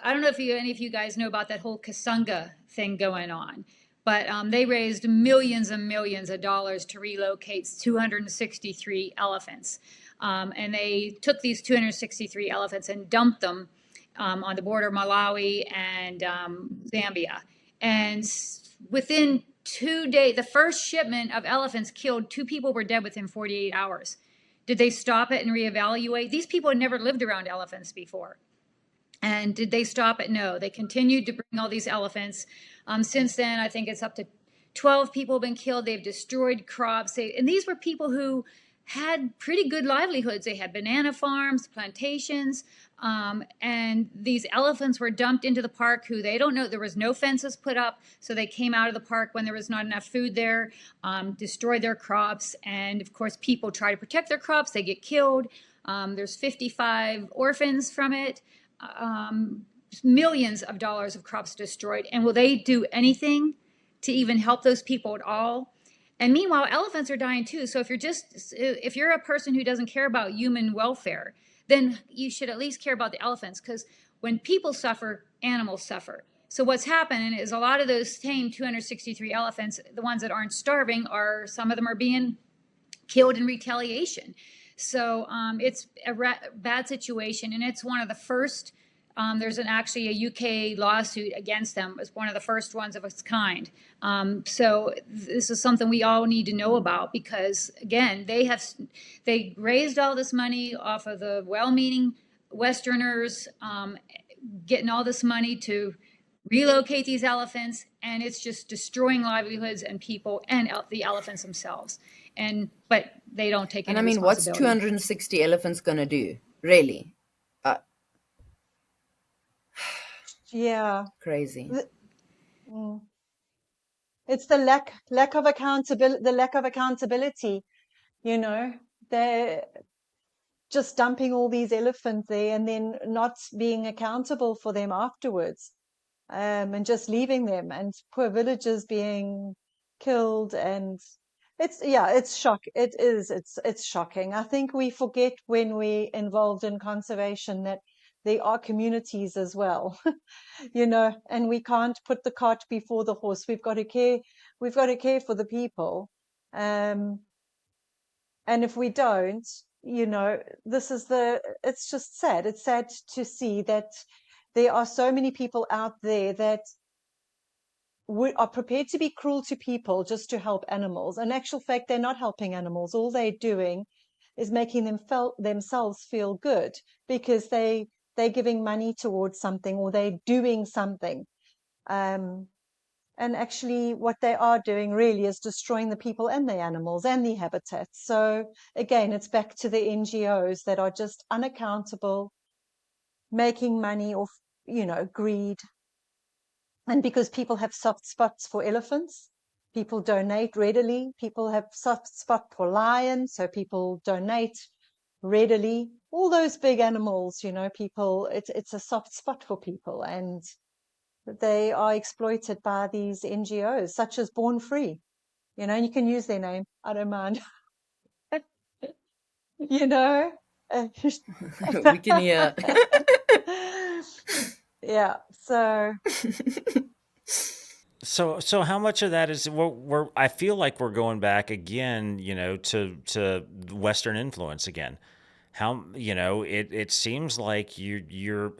I don't know if any of you guys know about that whole Kasunga thing going on, but they raised millions and millions of dollars to relocate 263 elephants. And they took these 263 elephants and dumped them on the border of Malawi and Zambia. And within 2 days, the first shipment of elephants killed, 2 people were dead within 48 hours. Did they stop it and reevaluate? These people had never lived around elephants before. And did they stop it? No. They continued to bring all these elephants. Since then, I think it's up to 12 people have been killed. They've destroyed crops. And these were people who had pretty good livelihoods. They had banana farms, plantations, and these elephants were dumped into the park who they don't know. There was no fences put up, so they came out of the park when there was not enough food there, destroyed their crops, and of course people try to protect their crops. They get killed. There's 55 orphans from it. Millions of dollars of crops destroyed. And will they do anything to even help those people at all? And meanwhile, elephants are dying too. So if you're a person who doesn't care about human welfare, then you should at least care about the elephants, because when people suffer, animals suffer. So what's happened is a lot of those tame 263 elephants, the ones that aren't starving, some of them are being killed in retaliation. So it's a bad situation, and it's one of the first. There's actually a UK lawsuit against them. It's one of the first ones of its kind. So this is something we all need to know about, because again, they raised all this money off of the well-meaning Westerners getting all this money to relocate these elephants, and it's just destroying livelihoods and people and the elephants themselves. But they don't take any responsibility. And I mean, what's 260 elephants going to do? Really? Yeah. Crazy. It's the lack of accountability. They're just dumping all these elephants there and then not being accountable for them afterwards, and just leaving them, and poor villagers being killed. And it's shocking. I think we forget when we're involved in conservation that there are communities as well, and we can't put the cart before the horse. We've got to care for the people. And if we don't, it's just sad. It's sad to see that there are so many people out there that are prepared to be cruel to people just to help animals. In actual fact, they're not helping animals. All they're doing is making themselves feel good, because they're giving money towards something, or they're doing something. And actually what they are doing really is destroying the people and the animals and the habitats. So again, it's back to the NGOs that are just unaccountable, making money off, greed. And because people have soft spots for elephants, people donate readily. People have soft spot for lions, so people donate readily. All those big animals, people, it's a soft spot for people, and they are exploited by these NGOs, such as Born Free. And you can use their name. I don't mind. We can hear. Yeah. So So how much of that is we're I feel like we're going back again, to Western influence again. How, it seems like you're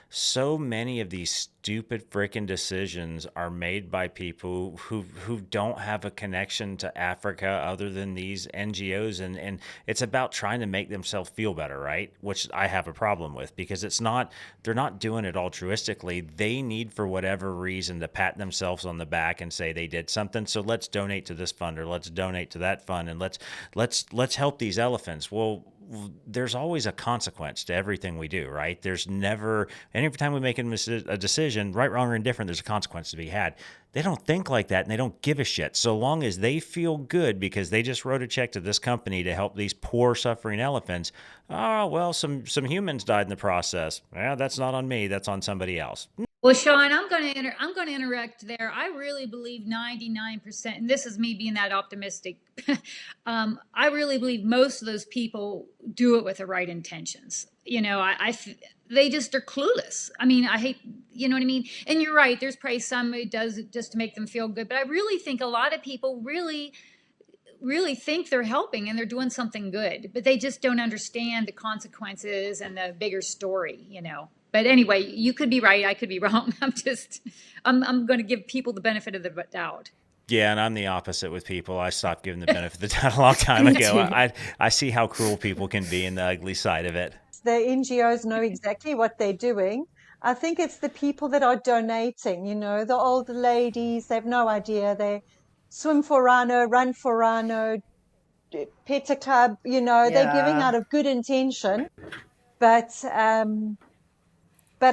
so many of these stupid freaking decisions are made by people who don't have a connection to Africa other than these NGOs, and it's about trying to make themselves feel better, right? Which I have a problem with, because they're not doing it altruistically. They need, for whatever reason, to pat themselves on the back and say they did something. So let's donate to this fund, or let's donate to that fund, and let's help these elephants. Well, there's always a consequence to everything we do, right? There's never, every time we make a decision, right, wrong, or indifferent, there's a consequence to be had. They don't think like that, and they don't give a shit. So long as they feel good because they just wrote a check to this company to help these poor suffering elephants. Oh, well, some humans died in the process. Well, that's not on me. That's on somebody else. Well, Sean, I'm going to interrupt there. I really believe 99%, and this is me being that optimistic. I really believe most of those people do it with the right intentions. They just are clueless. I mean, I hate, you know what I mean? And you're right. There's probably some who does it just to make them feel good. But I really think a lot of people really think they're helping and they're doing something good, but they just don't understand the consequences and the bigger story. But anyway, you could be right. I could be wrong. I'm going to give people the benefit of the doubt. Yeah, and I'm the opposite with people. I stopped giving the benefit of the doubt a long time ago. I see how cruel people can be and the ugly side of it. the NGOs know exactly what they're doing. I think it's the people that are donating, the older ladies, they have no idea. They swim for Rhino, run for Rhino, pet a club, they're giving out of good intention. But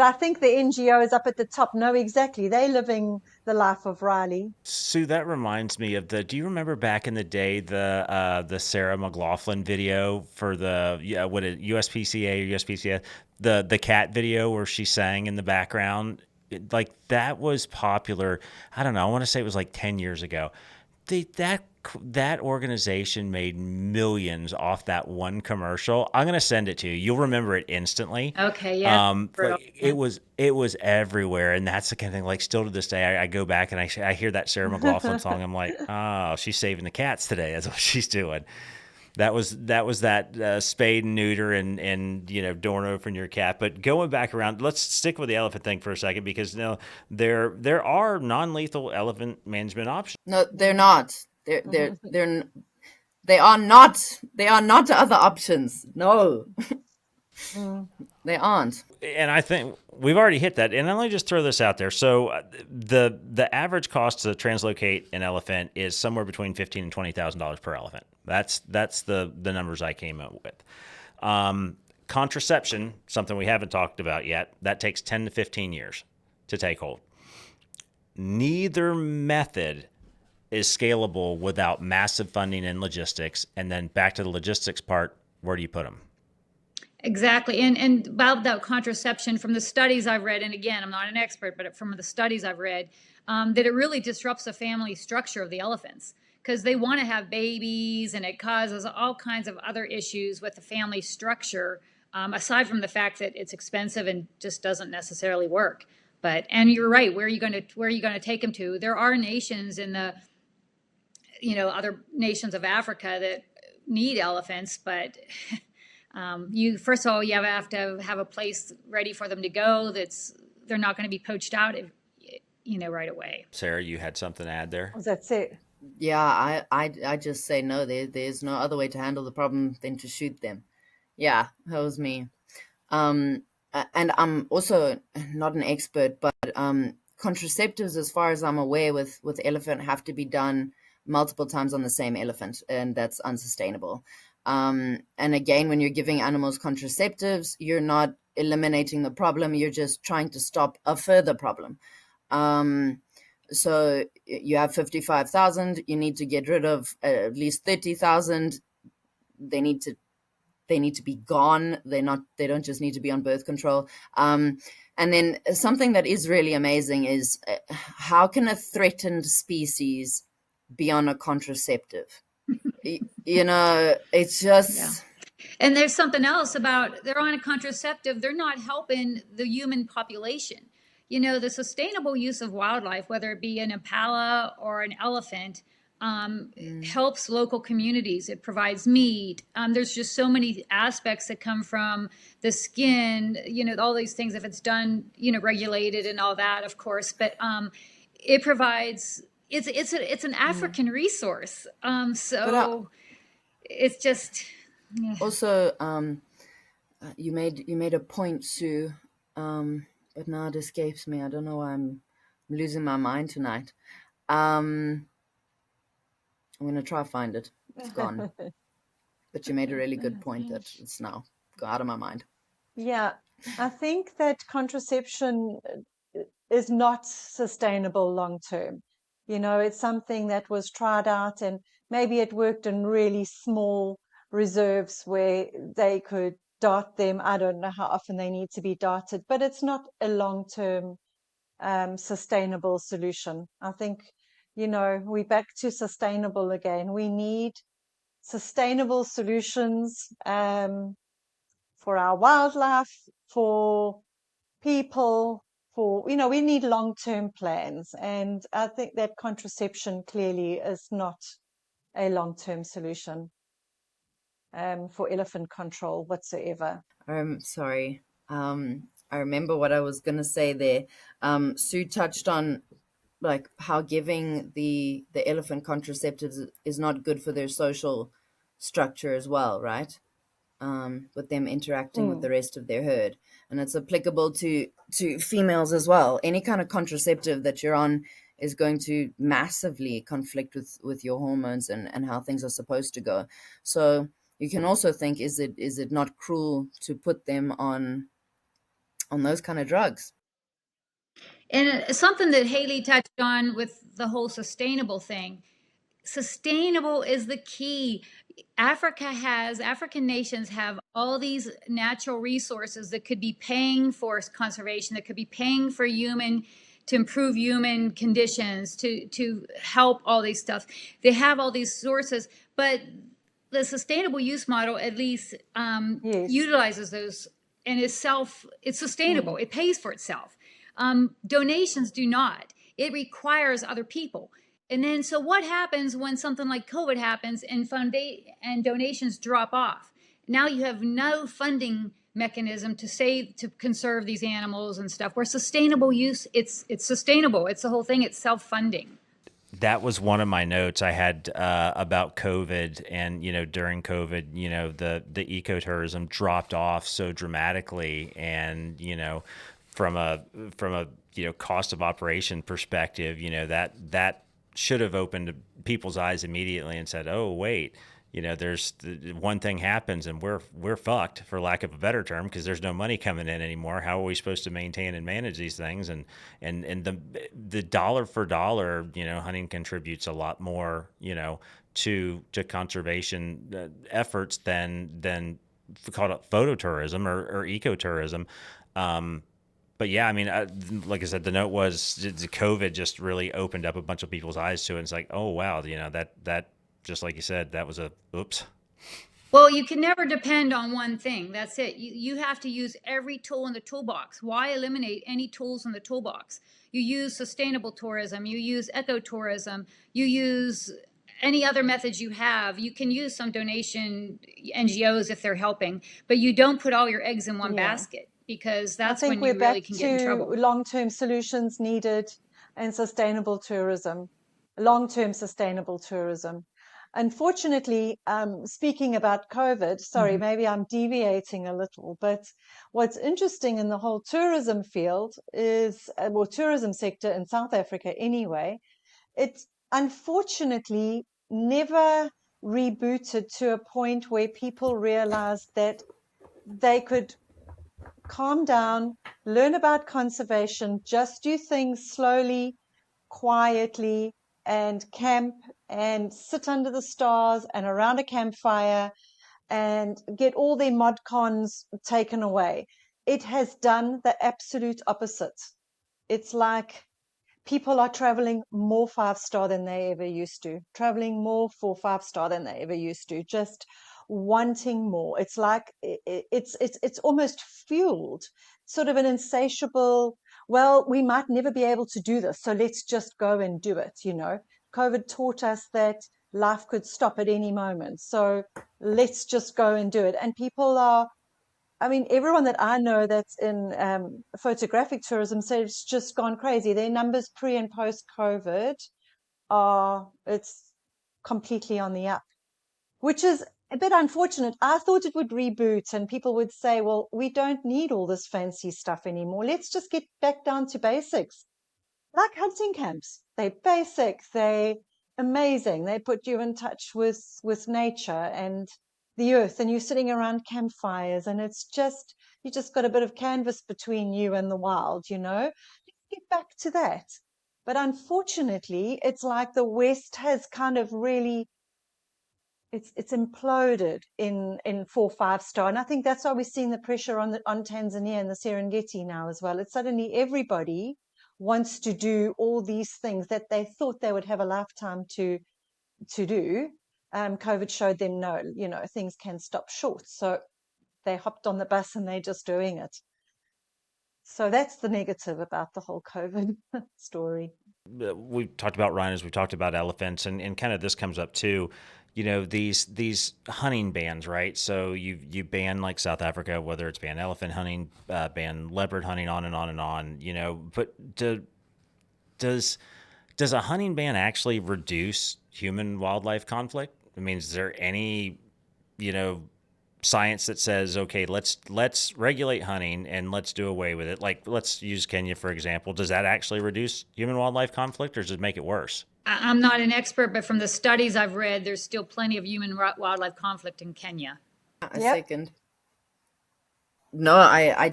I think the NGOs up at the top know exactly. They're living the life of Riley. Sue, that reminds me of do you remember back in the day the Sarah McLaughlin video for the USPCA or USPCA, the cat video where she sang in the background? That was popular. I don't know. I want to say it was like 10 years ago. That organization made millions off that one commercial. I'm gonna send it to you. You'll remember it instantly. Okay, yeah. It was everywhere, and that's the kind of thing. Still to this day, I go back and I hear that Sarah McLaughlin song. I'm like, oh, she's saving the cats today. That's what she's doing. That was that spade and neuter and door open your cat. But going back around, let's stick with the elephant thing for a second, because there are non-lethal elephant management options. No, they're not. They are not. They are not other options. No, they aren't. And I think we've already hit that. And let me just throw this out there. So the average cost to translocate an elephant is somewhere between $15,000 and $20,000 per elephant. That's the numbers I came up with. Contraception, something we haven't talked about yet, that takes 10 to 15 years to take hold. Neither method is scalable without massive funding and logistics. And then back to the logistics part, where do you put them? Exactly. And about that contraception, from the studies I've read, and again, I'm not an expert, but from the studies I've read, that it really disrupts the family structure of the elephants, because they want to have babies, and it causes all kinds of other issues with the family structure, aside from the fact that it's expensive and just doesn't necessarily work. And you're right. Where are you going to take them to? There are nations in the other nations of Africa that need elephants, but first of all, you have to have a place ready for them to go. They're not going to be poached out, right away. Sarah, you had something to add there? That's it. Yeah, I just say no. There's no other way to handle the problem than to shoot them. Yeah, that was me. And I'm also not an expert, but contraceptives, as far as I'm aware, with elephant have to be done multiple times on the same elephant, and that's unsustainable. And again, when you're giving animals contraceptives, you're not eliminating the problem, you're just trying to stop a further problem. So you have 55,000, you need to get rid of at least 30,000. They need to be gone. They don't just need to be on birth control. And then something that is really amazing is how can a threatened species be on a contraceptive? It's just... Yeah. And there's something else about, they're on a contraceptive, they're not helping the human population. the sustainable use of wildlife, whether it be an impala or an elephant, helps local communities. It provides meat. There's just so many aspects that come from the skin, all these things, if it's done, regulated and all that, of course, but it provides, it's an African resource. So it's just, yeah. Also, you made a point, Sue, but now it escapes me. I don't know why I'm losing my mind tonight. I'm going to try to find it. It's gone. But you made a really good point that it's now go out of my mind. Yeah, I think that contraception is not sustainable long term. It's something that was tried out, and maybe it worked in really small reserves where they could dart them. I don't know how often they need to be darted, but it's not a long term sustainable solution. I think, we're back to sustainable again. We need sustainable solutions for our wildlife, for people, we need long-term plans. And I think that contraception clearly is not a long-term solution for elephant control whatsoever. Sorry. I remember what I was going to say there. Sue touched on like how giving the elephant contraceptives is not good for their social structure as well, right? With them interacting with the rest of their herd, and it's applicable to females as well. Any kind of contraceptive that you're on is going to massively conflict with your hormones and how things are supposed to go. So you can also think, is it not cruel to put them on those kind of drugs? And something that Haley touched on with the whole sustainable thing. Sustainable is the key. African nations have all these natural resources that could be paying for conservation, that could be paying for to improve human conditions, to help all these stuff. They have all these sources, but the sustainable use model at least utilizes those, and it's sustainable. It pays for itself. Donations do not. It requires other people. And then, so what happens when something like COVID happens and donations drop off? Now you have no funding mechanism to conserve these animals and stuff. Where sustainable use, it's sustainable. It's the whole thing. It's self-funding. That was one of my notes I had about COVID, and during COVID, the ecotourism dropped off so dramatically, and from a cost of operation perspective, that should have opened people's eyes immediately and said, oh wait, there's one thing happens and we're fucked, for lack of a better term, because there's no money coming in anymore. How are we supposed to maintain and manage these things? And the dollar for dollar, hunting contributes a lot more, to conservation efforts than called it phototourism or ecotourism. But yeah, I mean, like I said, the note was COVID just really opened up a bunch of people's eyes to it. It's like, oh wow, that just like you said, that was a oops. Well, you can never depend on one thing. That's it. You have to use every tool in the toolbox. Why eliminate any tools in the toolbox? You use sustainable tourism. You use ecotourism. You use any other methods you have. You can use some donation NGOs if they're helping, but you don't put all your eggs in one basket, because that's when you really can get in trouble. Long-term solutions needed and sustainable tourism, long-term sustainable tourism. Unfortunately, speaking about COVID, sorry, maybe I'm deviating a little, but what's interesting in the whole tourism field is, well, tourism sector in South Africa anyway, it unfortunately never rebooted to a point where people realized that they could calm down, learn about conservation, just do things slowly, quietly, and camp and sit under the stars and around a campfire and get all their mod cons taken away. It has done the absolute opposite. It's like people are traveling more 5-star than they ever used to, traveling more 4-5-star than they ever used to, just wanting more. It's like it's almost fueled, sort of an insatiable well, we might never be able to do this, so let's just go and do it. COVID taught us that life could stop at any moment, so let's just go and do it. And people are, I mean, everyone that I know that's in photographic tourism said it's just gone crazy. Their numbers pre and post COVID it's completely on the up, which is a bit unfortunate. I thought it would reboot and people would say, well, we don't need all this fancy stuff anymore. Let's just get back down to basics. Like hunting camps. They're basic, they're amazing. They put you in touch with nature and the earth, and you're sitting around campfires, and it's just, you just got a bit of canvas between you and the wild, Let's get back to that. But unfortunately, it's like the West has kind of really, it's imploded in 4-5 star. And I think that's why we're seeing the pressure on Tanzania and the Serengeti now as well. It's suddenly everybody wants to do all these things that they thought they would have a lifetime to do. COVID showed them, no, things can stop short. So they hopped on the bus and they're just doing it. So that's the negative about the whole COVID story. We've talked about rhinos, we've talked about elephants, and kind of this comes up too. These hunting bans, right? So you ban like South Africa, whether it's ban elephant hunting, ban leopard hunting, on and on and on. But does a hunting ban actually reduce human wildlife conflict? I mean, is there any science that says, okay, let's regulate hunting and let's do away with it? Like, let's use Kenya for example. Does that actually reduce human wildlife conflict, or does it make it worse? I'm not an expert, but from the studies I've read, there's still plenty of human wildlife conflict in Kenya. A second. No, I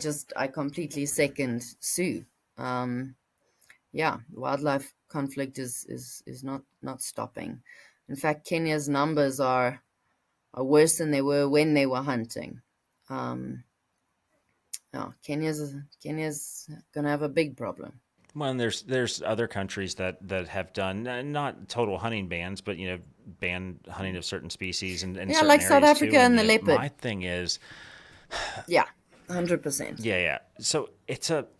completely second Sue. Wildlife conflict is not stopping. In fact, Kenya's numbers are worse than they were when they were hunting. Kenya's gonna have a big problem. Well, and there's other countries that have done not total hunting bans, but ban hunting of certain species and certain like areas South Africa too. and the leopard. My thing is, 100%. Yeah. So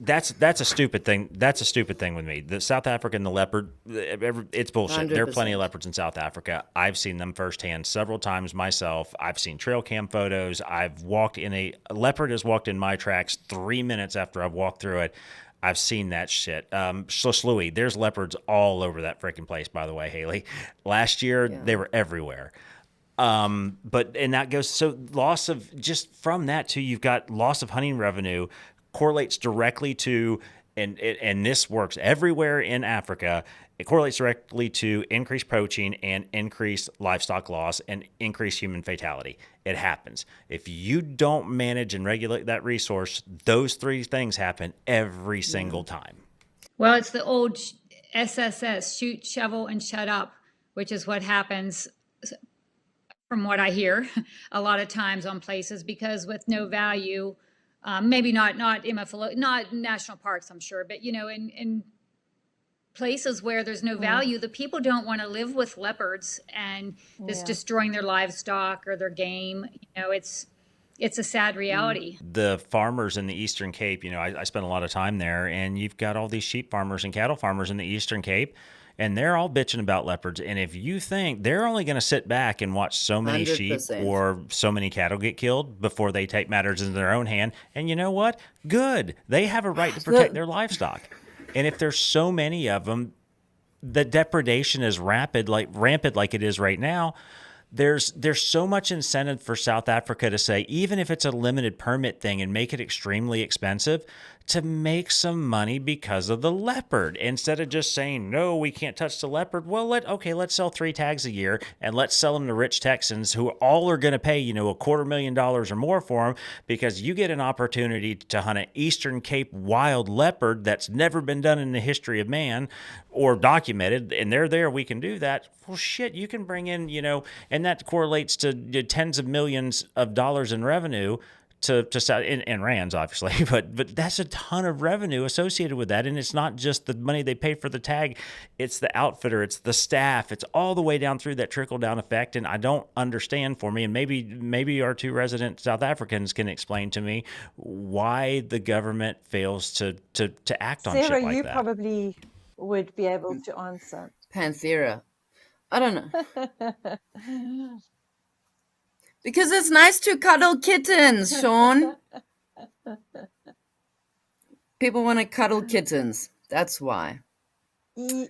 that's a stupid thing. That's a stupid thing with me. The South Africa and the leopard, it's bullshit. 100%. There are plenty of leopards in South Africa. I've seen them firsthand several times myself. I've seen trail cam photos. I've walked in a leopard has walked in my tracks 3 minutes after I've walked through it. I've seen that shit. Schlusslui, there's leopards all over that freaking place, by the way, Haley. Last year, they were everywhere. And that goes, so loss of, just from that too, you've got loss of hunting revenue correlates directly to, and this works everywhere in Africa, it correlates directly to increased poaching and increased livestock loss and increased human fatality. It happens. If you don't manage and regulate that resource, those three things happen every single time. Well, it's the old SSS, shoot, shovel, and shut up, which is what happens from what I hear a lot of times on places, because with no value, maybe not IFAW, not national parks, I'm sure, but in places where there's no value, the people don't want to live with leopards and just destroying their livestock or their game. It's a sad reality. The farmers in the Eastern Cape, I spent a lot of time there, and you've got all these sheep farmers and cattle farmers in the Eastern Cape, and they're all bitching about leopards. And if you think they're only going to sit back and watch so many 100%. Sheep or so many cattle get killed before they take matters into their own hand, and you know what? Good. They have a right to protect their livestock. And if there's so many of them, the depredation is rampant like it is right now. There's so much incentive for South Africa to say, even if it's a limited permit thing and make it extremely expensive, to make some money because of the leopard, instead of just saying, no, we can't touch the leopard. Well, let's sell 3 tags a year, and let's sell them to rich Texans who all are going to pay, $250,000 or more for them, because you get an opportunity to hunt an Eastern Cape wild leopard that's never been done in the history of man or documented, and they're there, we can do that. Well, shit, you can bring in, and that correlates to tens of millions of dollars in revenue and rands obviously, but that's a ton of revenue associated with that, and it's not just the money they pay for the tag, it's the outfitter, it's the staff, it's all the way down through that trickle down effect. And I don't understand, for me, and maybe our two resident South Africans can explain to me why the government fails to act on Sarah, shit like you that. probably would be able to answer. Panthera. I don't know. Because it's nice to cuddle kittens, Sean. People want to cuddle kittens. That's why. Yeah,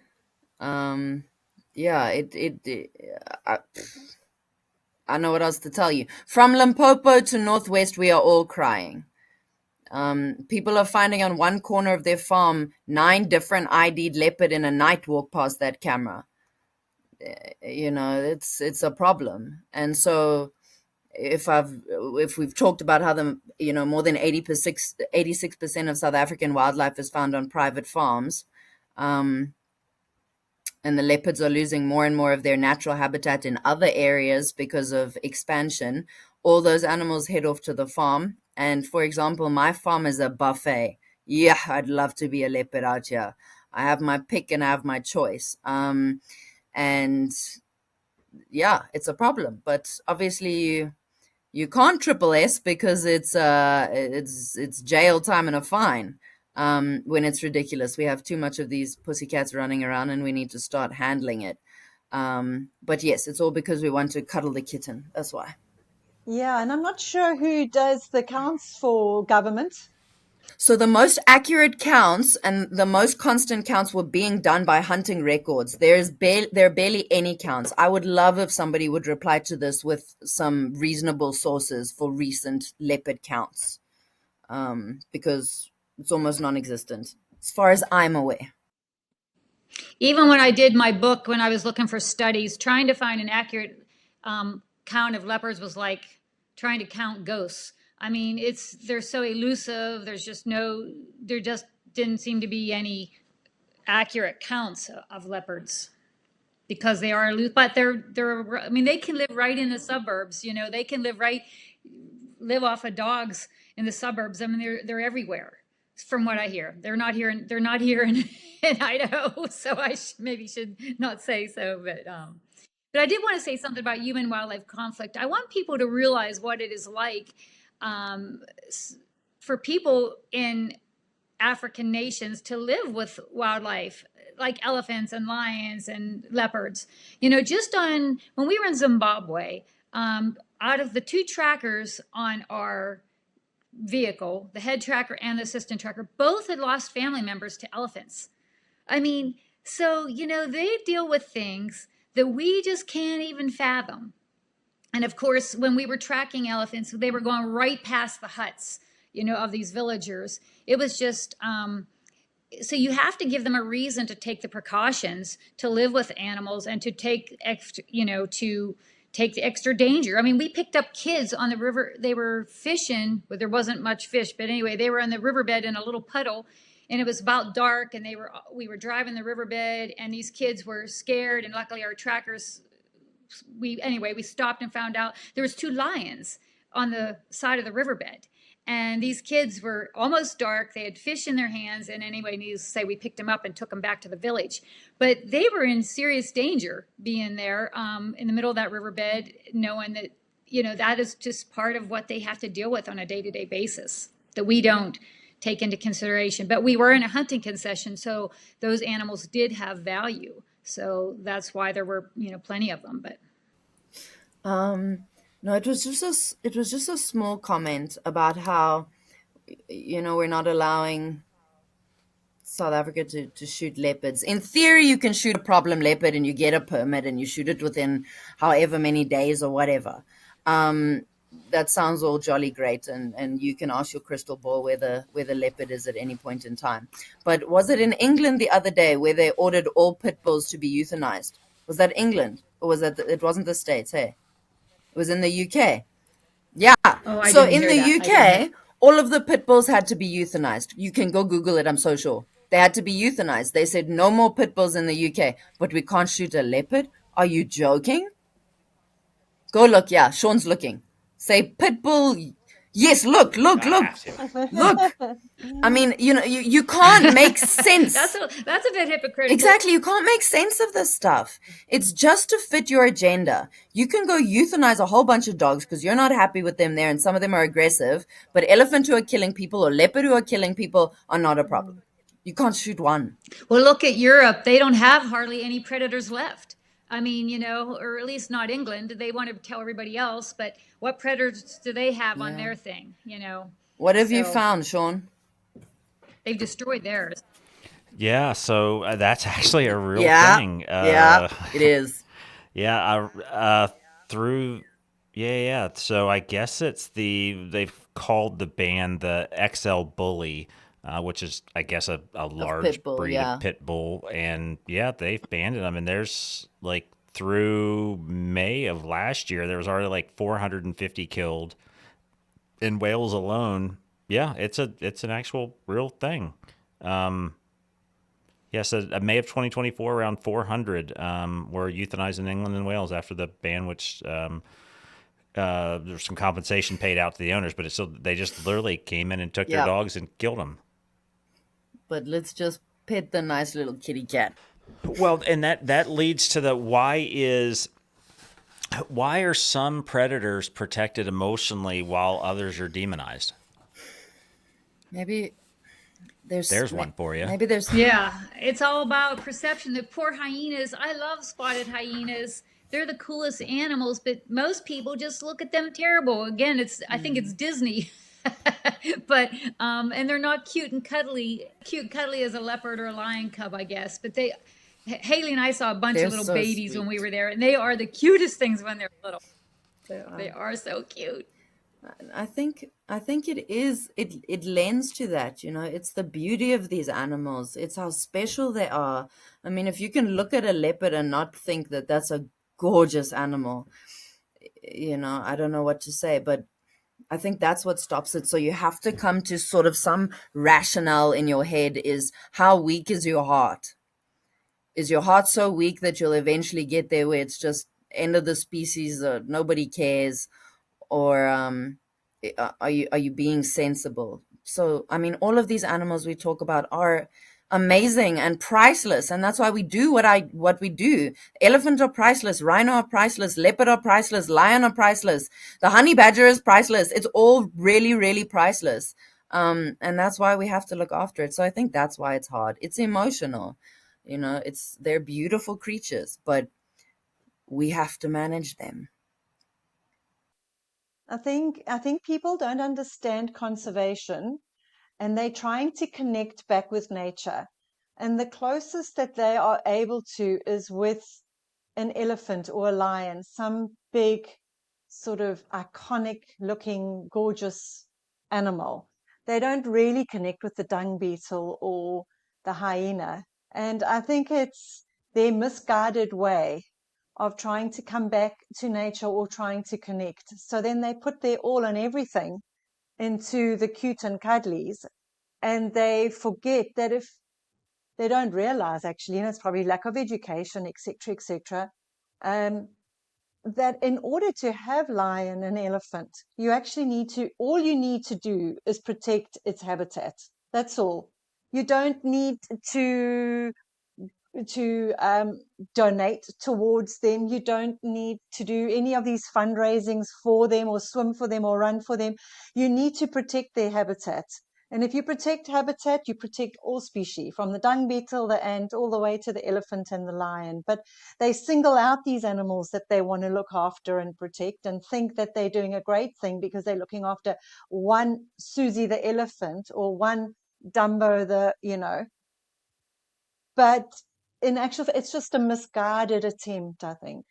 I know what else to tell you. From Limpopo to Northwest, we are all crying. People are finding on one corner of their farm 9 different ID'd leopard in a night walk past that camera. It's a problem. And so if we've talked about how more than 86% of South African wildlife is found on private farms, and the leopards are losing more and more of their natural habitat in other areas because of expansion, all those animals head off to the farm. And for example, my farm is a buffet. Yeah, I'd love to be a leopard out here. I have my pick and I have my choice. And yeah, it's a problem. But obviously you can't triple S because it's jail time and a fine. When it's ridiculous. We have too much of these pussycats running around and we need to start handling it. But yes, it's all because we want to cuddle the kitten. That's why. Yeah, and I'm not sure who does the counts for government. So the most accurate counts and the most constant counts were being done by hunting records. There are barely any counts. I would love if somebody would reply to this with some reasonable sources for recent leopard counts, because it's almost non-existent as far as I'm aware. Even when I did my book, when I was looking for studies, trying to find an accurate count of leopards was like trying to count ghosts. I mean, they're so elusive. There just didn't seem to be any accurate counts of leopards because they are elusive. But they can live right in the suburbs. They can live off of dogs in the suburbs. I mean, they're everywhere. From what I hear, they're not here in Idaho. So I maybe should not say so, but I did want to say something about human wildlife conflict. I want people to realize what it is like for people in African nations to live with wildlife like elephants and lions and leopards. Just when we were in Zimbabwe, out of the 2 trackers on our vehicle, the head tracker and the assistant tracker, both had lost family members to elephants. I mean, so, they deal with things that we just can't even fathom. And of course, when we were tracking elephants, they were going right past the huts, of these villagers. It was just, so you have to give them a reason to take the precautions to live with animals and to take extra, to take the extra danger. I mean, we picked up kids on the river. They were fishing, but there wasn't much fish. But anyway, they were on the riverbed in a little puddle, and it was about dark, and we were driving the riverbed, and these kids were scared, and luckily our trackers, we stopped and found out there was 2 lions on the side of the riverbed. And these kids were almost dark. They had fish in their hands. And anyway, needless to say, we picked them up and took them back to the village. But they were in serious danger being there in the middle of that riverbed, knowing that, that is just part of what they have to deal with on a day-to-day basis that we don't take into consideration. But we were in a hunting concession, so those animals did have value. So that's why there were, plenty of them. But no, it was just a small comment about how, we're not allowing South Africa to shoot leopards. In theory, you can shoot a problem leopard and you get a permit and you shoot it within however many days or whatever. That sounds all jolly great, and you can ask your crystal ball where the leopard is at any point in time. But was it in England the other day where they ordered all pit bulls to be euthanized? Was that England, or was that it wasn't the States? Hey, it was in the UK. Yeah. Oh, so in the UK, all of the pit bulls had to be euthanized. You can go Google it. I'm so sure they had to be euthanized. They said no more pit bulls in the UK, but we can't shoot a leopard. Are you joking? Go look. Yeah, Sean's looking. Say pit bull Yes, look. Look. I mean, you can't make sense. That's a bit hypocritical. Exactly. You can't make sense of this stuff. It's just to fit your agenda. You can go euthanize a whole bunch of dogs because you're not happy with them there, and some of them are aggressive, but elephant who are killing people or leopard who are killing people are not a problem. You can't shoot one. Well, look at Europe. They don't have hardly any predators left. I mean, or at least not England. They want to tell everybody else, but what predators do they have on their thing, What have you found, Sean? They've destroyed theirs. Yeah, so that's actually a real thing. It is. Yeah, So I guess they've called the band the XL Bully, which is, I guess, a large breed of pit bull. And they've banned them. And there's through May of last year, there was already 450 killed in Wales alone. Yeah, it's an actual real thing. So May of 2024, around 400 were euthanized in England and Wales after the ban, which there's some compensation paid out to the owners, but they just literally came in and took their dogs and killed them. But let's just pet the nice little kitty cat. Well, and that leads to the why are some predators protected emotionally while others are demonized? Maybe there's one for you. Maybe there's it's all about perception. The poor hyenas. I love spotted hyenas. They're the coolest animals, but most people just look at them terrible. Again, I think it's Disney. But and they're not cute and cuddly as a leopard or a lion cub, I guess. But Haley and I saw a bunch of little babies when we were there, and they are the cutest things when they're little. They are so cute. I think it is. It lends to that. It's the beauty of these animals. It's how special they are. I mean, if you can look at a leopard and not think that that's a gorgeous animal, I don't know what to say, but I think that's what stops it. So you have to come to sort of some rationale in your head is how weak is your heart? Is your heart so weak that you'll eventually get there where it's just end of the species or nobody cares? Or are you being sensible? So, I mean, all of these animals we talk about are amazing and priceless, and that's why we do what we do. Elephant are priceless, rhino are priceless, leopard are priceless, lion are priceless, the honey badger is priceless. It's all really, really priceless, and that's why we have to look after it. So I think that's why it's hard. It's emotional, they're beautiful creatures, but we have to manage them. I think people don't understand conservation, and they're trying to connect back with nature. And the closest that they are able to is with an elephant or a lion, some big, sort of iconic looking, gorgeous animal. They don't really connect with the dung beetle or the hyena. And I think it's their misguided way of trying to come back to nature or trying to connect. So then they put their all and everything into the cute and cuddlies, and they forget that if they don't realize, actually, and it's probably lack of education, etc., that in order to have lion and elephant, all you need to do is protect its habitat. That's all. You don't need to donate towards them. You don't need to do any of these fundraisings for them or swim for them or run for them. You need to protect their habitat. And if you protect habitat, you protect all species, from the dung beetle, the ant, all the way to the elephant and the lion. But they single out these animals that they want to look after and protect, and think that they're doing a great thing because they're looking after one Susie the elephant or one Dumbo but in actual fact, it's just a misguided attempt, I think,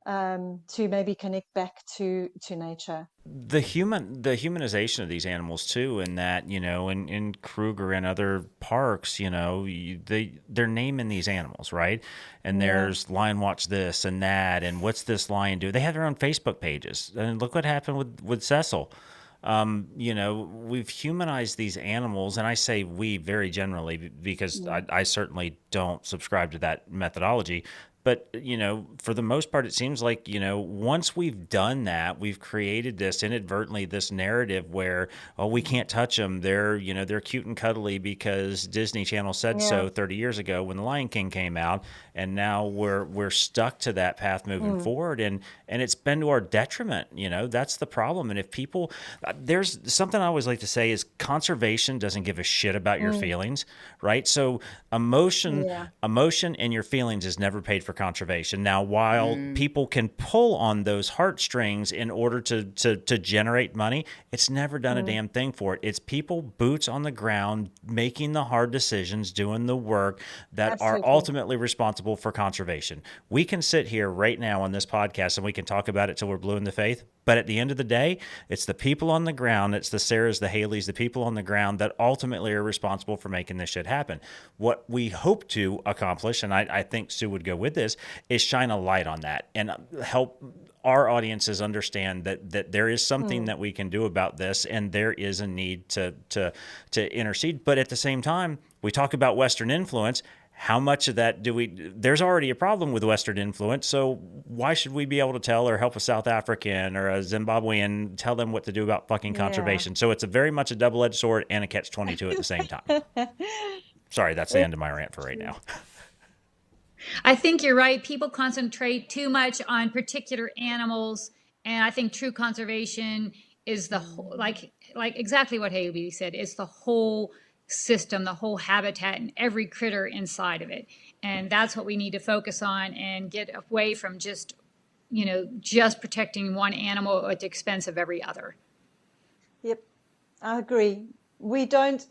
to maybe connect back to nature. The humanization of these animals too, and that in Kruger and other parks, they're naming these animals, right? And there's Lion Watch this and that, and what's this lion do? They have their own Facebook pages, and look what happened with Cecil. We've humanized these animals, and I say we very generally because I certainly don't subscribe to that methodology. But, for the most part, it seems like, once we've done that, we've created this inadvertently, this narrative where, oh, we can't touch them. They're cute and cuddly because Disney Channel said so 30 years ago when The Lion King came out. And now we're stuck to that path moving forward. And it's been to our detriment. That's the problem. And if people, there's something I always like to say is conservation doesn't give a shit about your feelings, right? So emotion and your feelings is never paid for conservation. Now, while people can pull on those heartstrings in order to generate money, it's never done a damn thing for it. It's people boots on the ground, making the hard decisions, doing the work that are ultimately responsible for conservation. We can sit here right now on this podcast and we can talk about it till we're blue in the face. But at the end of the day, it's the people on the ground, it's the Sarahs, the Haleys, the people on the ground that ultimately are responsible for making this shit happen. What we hope to accomplish, and I think Sue would go with this, is shine a light on that and help our audiences understand that there is something that we can do about this, and there is a need to intercede. But at the same time, we talk about Western influence. How much of that there's already a problem with Western influence, so why should we be able to tell or help a South African or a Zimbabwean tell them what to do about fucking conservation? So it's very much a double-edged sword and a catch-22 at the same time. Sorry, that's the end of my rant for right now. I think you're right. People concentrate too much on particular animals, and I think true conservation is the whole, like exactly what Haley said. It's the whole system, the whole habitat, and every critter inside of it. And that's what we need to focus on and get away from just protecting one animal at the expense of every other. Yep, I agree. We don't.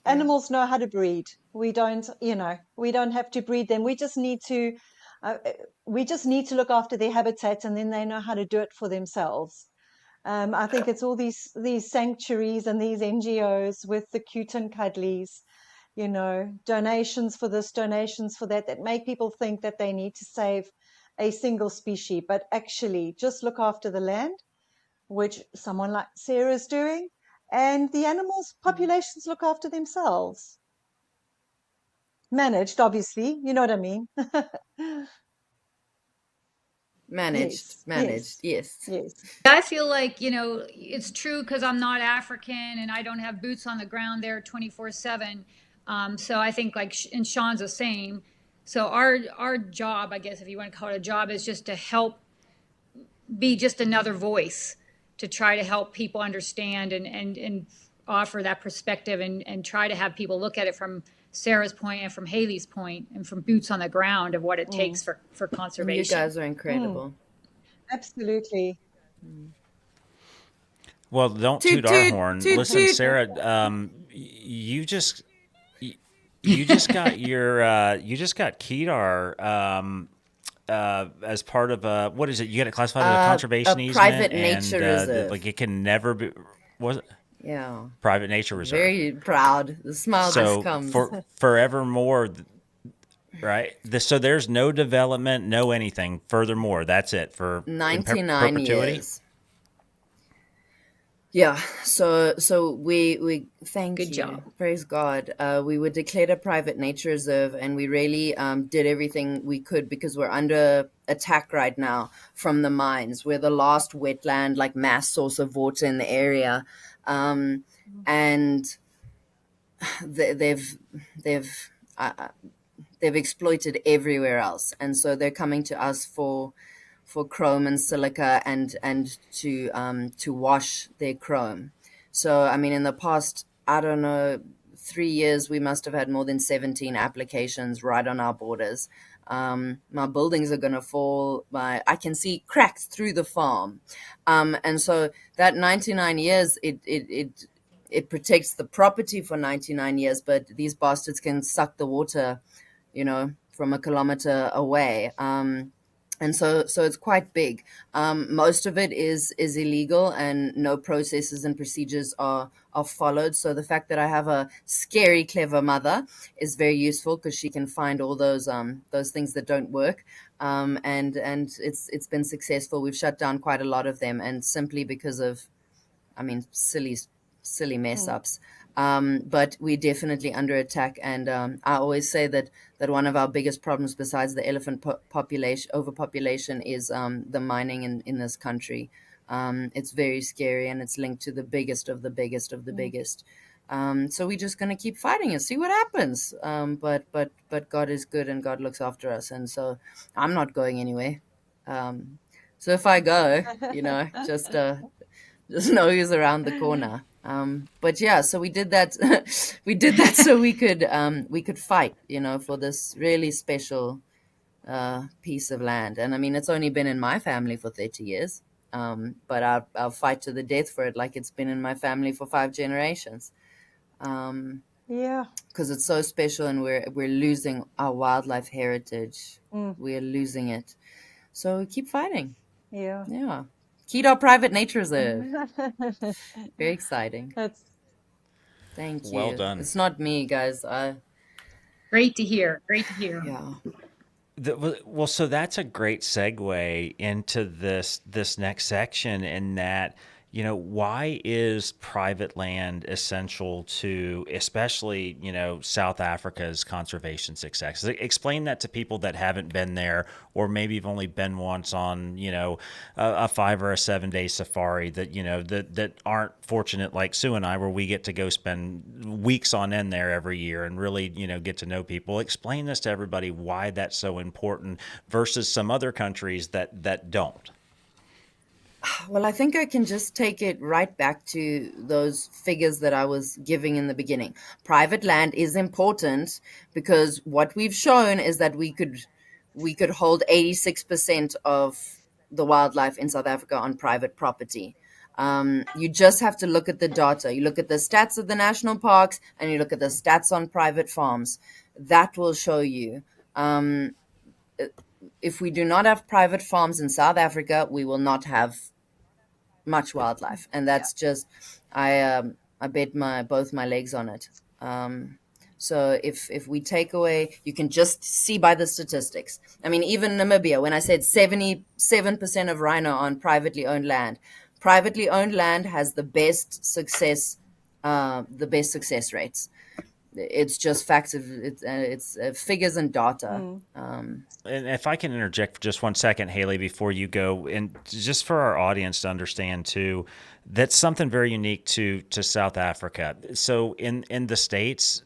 Animals know how to breed. We don't. We don't have to breed them. We just need to. Look after their habitat, and then they know how to do it for themselves. I think it's all these sanctuaries and these NGOs with the cute and cuddlies, donations for this, donations for that make people think that they need to save a single species, but actually just look after the land, which someone like Sarah is doing, and the animals' populations look after themselves. Managed, obviously, you know what I mean? Managed, yes. I feel like, it's true because I'm not African and I don't have boots on the ground there 24/7. So I think and Sean's the same. So our job, I guess, if you want to call it a job, is just to help be just another voice to try to help people understand and offer that perspective and try to have people look at it from Sarah's point and from Haley's point and from boots on the ground of what it takes for conservation. You guys are incredible. Absolutely. Well, don't toot our horn. Listen, Sarah, you just got Kedar as part of what is it? You got it classified as a conservation easement, private nature reserve. It can never be. Was it? Yeah. Private nature reserve. Very proud. The smile just comes. So forevermore, right? So there's no development, no anything. Furthermore, that's it for 99 perpetuity? years. Yeah. So we thank Good you. job. Praise God. We were declared a private nature reserve, and we really did everything we could because we're under attack right now from the mines. We're the last wetland, mass source of water in the area. And they've exploited everywhere else, and so they're coming to us for chrome and silica and to wash their chrome. So I mean, in the past, I don't know, 3 years, we must have had more than 17 applications right on our borders. My buildings are going to fall. I can see cracks through the farm. And so that 99 years, it protects the property for 99 years, but these bastards can suck the water, from a kilometer away. And so it's quite big. Most of it is illegal, and no processes and procedures are followed. So the fact that I have a scary, clever mother is very useful because she can find all those things that don't work. And it's been successful. We've shut down quite a lot of them, and simply because of, silly silly mess ups. But we're definitely under attack. And I always say that one of our biggest problems, besides the elephant population overpopulation, is the mining in this country. It's very scary, and it's linked to the biggest of the biggest of the biggest. So we're just going to keep fighting and see what happens. But God is good, and God looks after us. And so I'm not going anywhere. So if I go, just know who's around the corner. But yeah, so we did that. We did that so we could fight, for this really special piece of land. And I mean, it's only been in my family for 30 years. But I'll fight to the death for it, like it's been in my family for 5 generations. Yeah. Because it's so special, and we're losing our wildlife heritage. We're losing it. So keep fighting. Yeah. Yeah. Keto Private Nature Reserve. Very exciting. Thank you. Well done. It's not me, guys. Great to hear. Great to hear. Yeah. Well, so that's a great segue into this next section, in that, why is private land essential to, especially, South Africa's conservation success? Explain that to people that haven't been there, or maybe you've only been once on, a 5 or a 7 day safari, that, that aren't fortunate like Sue and I, where we get to go spend weeks on end there every year and really, get to know people. Explain this to everybody, why that's so important versus some other countries that don't. Well, I think I can just take it right back to those figures that I was giving in the beginning. Private land is important because what we've shown is that we could hold 86% of the wildlife in South Africa on private property. You just have to look at the data. You look at the stats of the national parks, and you look at the stats on private farms. That will show you. If we do not have private farms in South Africa, we will not have much wildlife, and that's just I bet both my legs on it. So if we take away, you can just see by the statistics. I mean, even Namibia, when I said 77% of rhino on privately owned land has the best success rates. It's just facts of it's figures and data. And if I can interject for just 1 second, Haley, before you go, and just for our audience to understand too, that's something very unique to South Africa. So in the States,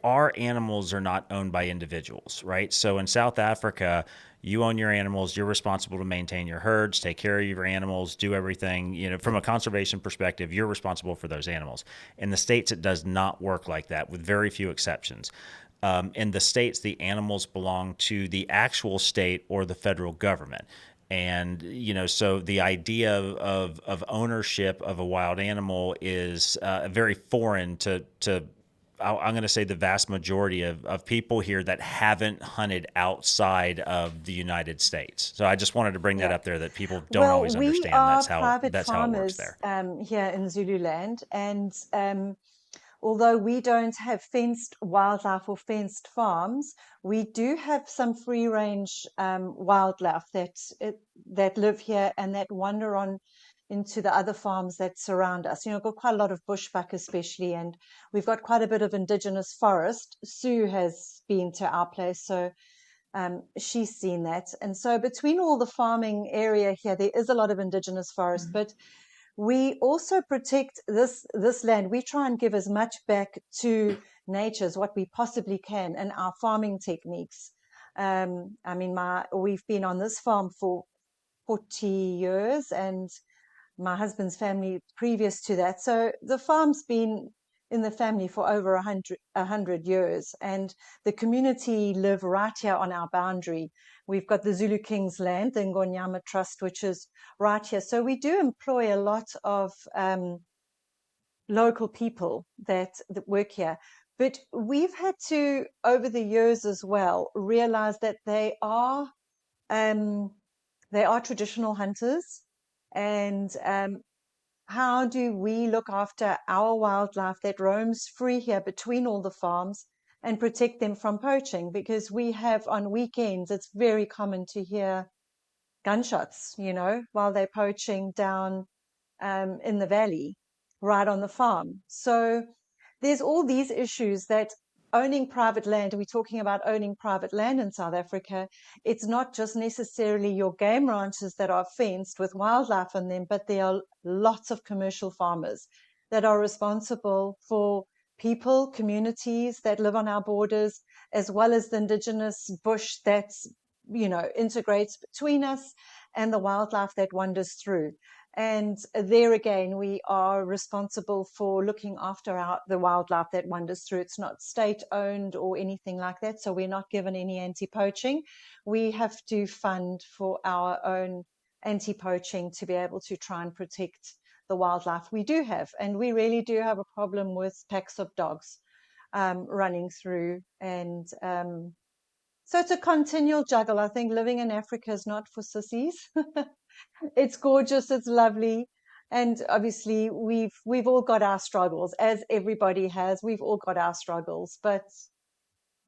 our animals are not owned by individuals, right? So in South Africa, you own your animals, you're responsible to maintain your herds, take care of your animals, do everything, from a conservation perspective, you're responsible for those animals. In the States, it does not work like that, with very few exceptions. In the States, the animals belong to the actual state or the federal government. And, so the idea of ownership of a wild animal is very foreign to I'm going to say the vast majority of people here that haven't hunted outside of the United States. So I just wanted to bring that up there, that people don't always understand that's how it works there. Here in Zululand, and although we don't have fenced wildlife or fenced farms, we do have some free range wildlife that live here and that wander on into the other farms that surround us. We've got quite a lot of bushbuck especially, and we've got quite a bit of indigenous forest. Sue has been to our place, so she's seen that. And so between all the farming area here, there is a lot of indigenous forest, but we also protect this land. We try and give as much back to nature as what we possibly can in our farming techniques. We've been on this farm for 40 years, and my husband's family previous to that. So the farm's been in the family for over 100 years, and the community live right here on our boundary. We've got the Zulu King's land, the Ngonyama Trust, which is right here. So we do employ a lot of local people that work here. But we've had to, over the years as well, realize that they are traditional hunters. And how do we look after our wildlife that roams free here between all the farms and protect them from poaching? Because we have, on weekends, it's very common to hear gunshots, while they're poaching down in the valley. right on the farm. So there's all these issues that owning private land, we're talking about owning private land in South Africa. It's not just necessarily your game ranches that are fenced with wildlife in them, but there are lots of commercial farmers that are responsible for people, communities that live on our borders, as well as the indigenous bush that's, integrates between us and the wildlife that wanders through. And there again, we are responsible for looking after the wildlife that wanders through. It's not state owned or anything like that. So we're not given any anti-poaching. We have to fund for our own anti-poaching to be able to try and protect the wildlife we do have. And we really do have a problem with packs of dogs running through. And so it's a continual juggle. I think living in Africa is not for sissies. It's gorgeous, it's lovely, and obviously we've all got our struggles, as everybody has. We've all got our struggles, but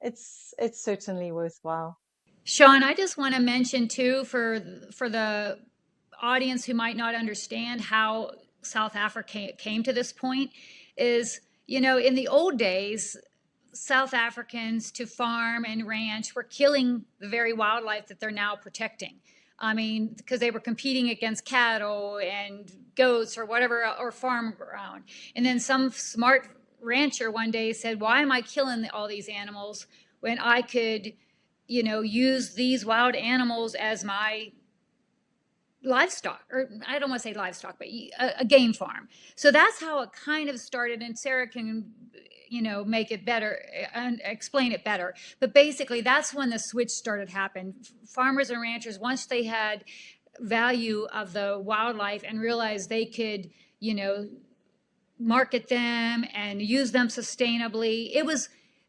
it's certainly worthwhile. Sean, I just want to mention too, for the audience who might not understand how South Africa came to this point, is, in the old days, South Africans to farm and ranch were killing the very wildlife that they're now protecting. I mean, because they were competing against cattle and goats or whatever, or farm ground. And then some smart rancher one day said, why am I killing all these animals when I could, use these wild animals as my livestock, or I don't want to say livestock, but a game farm. So that's how it kind of started. And Sarah can, make it better and explain it better. But basically, that's when the switch started happening. Farmers and ranchers, once they had value of the wildlife and realized they could, market them and use them sustainably,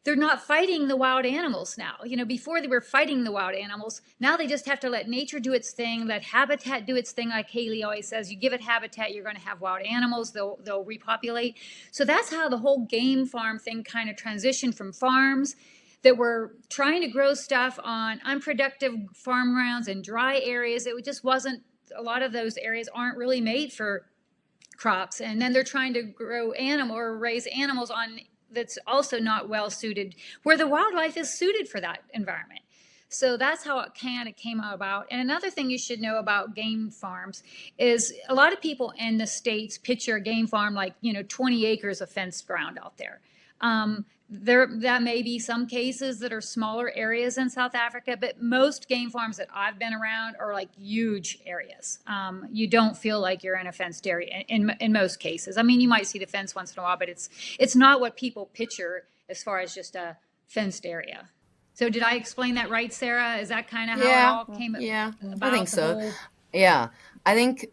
they're not fighting the wild animals now. Before they were fighting the wild animals. Now they just have to let nature do its thing, let habitat do its thing. Like Haley always says, you give it habitat, you're going to have wild animals, they'll repopulate. So that's how the whole game farm thing kind of transitioned from farms that were trying to grow stuff on unproductive farm grounds and dry areas. It just wasn't, a lot of those areas aren't really made for crops. And then they're trying to grow or raise animals on that's also not well suited, where the wildlife is suited for that environment. So that's how it kind of came about. And another thing you should know about game farms is a lot of people in the States picture a game farm like, 20 acres of fenced ground out there. That may be some cases that are smaller areas in South Africa, but most game farms that I've been around are like huge areas. You don't feel like you're in a fenced area in most cases. I mean, you might see the fence once in a while, but it's not what people picture as far as just a fenced area. So did I explain that right, Sarah? Is that kind of how it all came about? Yeah, I think so. Yeah, I think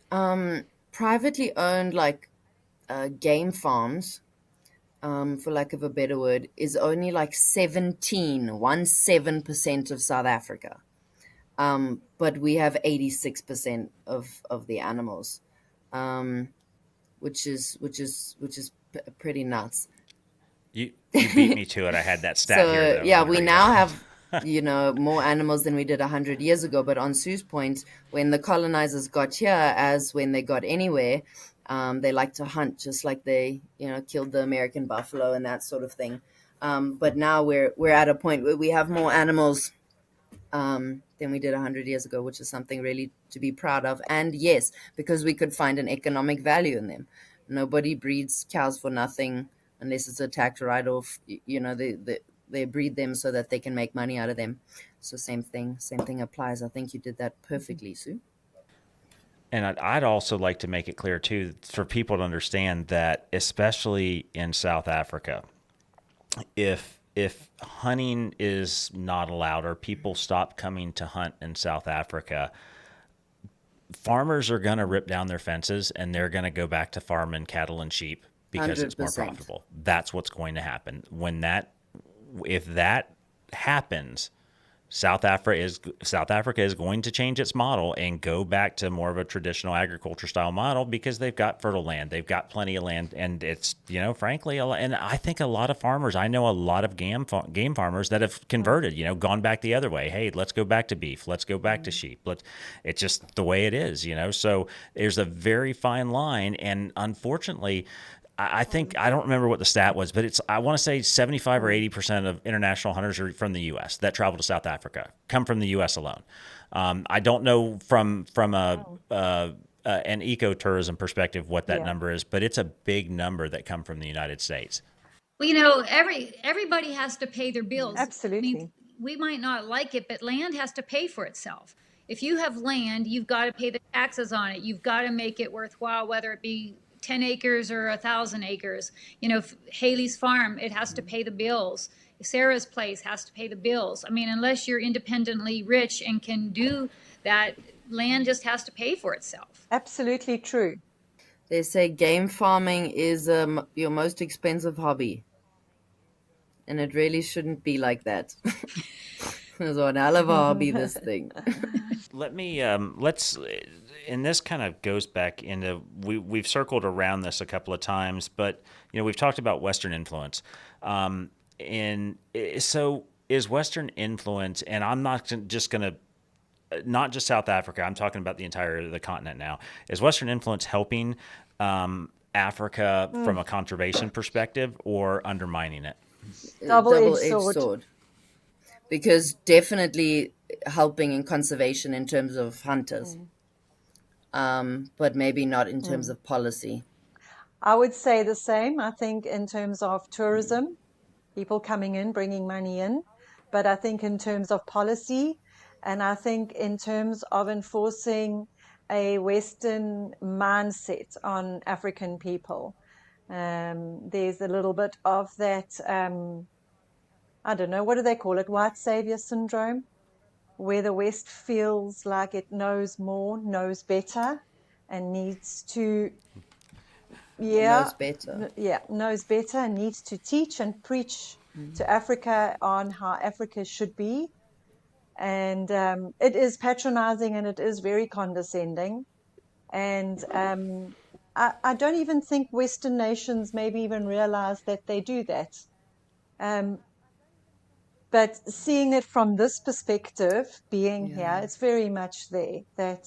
privately owned game farms, for lack of a better word, is only like 17% of South Africa. But we have 86% of the animals, which is pretty nuts. You beat me to it. I had that stat here. Yeah, we now have more animals than we did 100 years ago. But on Sue's point, when the colonizers got here, as when they got anywhere, they like to hunt, just like they killed the American buffalo and that sort of thing. But now we're at a point where we have more animals than we did 100 years ago, which is something really to be proud of. And yes, because we could find an economic value in them. Nobody breeds cows for nothing unless it's attacked right off. They breed them so that they can make money out of them. So same thing applies. I think you did that perfectly, Sue. And I'd also like to make it clear, too, for people to understand that, especially in South Africa, if hunting is not allowed or people stop coming to hunt in South Africa, farmers are going to rip down their fences and they're going to go back to farming cattle and sheep because 100%. It's more profitable. That's what's going to happen. If that happens, South Africa is going to change its model and go back to more of a traditional agriculture style model because they've got fertile land, they've got plenty of land, and it's, you know, frankly, and I think a lot of farmers, I know a lot of game farmers that have converted, you know, gone back the other way. Hey, let's go back to beef, let's go back to sheep. It's just the way it is, you know. So there's a very fine line, and unfortunately, I think, I don't remember what the stat was, but I want to say 75 or 80% of international hunters are from the U.S. that travel to South Africa, come from the U.S. alone. I don't know from an ecotourism perspective what that number is, but it's a big number that come from the United States. Well, you know, everybody has to pay their bills. Absolutely. I mean, we might not like it, but land has to pay for itself. If you have land, you've got to pay the taxes on it. You've got to make it worthwhile, whether it be 10 acres or 1,000 acres. You know, Haley's farm, it has to pay the bills. Sarah's place has to pay the bills. I mean, unless you're independently rich and can do that, land just has to pay for itself. Absolutely true. They say game farming is your most expensive hobby. And it really shouldn't be like that. It's one hell of a hobby, this thing. Let me, and this kind of goes back into, we've circled around this a couple of times, but, you know, we've talked about Western influence. And so is Western influence, and I'm not just going to, not just South Africa, I'm talking about the continent now. Is Western influence helping Africa from a conservation perspective or undermining it? Double-edged sword. Because definitely helping in conservation in terms of hunters, but maybe not in terms of policy. I would say the same. I think in terms of tourism, people coming in, bringing money in, but I think in terms of policy, and I think in terms of enforcing a Western mindset on African people, there's a little bit of that, I don't know, what do they call it? White savior syndrome, where the West feels like it knows more, knows better, and needs to, knows better. Knows better, and needs to teach and preach to Africa on how Africa should be. And it is patronizing and it is very condescending. And I don't even think Western nations maybe even realize that they do that. But seeing it from this perspective, being here, it's very much there that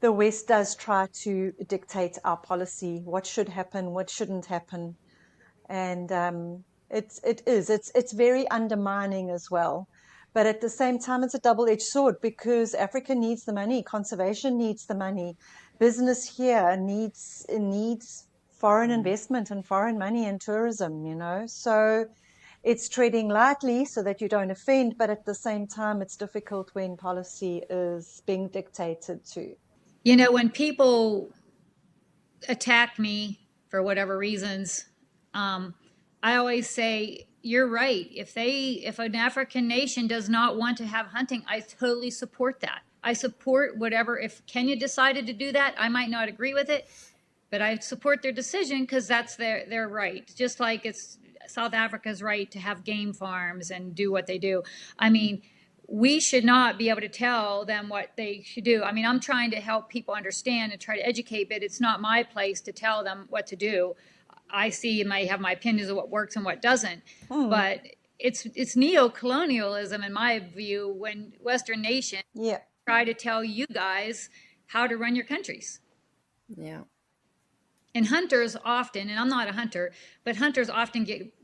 the West does try to dictate our policy, what should happen, what shouldn't happen. And it's very undermining as well. But at the same time, it's a double-edged sword because Africa needs the money, conservation needs the money, business here needs foreign investment and foreign money and tourism, you know. So it's treading lightly so that you don't offend, but at the same time, it's difficult when policy is being dictated to. You know, when people attack me for whatever reasons, I always say, you're right. If an African nation does not want to have hunting, I totally support that. I support whatever. If Kenya decided to do that, I might not agree with it, but I support their decision because that's their right. Just like it's South Africa's right to have game farms and do what they do. I mean, we should not be able to tell them what they should do. I mean, I'm trying to help people understand and try to educate, but it's not my place to tell them what to do. I see and I have my opinions of what works and what doesn't, but it's neo-colonialism in my view when Western nations try to tell you guys how to run your countries. Yeah. And hunters often, and I'm not a hunter, but hunters often get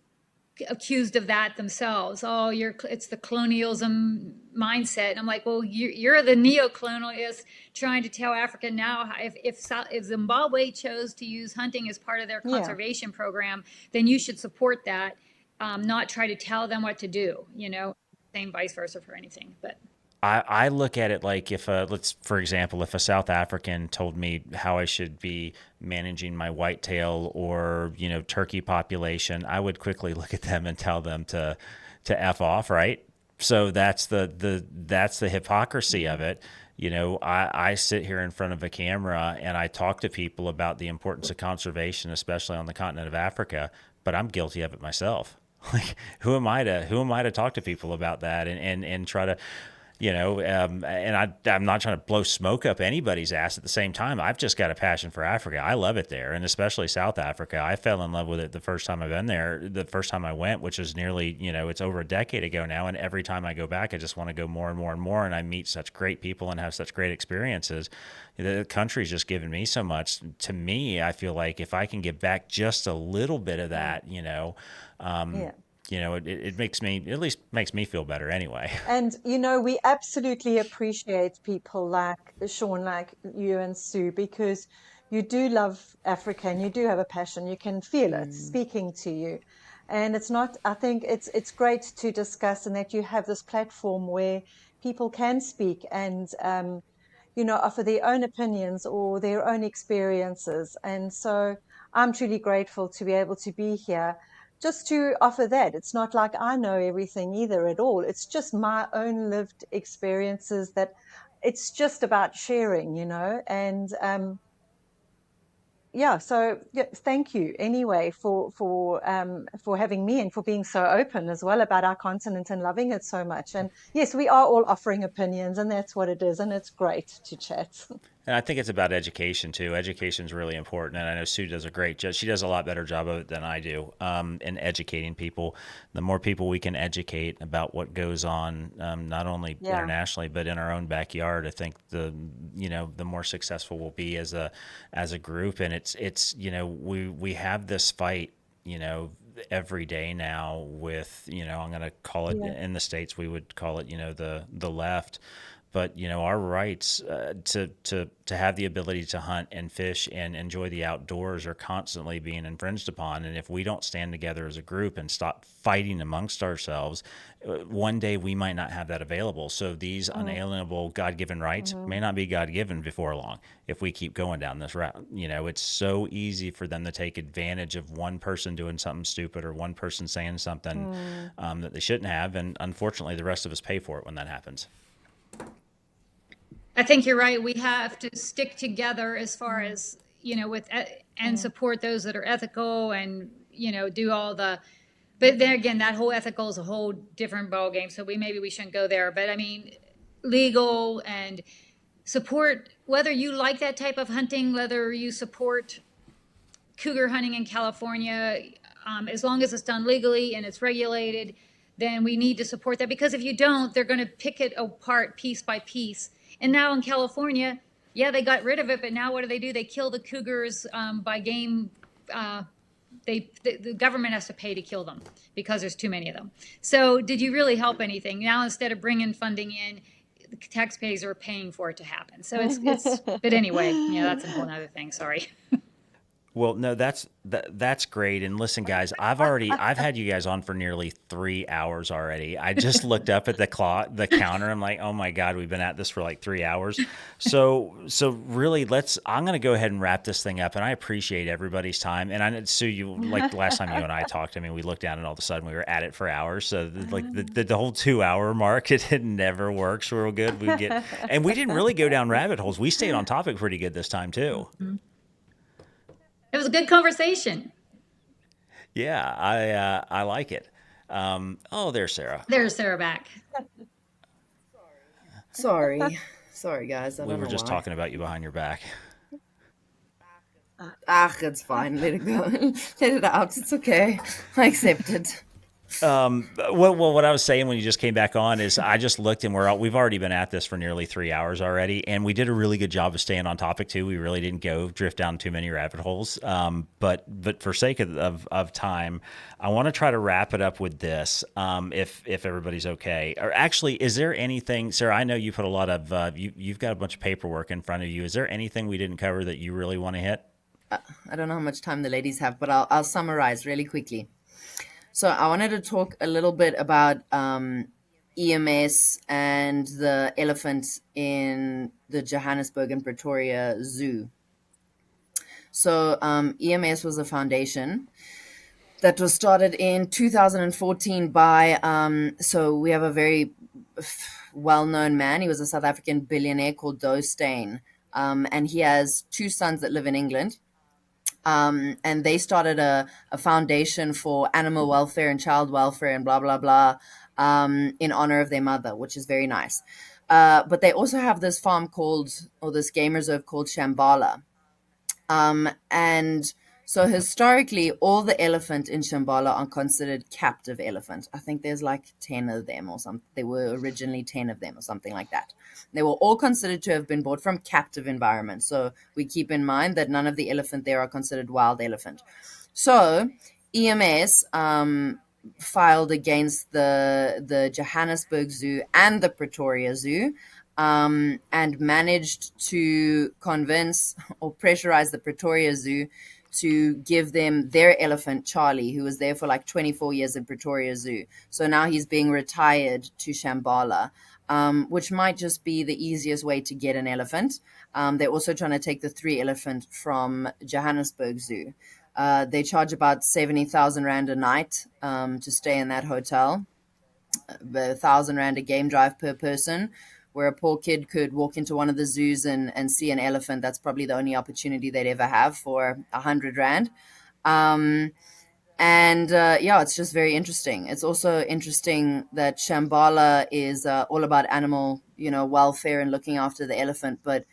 accused of that themselves. Oh, it's the colonialism mindset. And I'm like, well, you're the neo-colonialist trying to tell Africa now if Zimbabwe chose to use hunting as part of their conservation program, then you should support that, not try to tell them what to do, you know, same vice versa for anything. But I look at it like for example, if a South African told me how I should be managing my whitetail or, you know, turkey population, I would quickly look at them and tell them to F off, right? So that's the hypocrisy of it. You know, I sit here in front of a camera and I talk to people about the importance of conservation, especially on the continent of Africa, but I'm guilty of it myself. Like, who am I to talk to people about that and try to, I'm not trying to blow smoke up anybody's ass. At the same time, I've just got a passion for Africa. I love it there, and especially South Africa. I fell in love with it the first time I've been there. The first time I went, which is nearly, it's over a decade ago now. And every time I go back, I just want to go more and more and more. And I meet such great people and have such great experiences. The country's just given me so much. To me, I feel like if I can give back just a little bit of that, Yeah. it makes me, at least makes me feel better anyway. And, we absolutely appreciate people like Sean, like you and Sue, because you do love Africa and you do have a passion. You can feel it speaking to you. And it's not, I think it's great to discuss, and that you have this platform where people can speak and, offer their own opinions or their own experiences. And so I'm truly grateful to be able to be here just to offer that. It's not like I know everything either at all. It's just my own lived experiences that it's just about sharing, and so thank you anyway for having me and for being so open as well about our continent and loving it so much. And yes, we are all offering opinions, and that's what it is, and it's great to chat. And I think it's about education too. Education is really important, and I know Sue does a great job. She does a lot better job of it than I do in educating people. The more people we can educate about what goes on, not only internationally but in our own backyard, I think the more successful we'll be as a group. And it's we have this fight every day now with I'm going to call it in the States we would call it the left. But our rights to have the ability to hunt and fish and enjoy the outdoors are constantly being infringed upon. And if we don't stand together as a group and stop fighting amongst ourselves, one day we might not have that available. So these unalienable God-given rights may not be God-given before long if we keep going down this route. It's so easy for them to take advantage of one person doing something stupid or one person saying something that they shouldn't have. And unfortunately, the rest of us pay for it when that happens. I think you're right. We have to stick together as far as, and support those that are ethical and, do all the, but then again, that whole ethical is a whole different ballgame. So maybe we shouldn't go there, but I mean, legal and support, whether you like that type of hunting, whether you support cougar hunting in California, as long as it's done legally and it's regulated, then we need to support that, because if you don't, they're going to pick it apart piece by piece. And now in California, they got rid of it, but now what do? They kill the cougars by game. The government has to pay to kill them because there's too many of them. So did you really help anything? Now instead of bringing funding in, the taxpayers are paying for it to happen. So it's but anyway, that's a whole other thing. Sorry. Well, no, that's great. And listen, guys, I've had you guys on for nearly 3 hours already. I just looked up at the counter. I'm like, oh my God, we've been at this for like 3 hours. So really, I'm going to go ahead and wrap this thing up. And I appreciate everybody's time. And I know, Sue, like last time you and I talked, I mean, we looked down and all of a sudden we were at it for hours. So like the whole 2 hour mark, it never works real good. And we didn't really go down rabbit holes. We stayed on topic pretty good this time too. Mm-hmm. It was a good conversation. Yeah, I like it. There's Sarah. There's Sarah back. Sorry, guys. We were just talking about you behind your back. It's fine. Let it go. Let it out. It's okay. I accept it. What I was saying when you just came back on is I just looked and we've already been at this for nearly 3 hours already, and we did a really good job of staying on topic too. We really didn't drift down too many rabbit holes. But for sake of time, I want to try to wrap it up with this. If everybody's okay, or actually, is there anything, Sarah? I know you put a lot of you've got a bunch of paperwork in front of you. Is there anything we didn't cover that you really want to hit? I don't know how much time the ladies have, but I'll summarize really quickly. So I wanted to talk a little bit about EMS and the elephant in the Johannesburg and Pretoria Zoo. So EMS was a foundation that was started in 2014 by, so we have a very well-known man. He was a South African billionaire called Doe Steyn, and he has two sons that live in England. And they started a foundation for animal welfare and child welfare and blah, blah, blah, in honor of their mother, which is very nice. But they also have this farm this game reserve called Shambhala. And so historically, all the elephant in Shambhala are considered captive elephant. I think there's like 10 of them or something. There were originally 10 of them or something like that. They were all considered to have been bought from captive environments. So we keep in mind that none of the elephant there are considered wild elephant. So EMS filed against the Johannesburg Zoo and the Pretoria Zoo, and managed to convince or pressurize the Pretoria Zoo to give them their elephant, Charlie, who was there for like 24 years in Pretoria Zoo. So now he's being retired to Shambhala, which might just be the easiest way to get an elephant. They're also trying to take the 3 elephant from Johannesburg Zoo. They charge about 70,000 Rand a night to stay in that hotel, 1,000 Rand a game drive per person, where a poor kid could walk into one of the zoos and see an elephant. That's probably the only opportunity they'd ever have for 100 Rand. It's just very interesting. It's also interesting that Shambhala is all about animal, welfare and looking after the elephant. But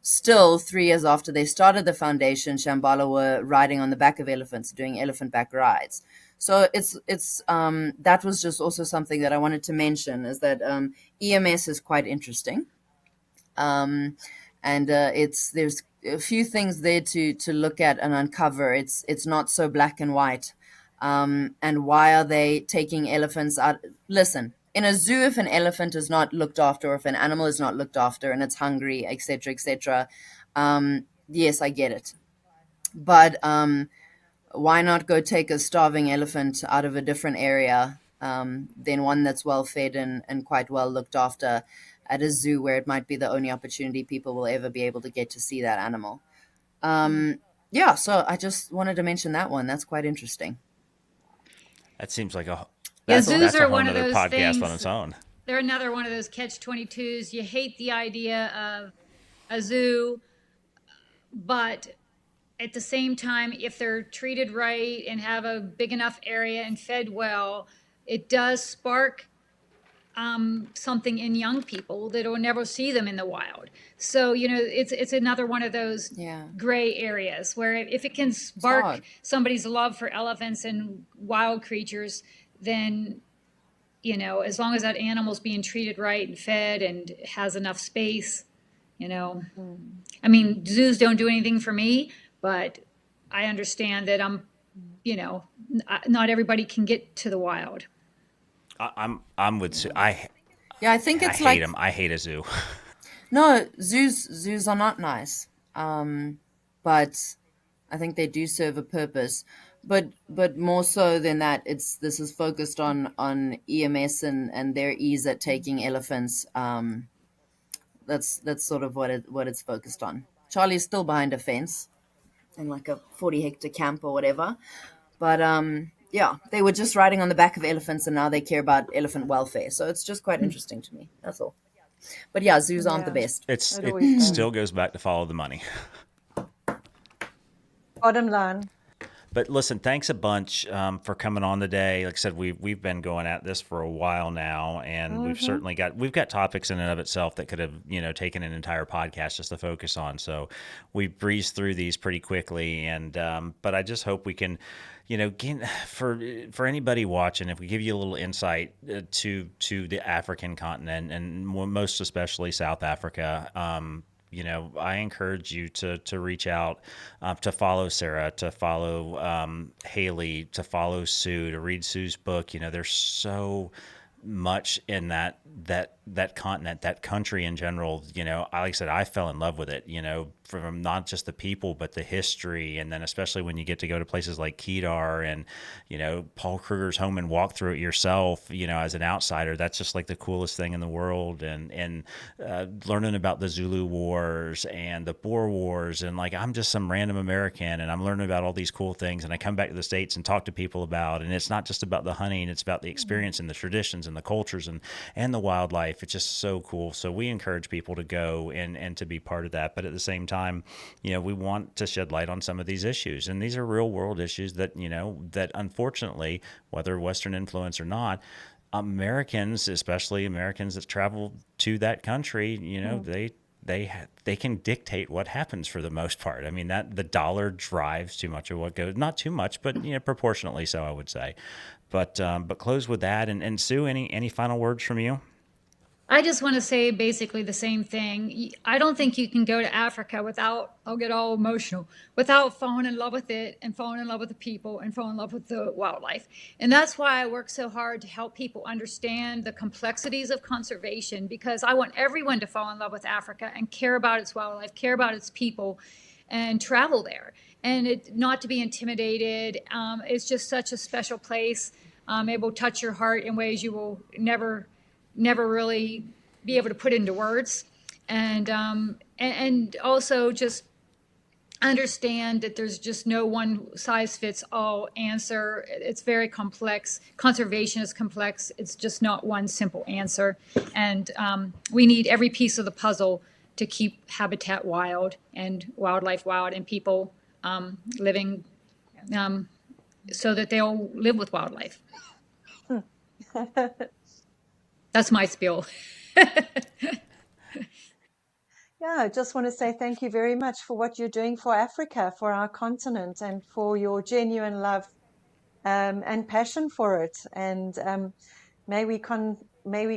still, 3 years after they started the foundation, Shambhala were riding on the back of elephants, doing elephant back rides. So it's that was just also something that I wanted to mention, is that EMS is quite interesting, and there's a few things there to look at and uncover. It's not so black and white. And why are they taking elephants out? Listen, in a zoo, if an elephant is not looked after, or if an animal is not looked after and it's hungry, etc., etc., yes, I get it, but why not go take a starving elephant out of a different area than one that's well fed and quite well looked after at a zoo, where it might be the only opportunity people will ever be able to get to see that animal. So I just wanted to mention that one. That's quite interesting. That seems like zoos are a whole one of other those podcast things on its own. They're another one of those catch-22s. You hate the idea of a zoo, but at the same time, if they're treated right and have a big enough area and fed well, it does spark something in young people that will never see them in the wild. So, it's another one of those gray areas where if it can spark somebody's love for elephants and wild creatures, then, as long as that animal's being treated right and fed and has enough space, I mean, zoos don't do anything for me, but I understand that not everybody can get to the wild. I'm with Sue. I think it's hate them. I hate a zoo. No, zoos are not nice. But I think they do serve a purpose. But more so than that, this is focused on EMS and their ease at taking elephants. That's sort of what it's focused on. Charlie's still behind a fence in like a 40-hectare camp or whatever. But they were just riding on the back of elephants, and now they care about elephant welfare. So it's just quite interesting to me. That's all. But zoos aren't the best. It still goes back to follow the money. Bottom line. But listen, thanks a bunch for coming on today. Like I said, we've been going at this for a while now, and we've got topics in and of itself that could have taken an entire podcast just to focus on. So we breezed through these pretty quickly, and but I just hope we can, for anybody watching, if we give you a little insight to the African continent, and most especially South Africa. I encourage you to reach out, to follow Sarah, to follow Haley, to follow Sue, to read Sue's book. There's so much in that continent, that country in general. Like I said, I fell in love with it, from not just the people, but the history. And then especially when you get to go to places like Kedar and, Paul Kruger's home and walk through it yourself, as an outsider, that's just like the coolest thing in the world. And learning about the Zulu Wars and the Boer Wars. And like, I'm just some random American and I'm learning about all these cool things. And I come back to the States and talk to people about, and it's not just about the hunting, it's about the experience and the traditions and the cultures and the wildlife. life. It's just so cool. So we encourage people to go and to be part of that. But at the same time, we want to shed light on some of these issues. And these are real world issues that, that unfortunately, whether Western influence or not, Americans, especially Americans that travel to that country, they can dictate what happens for the most part. I mean, that the dollar drives too much of what goes, not too much, but proportionately so, I would say. But close with that. And Sue, any final words from you? I just want to say basically the same thing. I don't think you can go to Africa without, I'll get all emotional, without falling in love with it and falling in love with the people and falling in love with the wildlife. And that's why I work so hard to help people understand the complexities of conservation, because I want everyone to fall in love with Africa and care about its wildlife, care about its people, and travel there. And not to be intimidated. It's just such a special place. It will touch your heart in ways you will never really be able to put into words, and also just understand that there's just no one size fits all answer. It's very complex. Conservation is complex. It's just not one simple answer, and we need every piece of the puzzle to keep habitat wild and wildlife wild and people living so that they'll live with wildlife. That's my spiel. Yeah, I just want to say thank you very much for what you're doing for Africa, for our continent, and for your genuine love and passion for it. And may we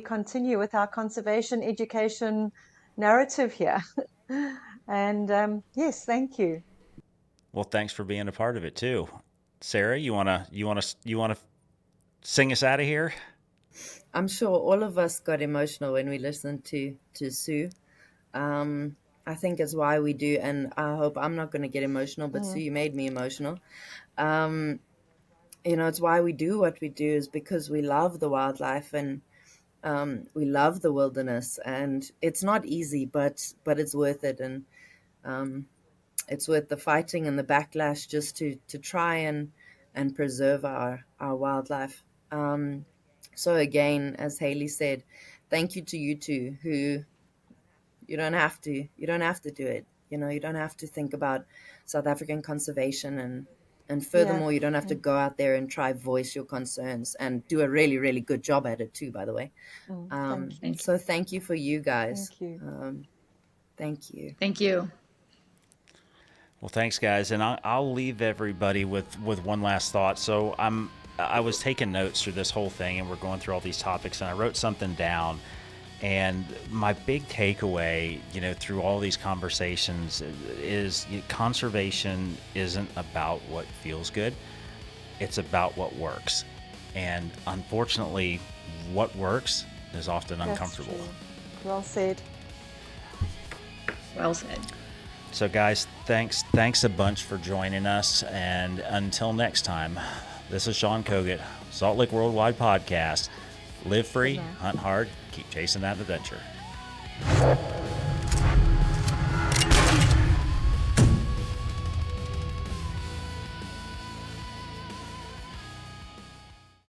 continue with our conservation education narrative here. And yes, thank you. Well, thanks for being a part of it too. Sarah, you wanna sing us out of here? I'm sure all of us got emotional when we listened to Sue. I think it's why we do, and I hope I'm not going to get emotional, but Sue, you made me emotional. It's why we do what we do, is because we love the wildlife and we love the wilderness, and it's not easy, but it's worth it, and it's worth the fighting and the backlash just to try and preserve our wildlife. So again, as Haley said, thank you to you two, who you don't have to do it. You don't have to think about South African conservation, and furthermore, you don't have to go out there and try voice your concerns and do a really, really good job at it too, by the way. So thank you for you guys. Thank you. Thank you. Thank you. Well, thanks, guys. And I'll leave everybody with one last thought. So I was taking notes through this whole thing, and we're going through all these topics, and I wrote something down. And my big takeaway, through all these conversations is conservation isn't about what feels good. It's about what works. And unfortunately, what works is often uncomfortable. That's true. Well said. Well said. So guys, thanks a bunch for joining us. And until next time, this is Sean Kogut, Saltlick Worldwide Podcast. Live free, hunt hard, keep chasing that adventure.